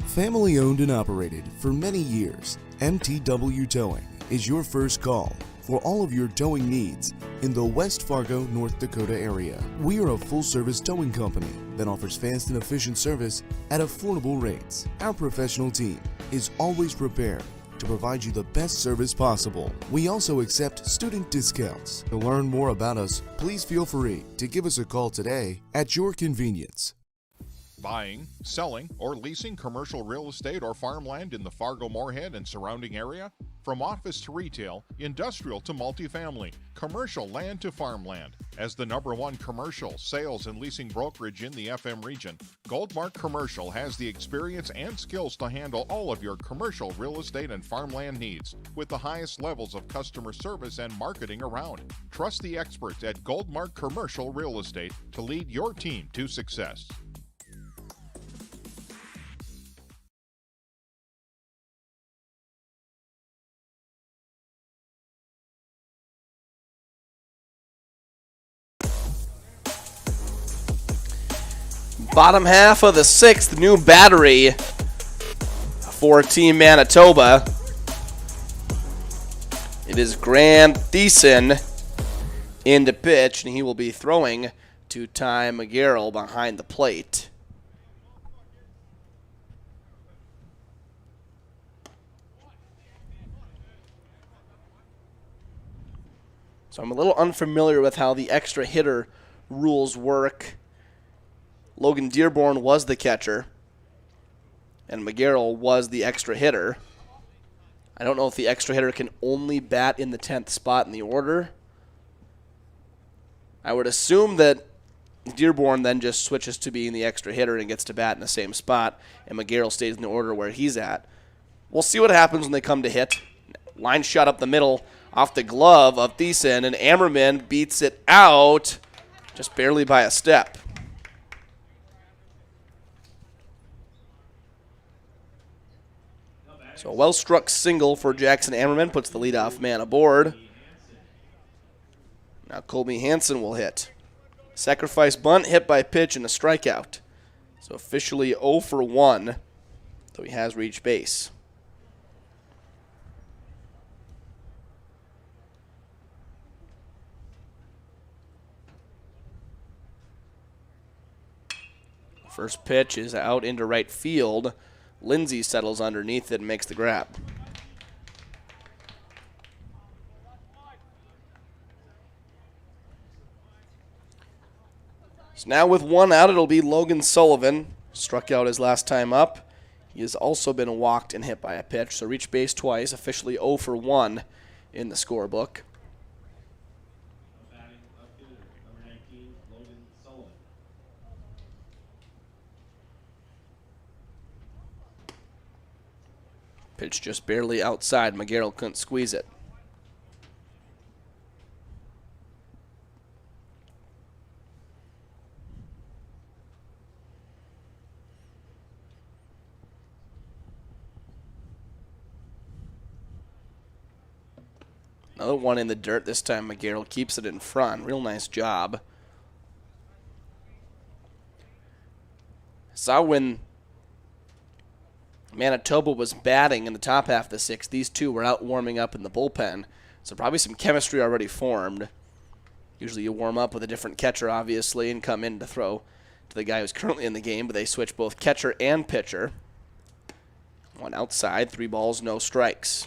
Speaker 12: Family owned and operated for many years, MTW Towing is your first call for all of your towing needs in the West Fargo, North Dakota area. We are a full-service towing company that offers fast and efficient service at affordable rates. Our professional team is always prepared to provide you the best service possible. We also accept student discounts. To learn more about us, please feel free to give us a call today at your convenience.
Speaker 18: Buying, selling, or leasing commercial real estate or farmland in the Fargo-Moorhead and surrounding area? From office to retail, industrial to multifamily, commercial land to farmland. As the #1 commercial, sales, and leasing brokerage in the FM region, Goldmark Commercial has the experience and skills to handle all of your commercial real estate and farmland needs with the highest levels of customer service and marketing around. Trust the experts at Goldmark Commercial Real Estate to lead your team to success.
Speaker 6: Bottom half of the 6th, new battery for Team Manitoba. It is Grant Thiessen in to pitch, and he will be throwing to Ty McGarrell behind the plate. So I'm a little unfamiliar with how the extra hitter rules work. Logan Dearborn was the catcher, and McGarrell was the extra hitter. I don't know if the extra hitter can only bat in the 10th spot in the order. I would assume that Dearborn then just switches to being the extra hitter and gets to bat in the same spot, and McGarrell stays in the order where he's at. We'll see what happens when they come to hit. Line shot up the middle off the glove of Thiessen, and Ammerman beats it out just barely by a step. So a well-struck single for Jackson Ammerman puts the leadoff man aboard. Now Colby Hansen will hit. Sacrifice bunt, hit by pitch, and a strikeout. So officially 0 for 1, though he has reached base. First pitch is out into right field. Lindsay settles underneath it and makes the grab. So now with 1 out, it'll be Logan Sullivan. Struck out his last time up. He has also been walked and hit by a pitch, so reached base twice, officially 0 for 1 in the scorebook. Pitch just barely outside. McGarrell couldn't squeeze it. Another one in the dirt. This time McGarrell keeps it in front. Real nice job. Saw when Manitoba was batting in the top half of the sixth, these two were out warming up in the bullpen. So probably some chemistry already formed. Usually you warm up with a different catcher, obviously, and come in to throw to the guy who's currently in the game, but they switch both catcher and pitcher. One outside, 3 balls, no strikes.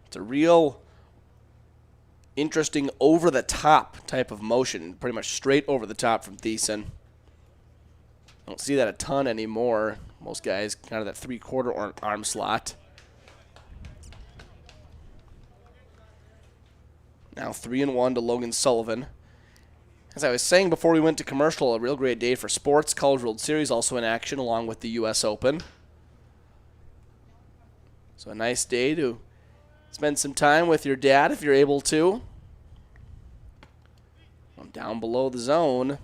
Speaker 6: It's a real interesting over-the-top type of motion, pretty much straight over the top from Thiessen. Don't see that a ton anymore. Most guys kind of that 3/4 arm slot. Now 3-1 to Logan Sullivan. As I was saying before we went to commercial, a real great day for sports. College World Series also in action along with the U.S. Open. So a nice day to spend some time with your dad if you're able to. Down below the zone.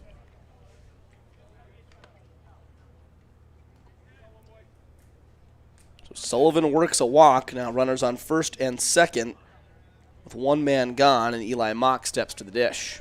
Speaker 6: So Sullivan works a walk. Now runners on first and second with 1 man gone, and Eli Mock steps to the dish.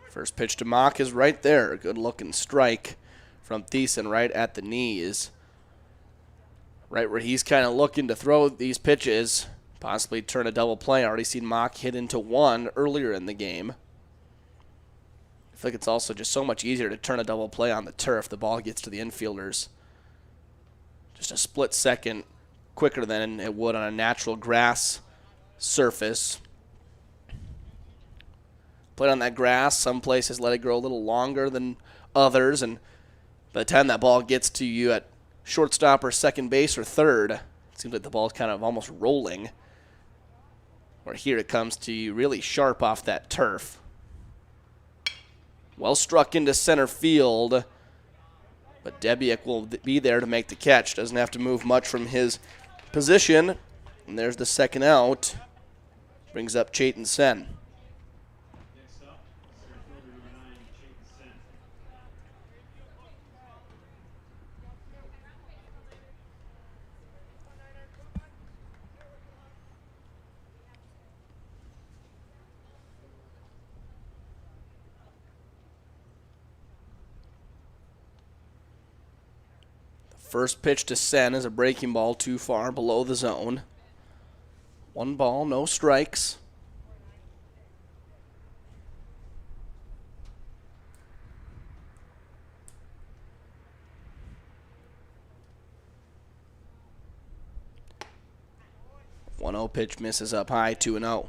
Speaker 6: First pitch to Mock is right there. Good looking strike from Thiessen right at the knees. Right where he's kind of looking to throw these pitches, possibly turn a double play. I already seen Mock hit into 1 earlier in the game. I feel like it's also just so much easier to turn a double play on the turf. The ball gets to the infielders just a split second quicker than it would on a natural grass surface. Played on that grass, some places let it grow a little longer than others, and by the time that ball gets to you at shortstop or second base or third, it seems like the ball's kind of almost rolling. Where here it comes to you really sharp off that turf. Well struck into center field, but Debiek will be there to make the catch. Doesn't have to move much from his position, and there's the second out. Brings up Chayton Sen. First pitch to Sen is a breaking ball too far below the zone. 1 ball, no strikes. One 0 pitch misses up high, 2-0.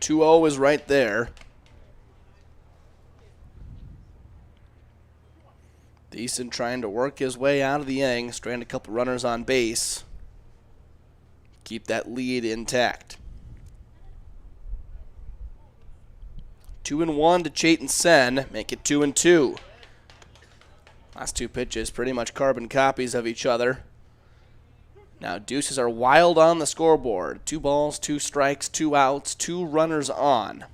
Speaker 6: Two-0 is right there. Thiessen trying to work his way out of the inning, strand a couple runners on base. Keep that lead intact. 2-1 to Chayton Sen, make it 2-2. Last 2 pitches pretty much carbon copies of each other. Now deuces are wild on the scoreboard. 2 balls, 2 strikes, 2 outs, 2 runners on.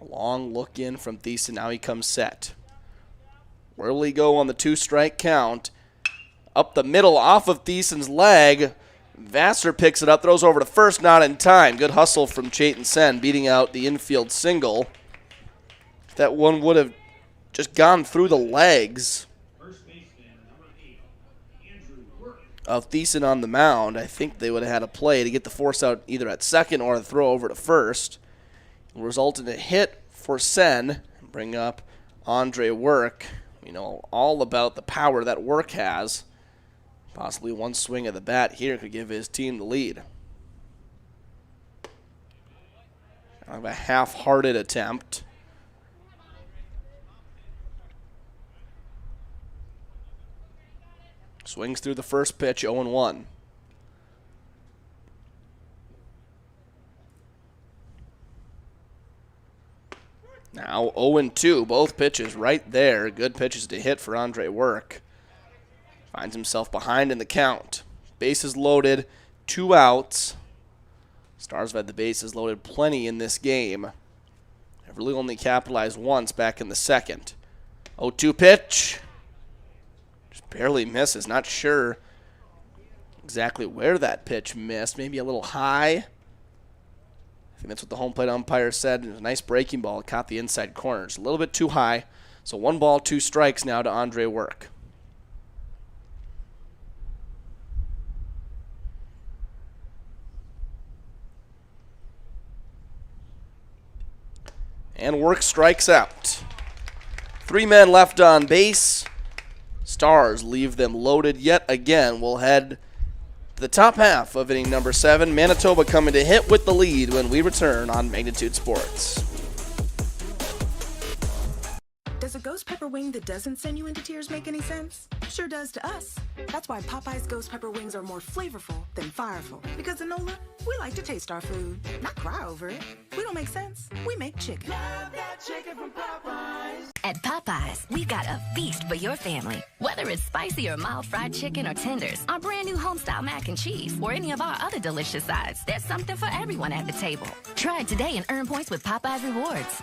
Speaker 6: A long look in from Thiessen. Now he comes set. Where will he go on the 2-strike count? Up the middle off of Thiessen's leg. Vassar picks it up, throws over to first, not in time. Good hustle from Chayton Sen, beating out the infield single. If that one would have just gone through the legs of Thiessen on the mound, I think they would have had a play to get the force out either at second or the throw over to first. It will result in a hit for Sen, bring up Andre Work. We know all about the power that Work has. Possibly one swing of the bat here could give his team the lead. Kind of a half-hearted attempt. Swings through the first pitch, 0-1. Now 0-2, both pitches right there. Good pitches to hit for Andre Work. Finds himself behind in the count. Bases loaded, 2 outs. Stars have had the bases loaded plenty in this game. Have really only capitalized once back in the second. 0-2 pitch. Just barely misses. Not sure exactly where that pitch missed. Maybe a little high. I think that's what the home plate umpire said. It was a nice breaking ball. It caught the inside corners. A little bit too high. So 1 ball, 2 strikes now to Andre Work. And Work strikes out. 3 men left on base. Stars leave them loaded yet again. We'll head to the top half of inning number 7. Manitoba coming to hit with the lead when we return on Magnitude Sports.
Speaker 7: Does a ghost pepper wing that doesn't send you into tears make any sense? Sure does to us. That's why Popeye's ghost pepper wings are more flavorful than fireful. Because in NOLA, we like to taste our food, not cry over it. We don't make sense. We make chicken. Love that chicken from Popeyes.
Speaker 8: At Popeyes, we've got a feast for your family. Whether it's spicy or mild fried chicken or tenders, our brand new homestyle mac and cheese, or any of our other delicious sides, there's something for everyone at the table. Try it today and earn points with Popeyes Rewards.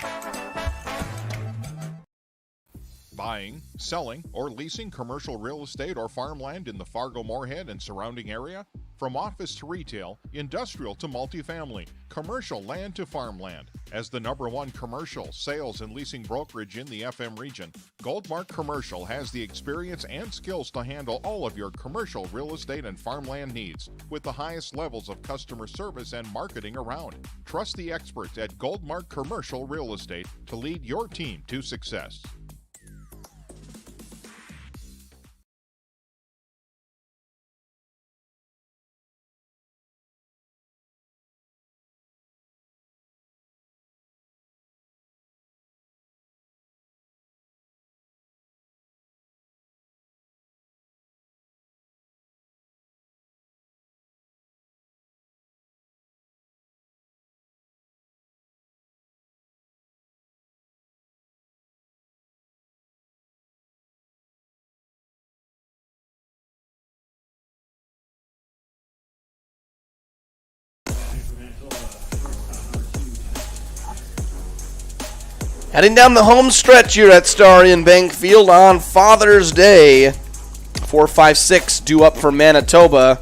Speaker 18: Buying, selling, or leasing commercial real estate or farmland in the Fargo-Moorhead and surrounding area? From office to retail, industrial to multifamily, commercial land to farmland. As the #1 commercial, sales, and leasing brokerage in the FM region, Goldmark Commercial has the experience and skills to handle all of your commercial real estate and farmland needs with the highest levels of customer service and marketing around. Trust the experts at Goldmark Commercial Real Estate to lead your team to success.
Speaker 6: Heading down the home stretch here at Starion Bank Field on Father's Day. 4-5-6 due up for Manitoba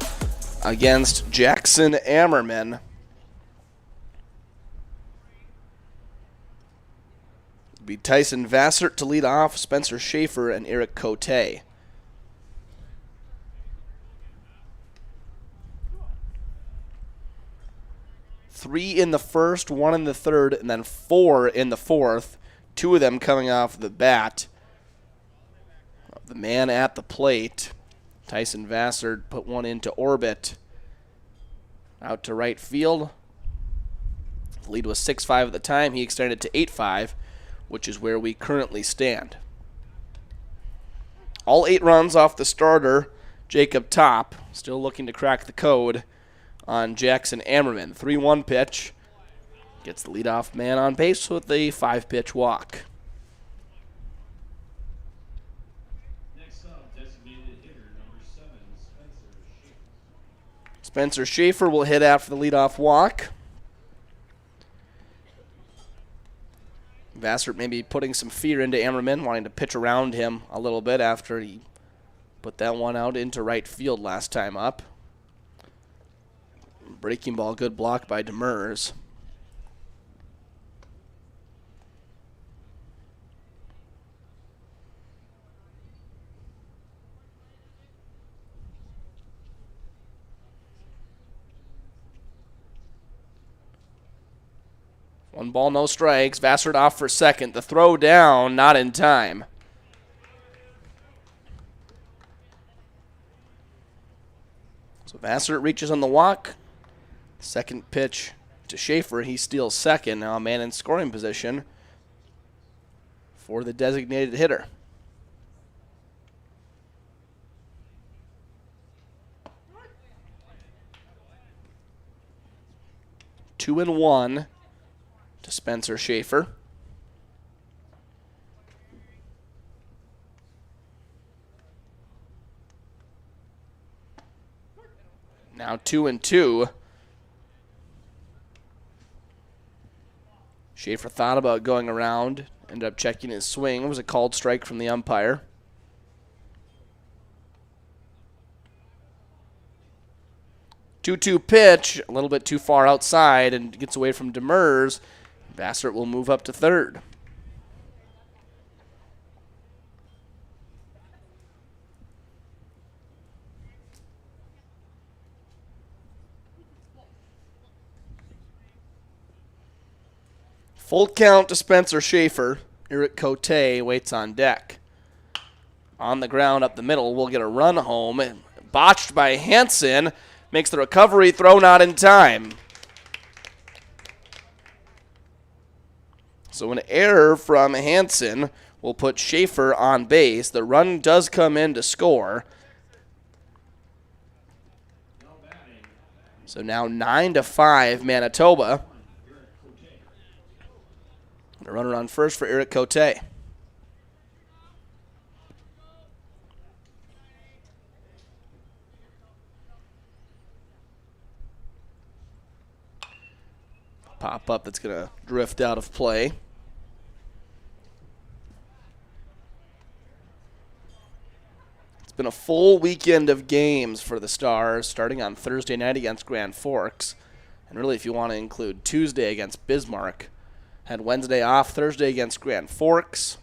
Speaker 6: against Jackson Ammerman. It'll be Tyson Vassert to lead off, Spencer Schaefer and Eric Cote. Three in the first, 1 in the third, and then 4 in the fourth. 2 of them coming off the bat. The man at the plate, Tyson Vassard, put one into orbit. Out to right field. The lead was 6-5 at the time. He extended it to 8-5, which is where we currently stand. All 8 runs off the starter, Jacob Top, still looking to crack the code on Jackson Ammerman. 3-1 pitch. Gets the leadoff man on base with a 5-pitch walk.
Speaker 3: Next up, designated hitter number 7,
Speaker 6: Spencer Schaefer will hit after the leadoff walk. Vassart maybe putting some fear into Ammerman, wanting to pitch around him a little bit after he put that one out into right field last time up. Breaking ball, good block by Demers. One ball, no strikes. Vassard off for second. The throw down, not in time. So Vassard reaches on the walk. Second pitch to Schaefer. He steals second. Now a man in scoring position for the designated hitter. Two and one to Spencer Schaefer. Now 2-2. Schaefer thought about going around, ended up checking his swing. It was a called strike from the umpire. Two-two pitch, a little bit too far outside, and gets away from Demers. Bassert will move up to third. Full count to Spencer Schaefer. Eric Cote waits on deck. On the ground up the middle, we'll get a run home. Botched by Hansen. Makes the recovery throw not in time. So an error from Hansen will put Schaefer on base. The run does come in to score. So now 9-5 Manitoba. The runner on first for Eric Cote. Pop up that's going to drift out of play. It's been a full weekend of games for the Stars, starting on Thursday night against Grand Forks. And really, if you want to include Tuesday against Bismarck. Had Wednesday off, Thursday against Grand Forks.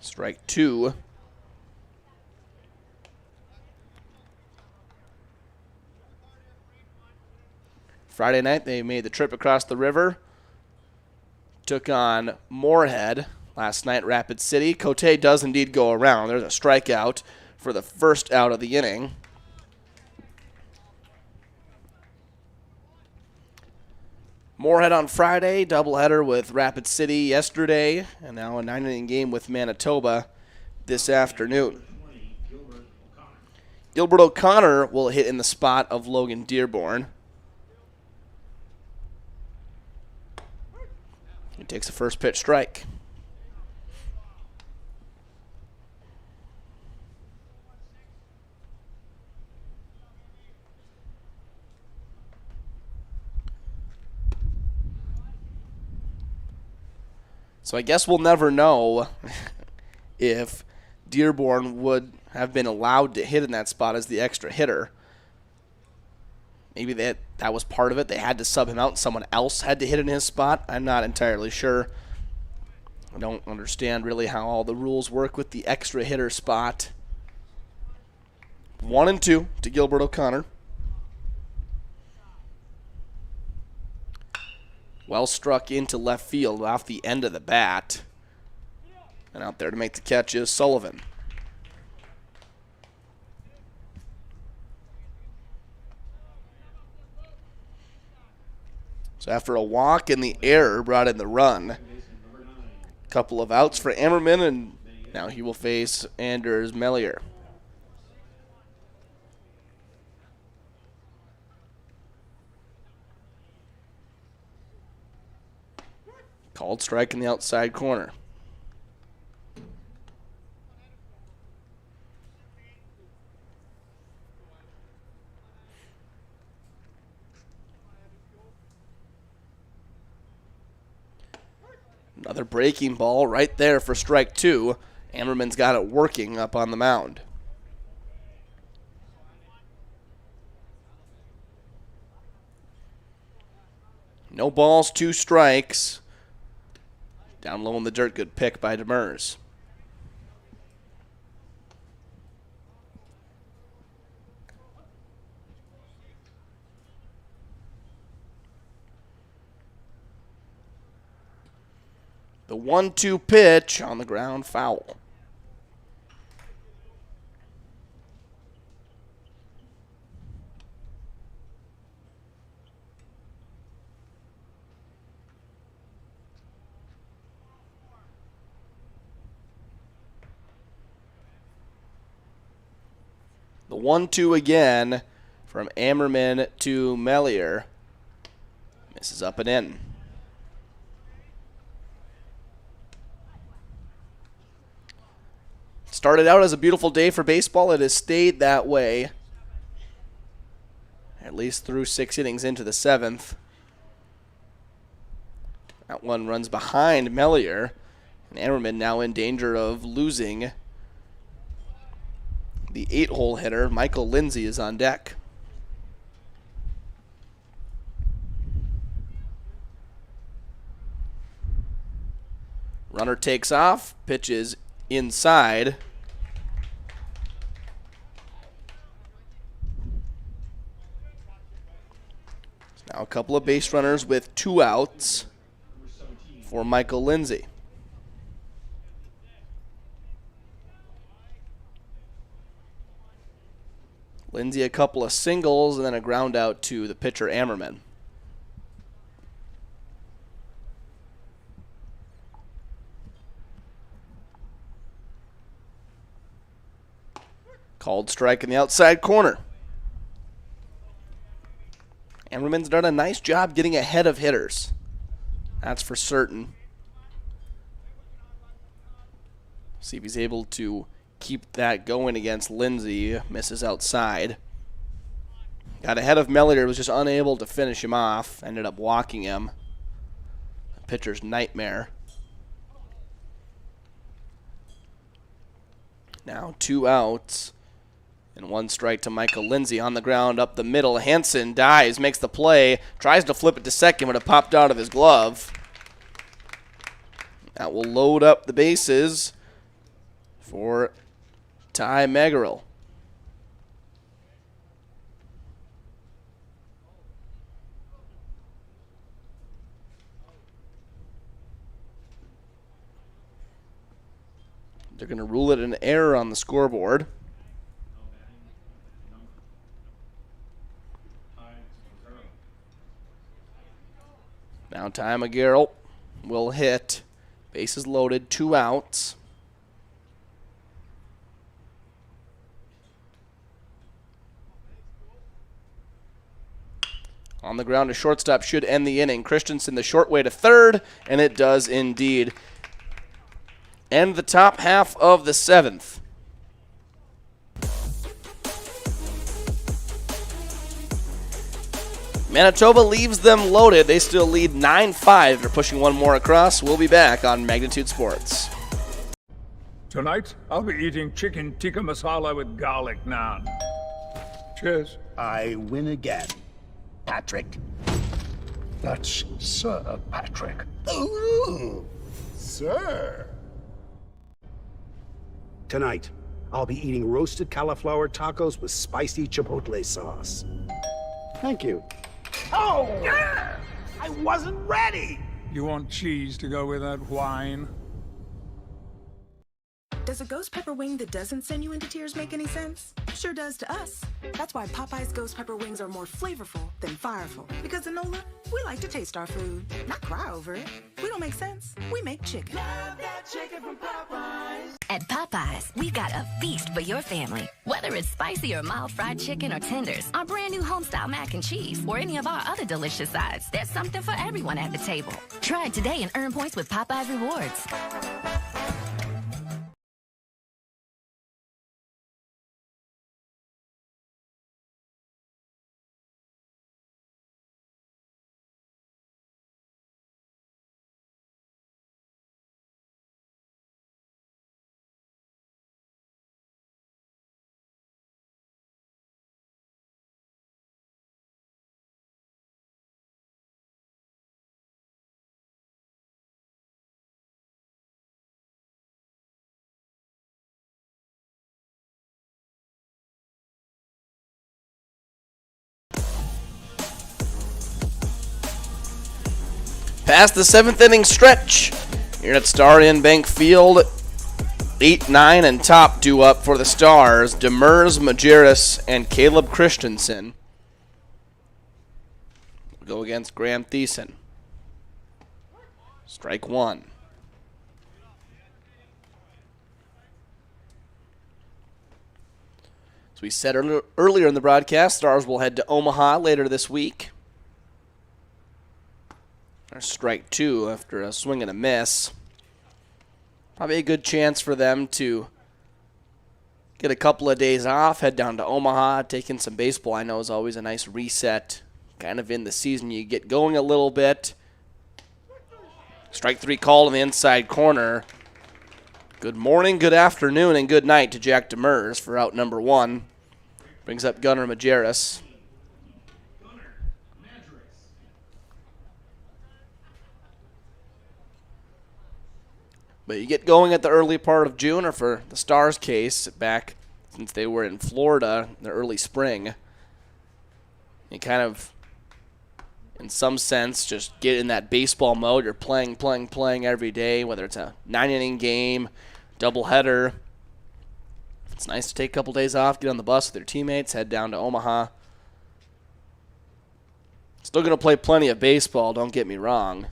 Speaker 6: Strike 2. Friday night, they made the trip across the river. Took on Moorhead. Last night, Rapid City. Cote does indeed go around. There's a strikeout for the first out of the inning. Moorhead on Friday, doubleheader with Rapid City yesterday, and now a 9-inning game with Manitoba this afternoon. Gilbert O'Connor will hit in the spot of Logan Dearborn. He takes a first pitch strike. So I guess we'll never know if Dearborn would have been allowed to hit in that spot as the extra hitter. Maybe that was part of it. They had to sub him out and someone else had to hit in his spot. I'm not entirely sure. I don't understand really how all the rules work with the extra hitter spot. 1-2 to Gilbert O'Connor. Well struck into left field off the end of the bat. And out there to make the catch is Sullivan. So after a walk and the error brought in the run. Couple of outs for Ammerman, and now he will face Anders Mellier. Called strike in the outside corner. Another breaking ball right there for strike 2. Ammerman's got it working up on the mound. No balls, 2 strikes. Down low in the dirt, good pick by Demers. The 1-2 pitch on the ground, foul. The 1-2 again from Ammerman to Mellier. Misses up and in. Started out as a beautiful day for baseball. It has stayed that way. at least through 6 innings into the 7th. That one runs behind Mellier, and Ammerman now in danger of losing. The 8-hole hitter, Michael Lindsay, is on deck. Runner takes off, pitches inside. Now a couple of base runners with 2 outs for Michael Lindsay. Lindsay a couple of singles and then a ground out to the pitcher Ammerman. Called strike in the outside corner. Ammerman's done a nice job getting ahead of hitters. That's for certain. See if he's able to keep that going against Lindsay. Misses outside. Got ahead of Mellier, was just unable to finish him off. Ended up walking him. The pitcher's nightmare. Now 2 outs. And 1 strike to Michael Lindsay on the ground up the middle. Hansen dives, makes the play, tries to flip it to second, but it popped out of his glove. That will load up the bases for Ty Meggerel. They're going to rule it an error on the scoreboard. Now Ty Meggerel will hit. Bases loaded, 2 outs. On the ground, a shortstop should end the inning. Christensen the short way to third, and it does indeed end the top half of the 7th. Manitoba leaves them loaded. They still lead 9-5. They're pushing one more across. We'll be back on Magnitude Sports.
Speaker 20: Tonight, I'll be eating chicken tikka masala with garlic naan. Cheers.
Speaker 9: I win again. Patrick.
Speaker 20: That's Sir Patrick.
Speaker 9: Ooh, sir. Tonight, I'll be eating roasted cauliflower tacos with spicy chipotle sauce. Thank you. Oh! Yeah! I wasn't ready!
Speaker 20: You want cheese to go with that wine?
Speaker 7: Does a ghost pepper wing that doesn't send you into tears make any sense? Sure does to us. That's why Popeye's ghost pepper wings are more flavorful than fireful. Because in NOLA, we like to taste our food, not cry over it. We don't make sense. We make chicken. Love that chicken from Popeyes.
Speaker 8: At Popeyes, we've got a feast for your family. Whether it's spicy or mild fried chicken or tenders, our brand new homestyle mac and cheese, or any of our other delicious sides, there's something for everyone at the table. Try it today and earn points with Popeyes Rewards.
Speaker 6: Past the 7th inning stretch here at Star Bank Field. 8, 9, and top due up for the Stars. Demers, Majerus, and Caleb Christensen go against Graham Thiessen. Strike 1. As we said earlier in the broadcast, Stars will head to Omaha later this week. Strike 2 after a swing and a miss. Probably a good chance for them to get a couple of days off, head down to Omaha, take in some baseball. I know is always a nice reset. Kind of in the season, you get going a little bit. Strike three call in the inside corner. Good morning, good afternoon, and good night to Jack Demers for out number one. Brings up Gunnar Majerus. But you get going at the early part of June, or for the Stars' case, back since they were in Florida in the early spring. You kind of, in some sense, just get in that baseball mode. You're playing every day, whether it's a 9-inning game, doubleheader. It's nice to take a couple days off, get on the bus with your teammates, head down to Omaha. Still going to play plenty of baseball, don't get me wrong.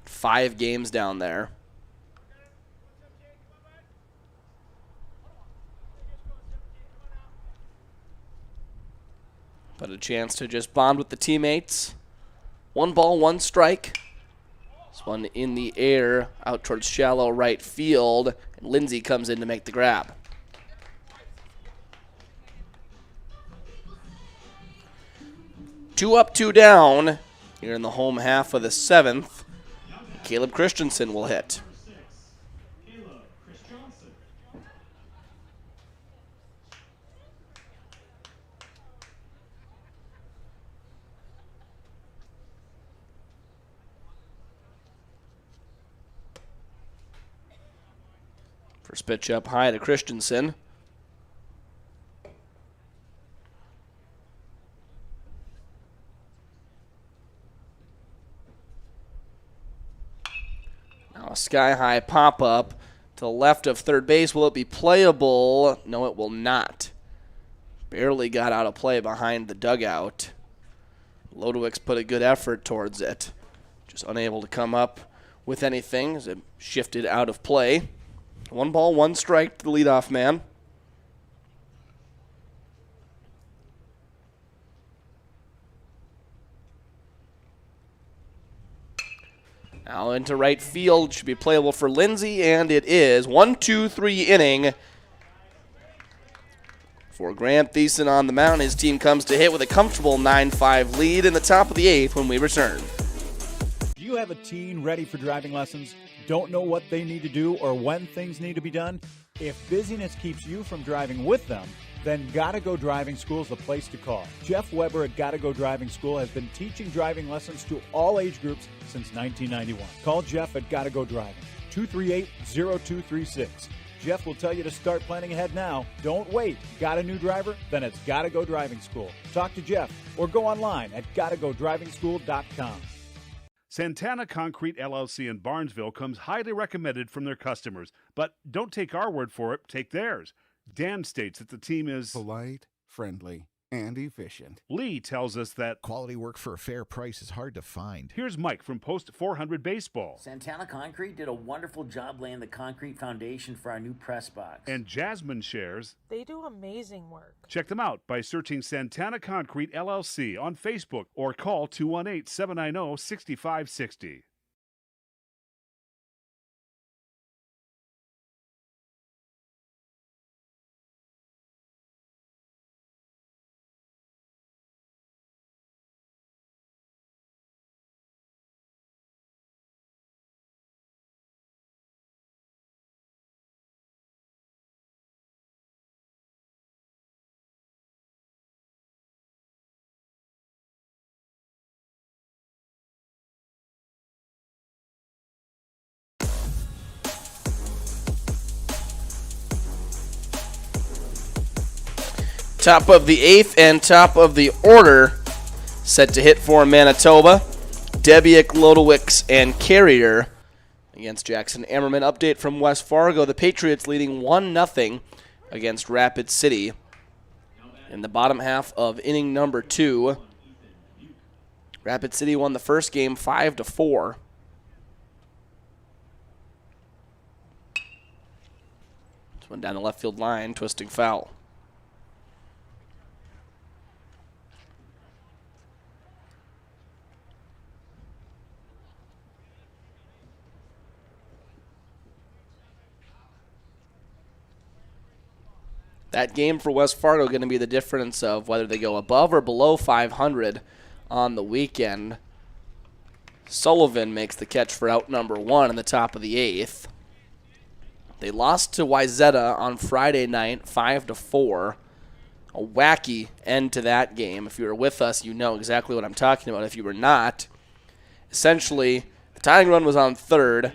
Speaker 6: 5 games down there. But a chance to just bond with the teammates. 1 ball, 1 strike. This one in the air out towards shallow right field. And Lindsay comes in to make the grab. Two up, 2 down. Here in the home half of the 7th. Caleb Christensen will hit. First pitch up high to Christensen. Now a sky-high pop-up to the left of third base. Will it be playable? No, it will not. Barely got out of play behind the dugout. Lodowicz put a good effort towards it. Just unable to come up with anything as it shifted out of play. 1 ball, 1 strike to the leadoff man. Now into right field. Should be playable for Lindsay, and it is. 1-2-3 inning for Grant Thiessen on the mound. His team comes to hit with a comfortable 9-5 lead in the top of the 8th when we return.
Speaker 11: Do you have a teen ready for driving lessons? Don't know what they need to do or when things need to be done? If busyness keeps you from driving with them, then Gotta Go Driving School is the place to call. Jeff Weber at Gotta Go Driving School has been teaching driving lessons to all age groups since 1991. Call Jeff at Gotta Go Driving, 238-0236. Jeff will tell you to start planning ahead now. Don't wait. Got a new driver? Then it's Gotta Go Driving School. Talk to Jeff or go online at gottagodrivingschool.com.
Speaker 13: Santana Concrete LLC in Barnesville comes highly recommended from their customers. But don't take our word for it, take theirs. Dan states that the team is
Speaker 15: polite, friendly, and efficient.
Speaker 13: Lee tells us that
Speaker 15: quality work for a fair price is hard to find.
Speaker 13: Here's Mike from Post 400 Baseball.
Speaker 16: Santana Concrete did a wonderful job laying the concrete foundation for our new press box.
Speaker 13: And Jasmine shares
Speaker 4: they do amazing work.
Speaker 13: Check them out by searching Santana Concrete LLC on Facebook or call 218-790-6560.
Speaker 6: Top of the 8th and top of the order set to hit for Manitoba. Debiak, Lodowicz, and Carrier against Jackson Ammerman. Update from West Fargo. The Patriots leading 1-0 against Rapid City in the bottom half of inning number 2. Rapid City won the first game 5-4. This one down the left field line, twisting foul. That game for West Fargo going to be the difference of whether they go above or below 500 on the weekend. Sullivan makes the catch for out number 1 in the top of the 8th. They lost to Wayzata on Friday night, 5-4. A wacky end to that game. If you were with us, you know exactly what I'm talking about. If you were not, essentially, the tying run was on third.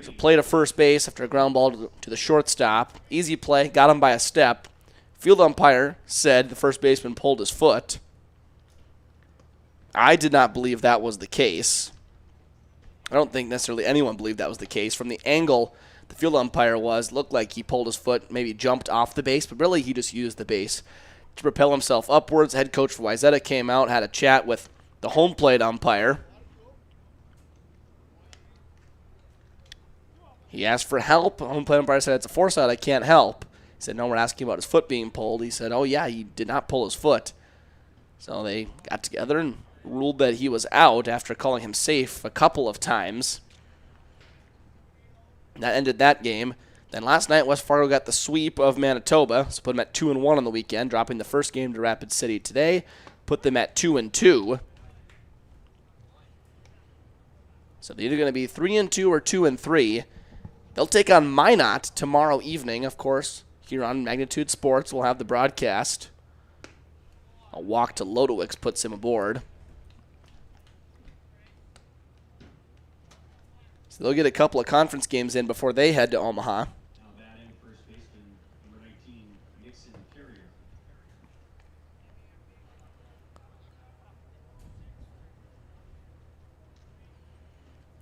Speaker 6: So play to first base after a ground ball to the shortstop. Easy play, got him by a step. Field umpire said the first baseman pulled his foot. I did not believe that was the case. I don't think necessarily anyone believed that was the case. From the angle the field umpire looked like he pulled his foot, maybe jumped off the base, but really he just used the base to propel himself upwards. Head coach for Wayzata came out, had a chat with the home plate umpire. He asked for help. Home plate umpire said, it's a force out, I can't help. He said, no, we're asking about his foot being pulled. He said, oh yeah, he did not pull his foot. So they got together and ruled that he was out after calling him safe a couple of times. That ended that game. Then last night, West Fargo got the sweep of Manitoba, so put them at 2-1 on the weekend, dropping the first game to Rapid City today, put them at 2-2. So they're either going to be 3-2 or 2-3. They'll take on Minot tomorrow evening, of course. Here on Magnitude Sports, we'll have the broadcast. A walk to Lodowicz puts him aboard. So they'll get a couple of conference games in before they head to Omaha.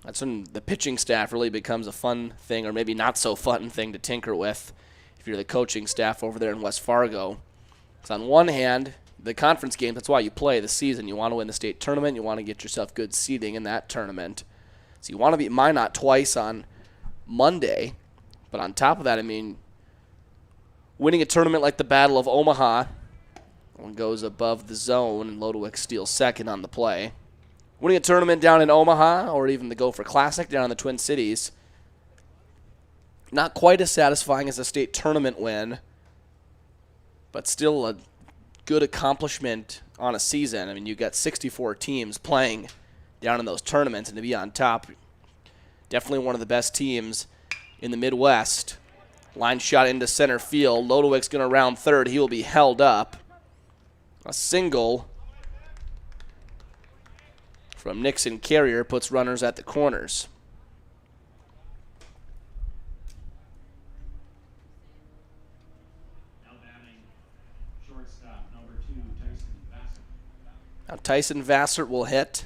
Speaker 6: That's when the pitching staff really becomes a fun thing, or maybe not so fun thing to tinker with if you're the coaching staff over there in West Fargo. Because on one hand, the conference games, that's why you play this season. You want to win the state tournament. You want to get yourself good seeding in that tournament. So you want to beat Minot twice on Monday. But on top of that, I mean, winning a tournament like the Battle of Omaha, one goes above the zone, and Lodowicz steals second on the play. Winning a tournament down in Omaha, or even the Gopher Classic down in the Twin Cities, not quite as satisfying as a state tournament win, but still a good accomplishment on a season. I mean, you've got 64 teams playing down in those tournaments, and to be on top, definitely one of the best teams in the Midwest. Line shot into center field. Lodowicz going to round third. He will be held up. A single from Nixon Carrier puts runners at the corners. Now Tyson Vassert will hit.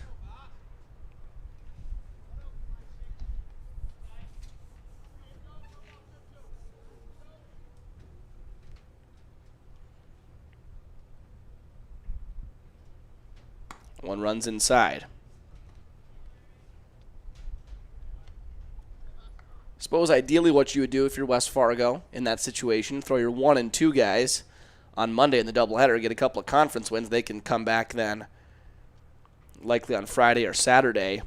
Speaker 6: One runs inside. Suppose ideally what you would do if you're West Fargo in that situation, throw your 1 and 2 guys on Monday in the doubleheader, get a couple of conference wins. They can come back then likely on Friday or Saturday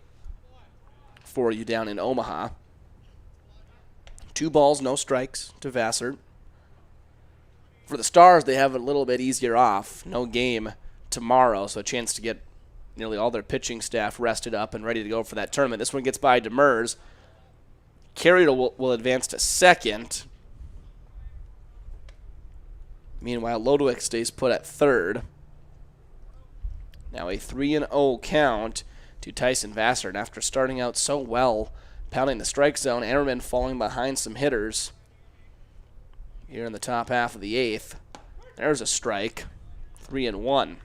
Speaker 6: for you down in Omaha. 2 balls, no strikes to Vassert. For the Stars, they have a little bit easier off. No game tomorrow, so a chance to get nearly all their pitching staff rested up and ready to go for that tournament. This one gets by Demers. Carrier will advance to second. Meanwhile, Lodowicz stays put at third. Now a 3-0 count to Tyson Vassert. And after starting out so well, pounding the strike zone, Ammerman falling behind some hitters here in the top half of the 8th. There's a strike. 3-1.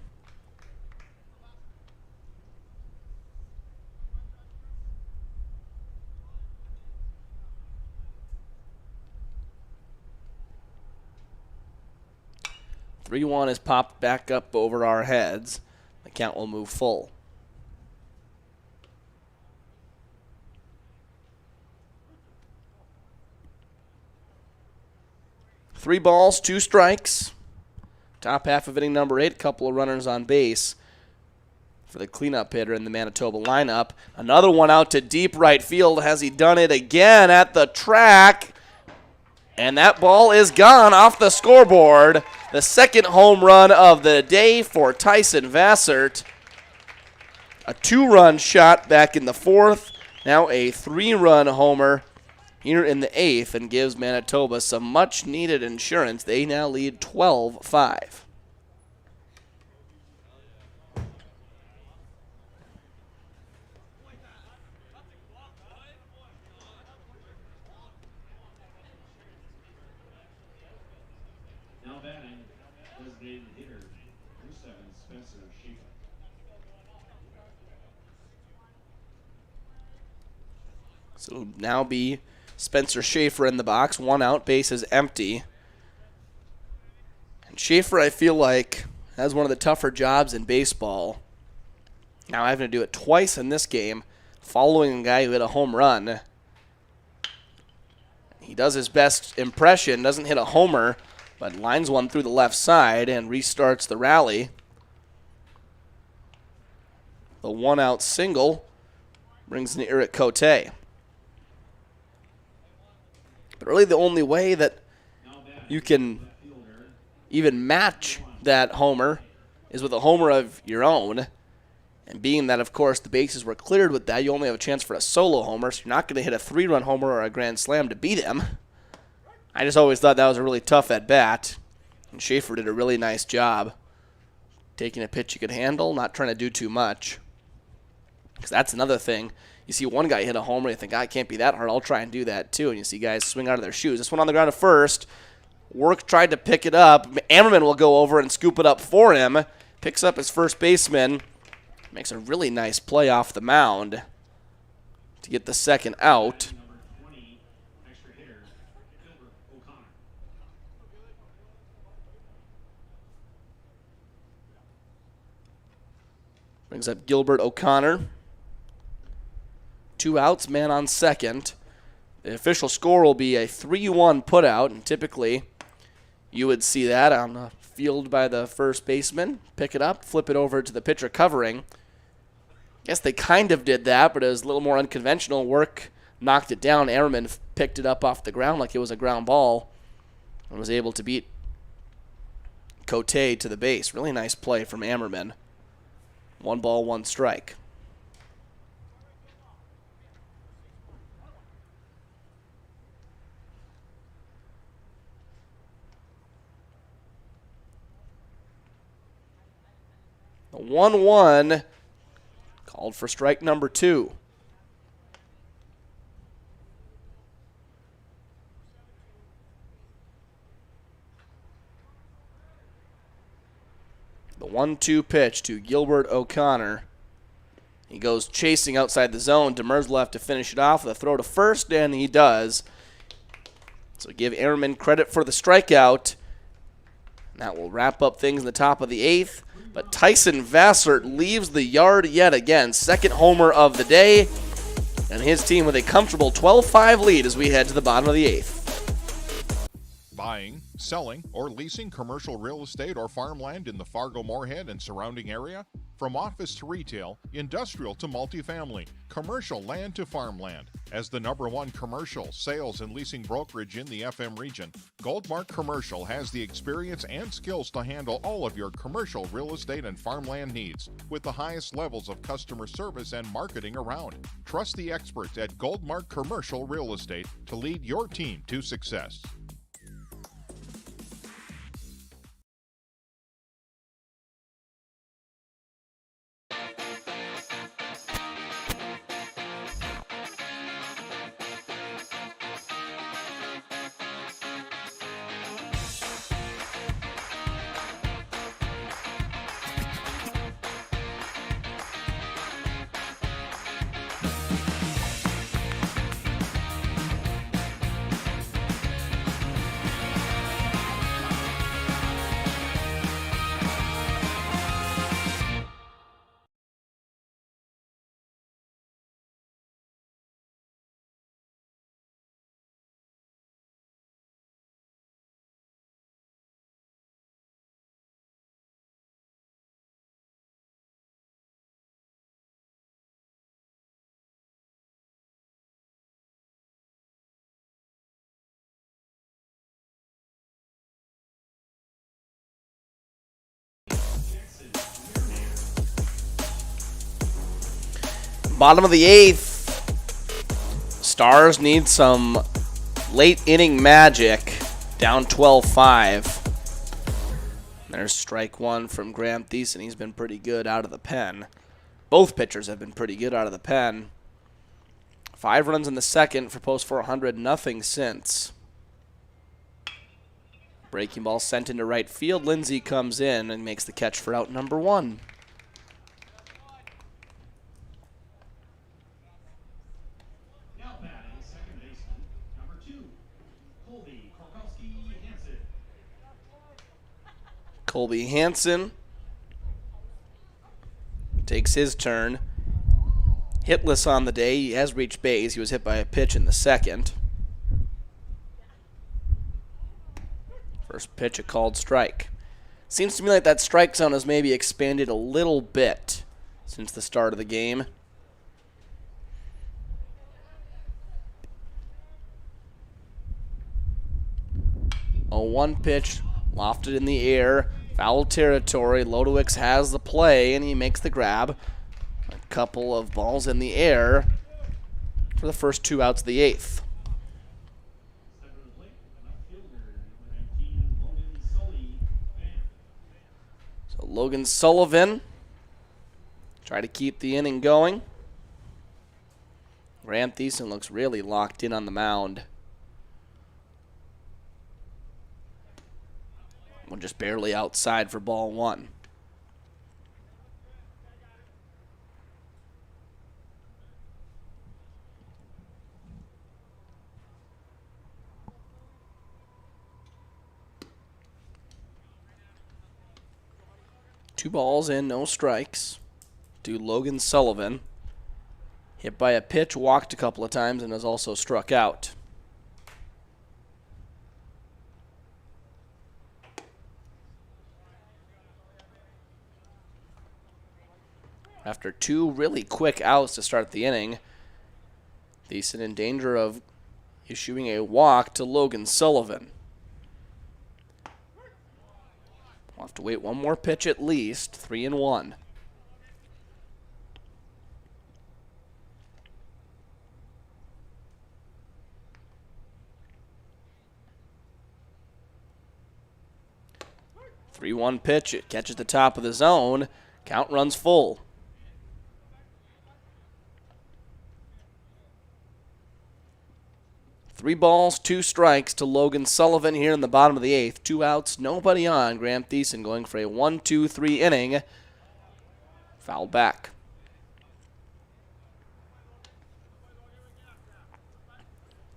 Speaker 6: Is popped back up over our heads. The count will move full. Three balls, 2 strikes. Top half of inning number 8. Couple of runners on base for the cleanup hitter in the Manitoba lineup. Another one out to deep right field. Has he done it again at the track? And that ball is gone off the scoreboard. The second home run of the day for Tyson Vassert. A 2-run shot back in the 4th. Now a 3-run homer here in the 8th and gives Manitoba some much-needed insurance. They now lead 12-5.
Speaker 3: Now batting, designated hitter, number 7, Spencer Schaefer.
Speaker 6: So it'll now be Spencer Schaefer in the box. 1 out, base is empty. And Schaefer, I feel like, has one of the tougher jobs in baseball. Now having to do it twice in this game, following a guy who hit a home run. He does his best impression, doesn't hit a homer, but lines one through the left side and restarts the rally. The 1-out single brings in Eric Cote. But really the only way that you can even match that homer is with a homer of your own. And being that, of course, the bases were cleared with that, you only have a chance for a solo homer, so you're not going to hit a 3-run homer or a grand slam to beat him. I just always thought that was a really tough at-bat. And Schaefer did a really nice job taking a pitch you could handle, not trying to do too much. Because that's another thing. You see one guy hit a homer, you think, it can't be that hard, I'll try and do that too. And you see guys swing out of their shoes. This one on the ground at first. Work tried to pick it up. Ammerman will go over and scoop it up for him. Picks up his first baseman. Makes a really nice play off the mound to get the second out. Brings up Gilbert O'Connor. 2 outs, man on second. The official score will be a 3-1 putout, and typically you would see that on the field by the first baseman. Pick it up, flip it over to the pitcher covering. Guess they kind of did that, but it was a little more unconventional. Work knocked it down. Ammerman picked it up off the ground like it was a ground ball and was able to beat Cote to the base. Really nice play from Ammerman. 1 ball, 1 strike. The 1-1 called for strike number 2. The 1-2 pitch to Gilbert O'Connor. He goes chasing outside the zone. Demers left to finish it off with a throw to first, and he does. So give Ammerman credit for the strikeout. And that will wrap up things in the top of the 8th. But Tyson Vassert leaves the yard yet again. Second homer of the day. And his team with a comfortable 12-5 lead as we head to the bottom of the 8th.
Speaker 18: Buying, selling, or leasing commercial real estate or farmland in the Fargo-Moorhead and surrounding area? From office to retail, industrial to multifamily, commercial land to farmland. As the #1 commercial, sales, and leasing brokerage in the FM region, Goldmark Commercial has the experience and skills to handle all of your commercial real estate and farmland needs with the highest levels of customer service and marketing around. Trust the experts at Goldmark Commercial Real Estate to lead your team to success.
Speaker 6: Bottom of the 8th. Stars need some late inning magic. Down 12-5. There's strike one from Graham Thiessen. He's been pretty good out of the pen. Both pitchers have been pretty good out of the pen. 5 runs in the second for post 400, nothing since. Breaking ball sent into right field. Lindsay comes in and makes the catch for out number 1.
Speaker 3: Now batting, second baseman, number 2, Colby Korkowski-Hansen.
Speaker 6: Colby Hansen takes his turn. Hitless on the day. He has reached base. He was hit by a pitch in the second. First pitch, a called strike. Seems to me like that strike zone has maybe expanded a little bit since the start of the game. A 1 pitch, lofted in the air, foul territory. Lodowicz has the play, and he makes the grab. A couple of balls in the air for the first 2 outs of the 8th. So Logan Sullivan try to keep the inning going. Graham Thiessen looks really locked in on the mound. We're just barely outside for ball 1. Two balls in, no strikes to Logan Sullivan. Hit by a pitch, walked a couple of times, and has also struck out. After 2 really quick outs to start the inning, Thiessen in danger of issuing a walk to Logan Sullivan. We'll have to wait 1 more pitch at least. 3-1. Three-1 pitch. It catches the top of the zone. Count runs full. Three balls, 2 strikes to Logan Sullivan here in the bottom of the 8th. 2 outs, nobody on. Graham Thiessen going for a 1-2-3 inning. Foul back.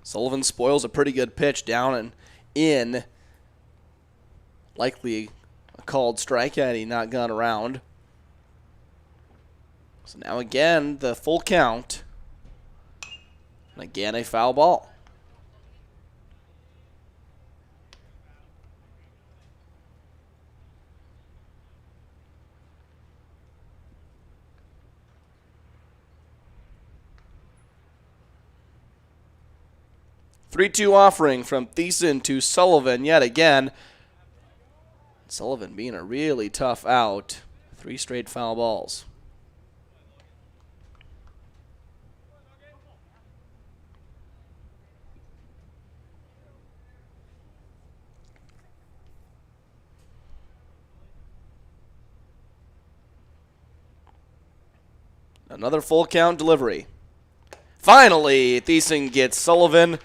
Speaker 6: Sullivan spoils a pretty good pitch down and in. Likely a called strike had he not gone around. So now again, the full count. And again, a foul ball. Three-two offering from Thiessen to Sullivan yet again. Sullivan being a really tough out. 3 straight foul balls. Another full count delivery. Finally, Thiessen gets Sullivan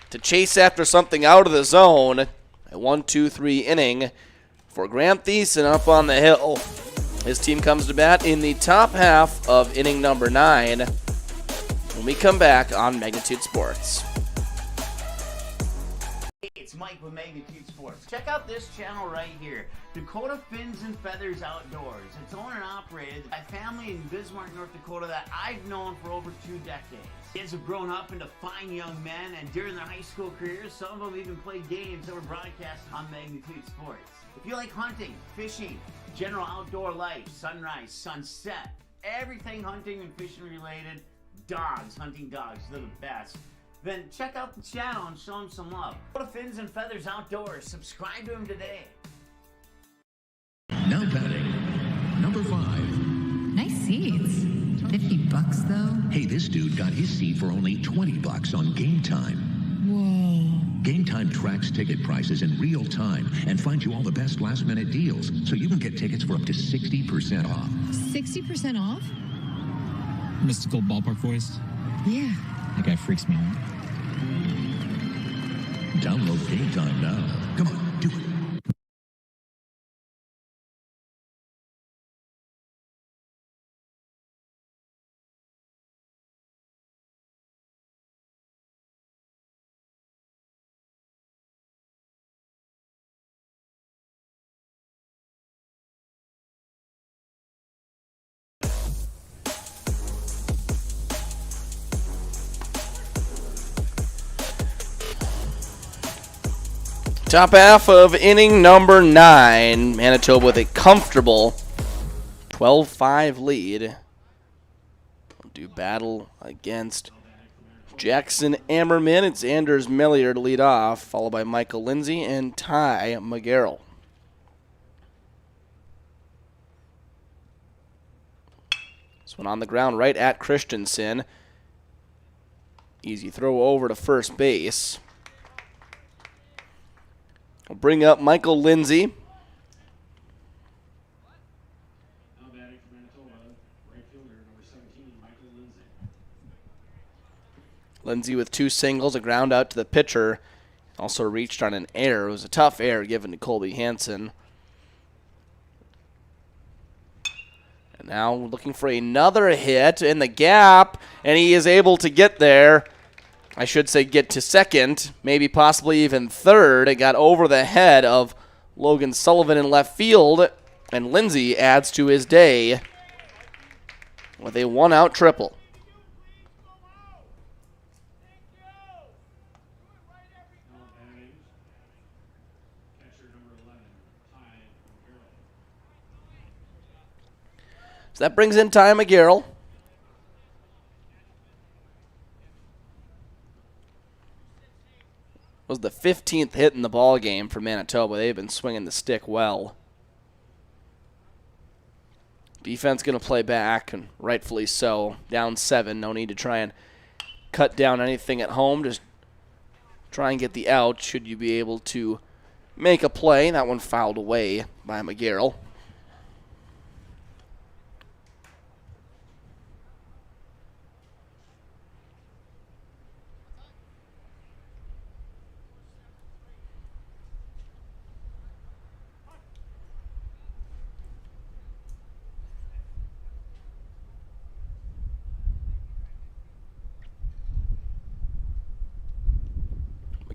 Speaker 6: to chase after something out of the zone. A 1-2-3 inning for Graham Thiessen up on the hill. His team comes to bat in the top half of inning number 9 when we come back on Magnitude Sports.
Speaker 2: It's Mike with Magnitude Sports. Check out this channel right here, Dakota Fins and Feathers Outdoors. It's owned and operated by a family in Bismarck, North Dakota that I've known for over 2 decades. Kids have grown up into fine young men, and during their high school careers, some of them even played games that were broadcast on Magnitude Sports. If you like hunting, fishing, general outdoor life, sunrise, sunset, everything hunting and fishing related, dogs, hunting dogs, they're the best. Then check out the channel and show them some love. Go to Fins and Feathers Outdoors. Subscribe to them today.
Speaker 14: Now batting, number 5.
Speaker 17: Nice seats. $50 though?
Speaker 14: Hey, this dude got his seat for only $20 on Game Time.
Speaker 17: Whoa.
Speaker 14: Game Time tracks ticket prices in real time and finds you all the best last-minute deals, so you can get tickets for up to 60% off.
Speaker 17: 60% off?
Speaker 19: Mystical ballpark voice?
Speaker 17: Yeah.
Speaker 19: That guy freaks me out.
Speaker 14: Download Game Time now. Come on, do it.
Speaker 6: Top half of inning number 9. Manitoba with a comfortable 12-5 lead. We'll do battle against Jackson Ammerman. It's Anders Millier to lead off, followed by Michael Lindsay and Ty McGarrell. This one on the ground right at Christensen. Easy throw over to first base. We'll bring up Michael Lindsay.
Speaker 3: Now batting for Manitoba, right fielder, number 17, Michael Lindsay.
Speaker 6: Lindsay with 2 singles, a ground out to the pitcher. Also reached on an error. It was a tough error given to Colby Hansen. And now looking for another hit in the gap, and he is able to get there. I should say get to second, maybe possibly even third. It got over the head of Logan Sullivan in left field, and Lindsay adds to his day with a 1-out triple.
Speaker 3: Now batting, catcher number 11, Ty McGarrell.
Speaker 6: So that brings in Ty McGarrell. Was the 15th hit in the ball game for Manitoba. They've been swinging the stick well. Defense going to play back, and rightfully so. Down 7. No need to try and cut down anything at home. Just try and get the out should you be able to make a play. That one fouled away by McGarrell.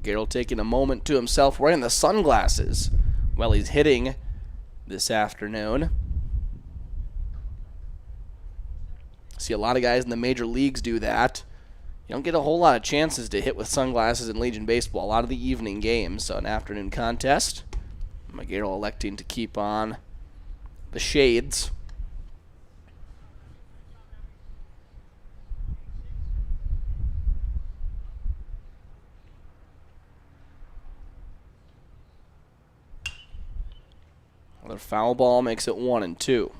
Speaker 6: McGarrell taking a moment to himself, wearing the sunglasses while he's hitting this afternoon. See a lot of guys in the major leagues do that. You don't get a whole lot of chances to hit with sunglasses in Legion Baseball. A lot of the evening games, so an afternoon contest. McGarrell electing to keep on the shades. Another foul ball makes it 1-2.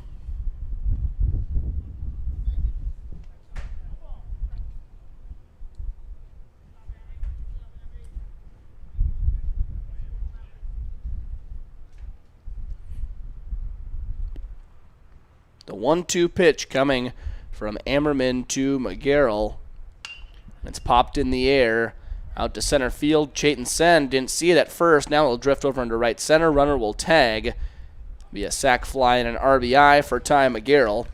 Speaker 6: The 1-2 pitch coming from Ammerman to McGarrell. It's popped in the air. Out to center field. Chayton Sen didn't see it at first. Now it'll drift over into right center. Runner will tag. Be a sac fly and an RBI for Ty McGarrell.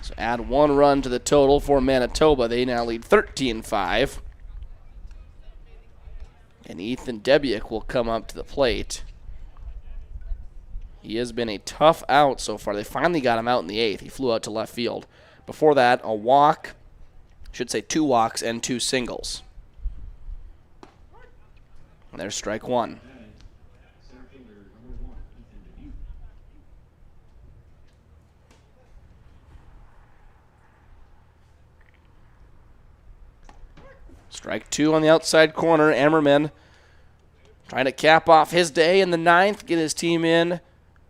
Speaker 6: So add 1 run to the total for Manitoba. They now lead 13-5. And Ethan Debiuk will come up to the plate. He has been a tough out so far. They finally got him out in the 8th. He flew out to left field. Before that, a walk. Should say 2 walks and 2 singles. And there's strike 1. Strike 2 on the outside corner. Ammerman trying to cap off his day in the 9th, get his team in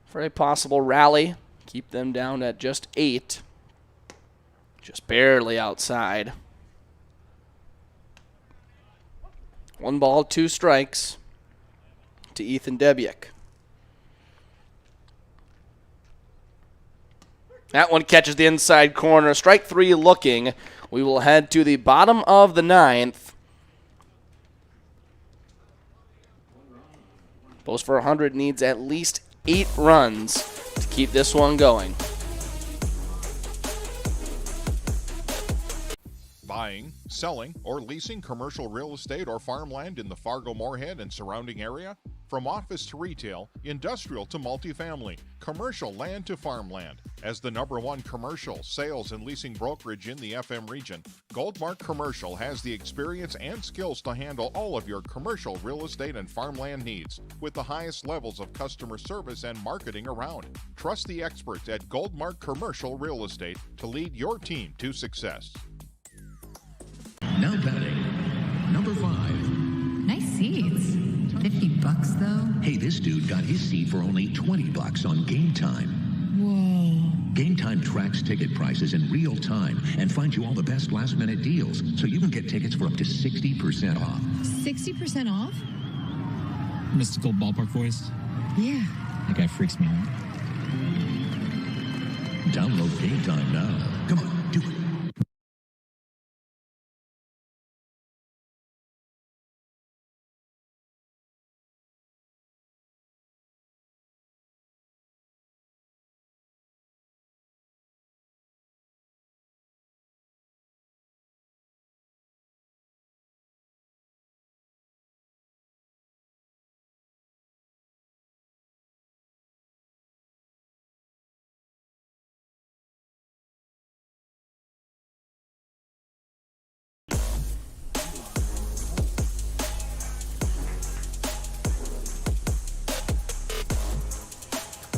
Speaker 6: for a possible rally. Keep them down at just 8. Just barely outside. 1 ball, 2 strikes to Ethan Debiuk. That one catches the inside corner. Strike 3 looking. We will head to the bottom of the 9th. Post 400 needs at least 8 runs to keep this one going.
Speaker 18: Buying, selling, or leasing commercial real estate or farmland in the Fargo-Moorhead and surrounding area? From office to retail, industrial to multifamily, commercial land to farmland. As the #1 commercial, sales, and leasing brokerage in the FM region, Goldmark Commercial has the experience and skills to handle all of your commercial real estate and farmland needs with the highest levels of customer service and marketing around. Trust the experts at Goldmark Commercial Real Estate to lead your team to success.
Speaker 14: Now batting, number 5.
Speaker 17: Nice seats. $50 though?
Speaker 14: Hey, this dude got his seat for only $20 on Game Time.
Speaker 17: Whoa.
Speaker 14: Game Time tracks ticket prices in real time and finds you all the best last-minute deals, so you can get tickets for up to 60% off.
Speaker 17: 60% off?
Speaker 19: Mystical ballpark voice?
Speaker 17: Yeah.
Speaker 19: That guy freaks me out.
Speaker 14: Download Game Time now. Come on, do it.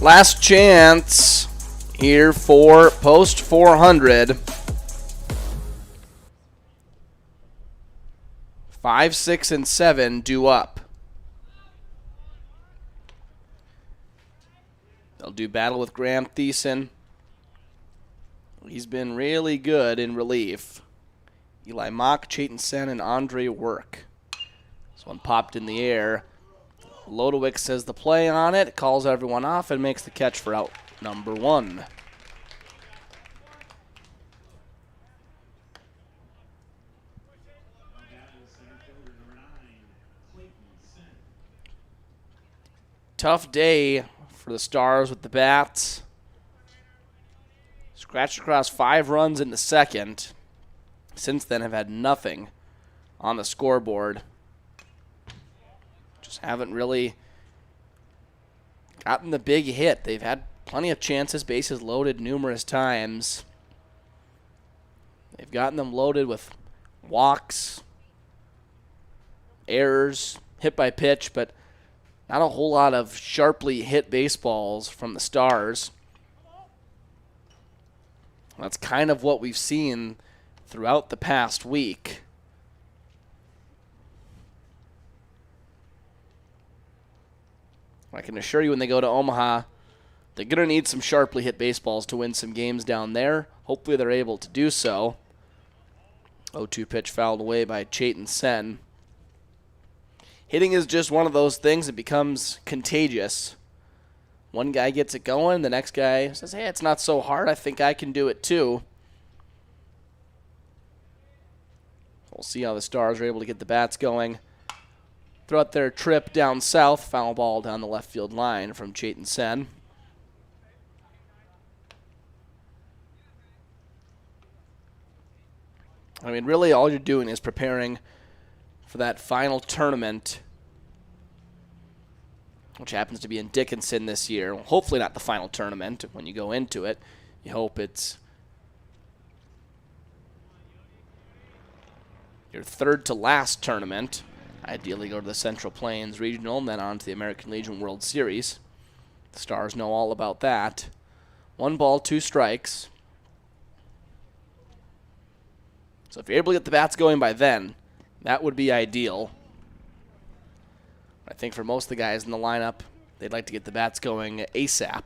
Speaker 6: Last chance here for post 400. 5, 6, and 7 due up. They'll do battle with Graham Thiessen. He's been really good in relief. Eli Mock, Chayton Sen, and Andre Work. This one popped in the air. Lodowick says the play on it, calls everyone off, and makes the catch for out number 1. Tough day for the Stars with the bats. Scratched across 5 runs in the second. Since then have had nothing on the scoreboard. Just haven't really gotten the big hit. They've had plenty of chances, bases loaded numerous times. They've gotten them loaded with walks, errors, hit by pitch, but not a whole lot of sharply hit baseballs from the Stars. That's kind of what we've seen throughout the past week. I can assure you when they go to Omaha, they're going to need some sharply hit baseballs to win some games down there. Hopefully they're able to do so. 0-2 pitch fouled away by Chayton Sen. Hitting is just one of those things that becomes contagious. One guy gets it going, the next guy says, hey, it's not so hard. I think I can do it too. We'll see how the Stars are able to get the bats going. Throughout their trip down south, foul ball down the left field line from Chayton Sen. I mean, really all you're doing is preparing for that final tournament, which happens to be in Dickinson this year. Well, hopefully not the final tournament when you go into it. You hope it's your third to last tournament. Ideally go to the Central Plains Regional and then on to the American Legion World Series. The Stars know all about that. 1 ball, 2 strikes. So if you're able to get the bats going by then, that would be ideal. I think for most of the guys in the lineup, they'd like to get the bats going ASAP.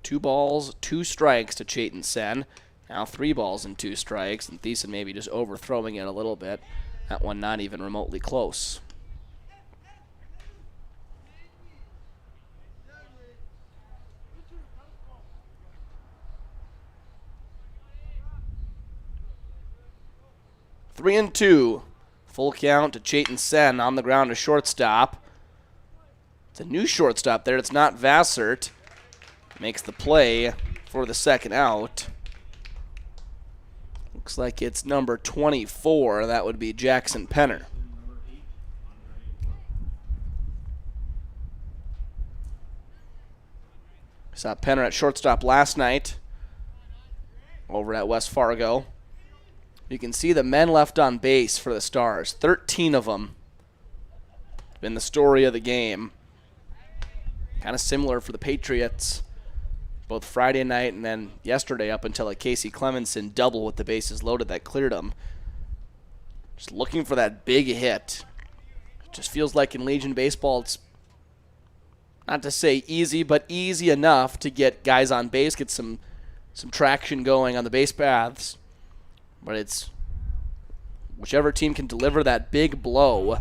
Speaker 6: 2 balls, 2 strikes to Chayton Sen. Now 3 balls and 2 strikes, and Thiessen maybe just overthrowing it a little bit. That one not even remotely close. Three and 2. Full count to Chayton Sen on the ground to shortstop. It's a new shortstop there. It's not Vassert. Makes the play for the second out. Looks like it's number 24. That would be Jackson Penner. Saw Penner at shortstop last night over at West Fargo. You can see the men left on base for the Stars. 13 of them. Been the story of the game. Kind of similar for the Patriots. Both Friday night and then yesterday up until a Casey Clemenson double with the bases loaded that cleared them. Just looking for that big hit. It just feels like in Legion baseball it's not to say easy, but easy enough to get guys on base, get some traction going on the base paths. But it's whichever team can deliver that big blow.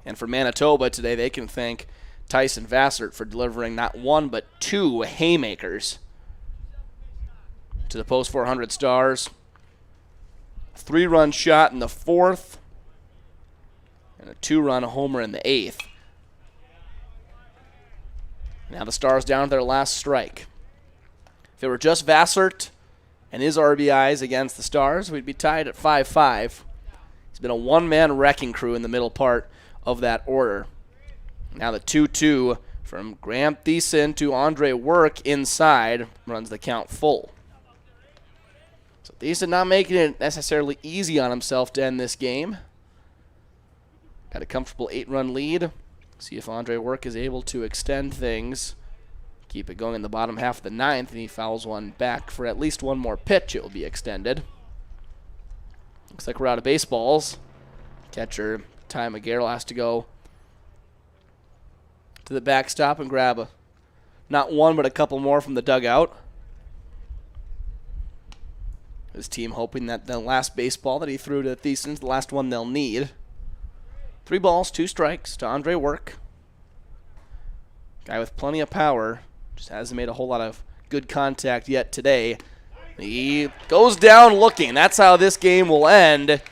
Speaker 6: And for Manitoba today, they can thank Tyson Vassert for delivering not 1 but 2 haymakers to the post 400 Stars. 3-run shot in the 4th and a 2-run homer in the 8th. Now the Stars down to their last strike. If it were just Vassert and his RBIs against the Stars, we'd be tied at 5-5. He's been a one-man wrecking crew in the middle part of that order. Now the 2-2 from Graham Thiessen to Andre Work inside runs the count full. So Thiessen not making it necessarily easy on himself to end this game. Got a comfortable 8-run lead. See if Andre Work is able to extend things. Keep it going in the bottom half of the 9th, and he fouls one back for at least one more pitch. It will be extended. Looks like we're out of baseballs. Catcher Ty McGarrell has to go to the backstop and grab not one but a couple more from the dugout. His team hoping that the last baseball that he threw to Thiessen's the last one they'll need. 3 balls, 2 strikes to Andre Work. Guy with plenty of power. Just hasn't made a whole lot of good contact yet today. He goes down looking. That's how this game will end.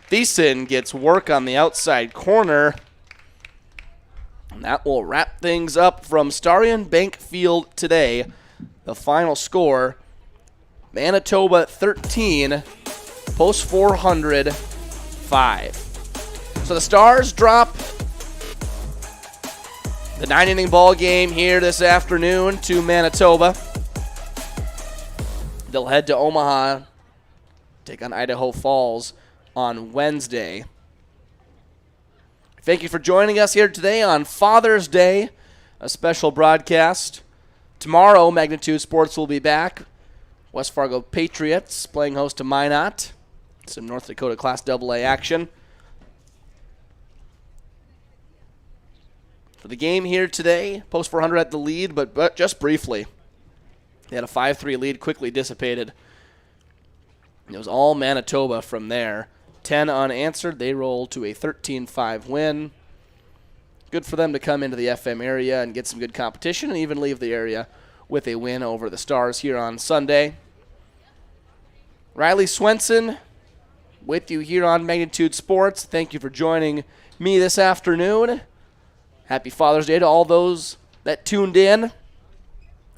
Speaker 6: Thiessen gets Work on the outside corner. And that will wrap things up from Starion Bank Field today. The final score, Manitoba 13, post 400 5. So the Stars drop the 9-inning ball game here this afternoon to Manitoba. They'll head to Omaha, take on Idaho Falls on Wednesday. Thank you for joining us here today on Father's Day, a special broadcast. Tomorrow, Magnitude Sports will be back. West Fargo Patriots playing host to Minot. Some North Dakota Class AA action. For the game here today, post 400 at the lead, but just briefly. They had a 5-3 lead, quickly dissipated. It was all Manitoba from there. 10 unanswered. They roll to a 13-5 win. Good for them to come into the FM area and get some good competition and even leave the area with a win over the Stars here on Sunday. Riley Swenson with you here on Magnitude Sports. Thank you for joining me this afternoon. Happy Father's Day to all those that tuned in.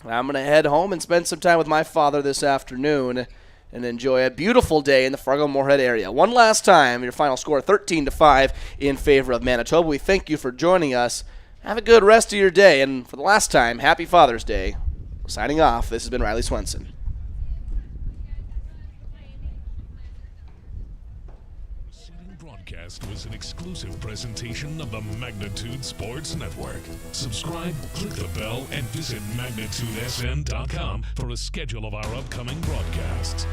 Speaker 6: I'm going to head home and spend some time with my father this afternoon and enjoy a beautiful day in the Fargo-Moorhead area. One last time, your final score 13-5 in favor of Manitoba. We thank you for joining us. Have a good rest of your day, and for the last time, happy Father's Day. Signing off, this has been Riley Swenson.
Speaker 1: Broadcast was an exclusive presentation of the Magnitude Sports Network. Subscribe, click the bell, and visit magnitudesn.com for a schedule of our upcoming broadcasts.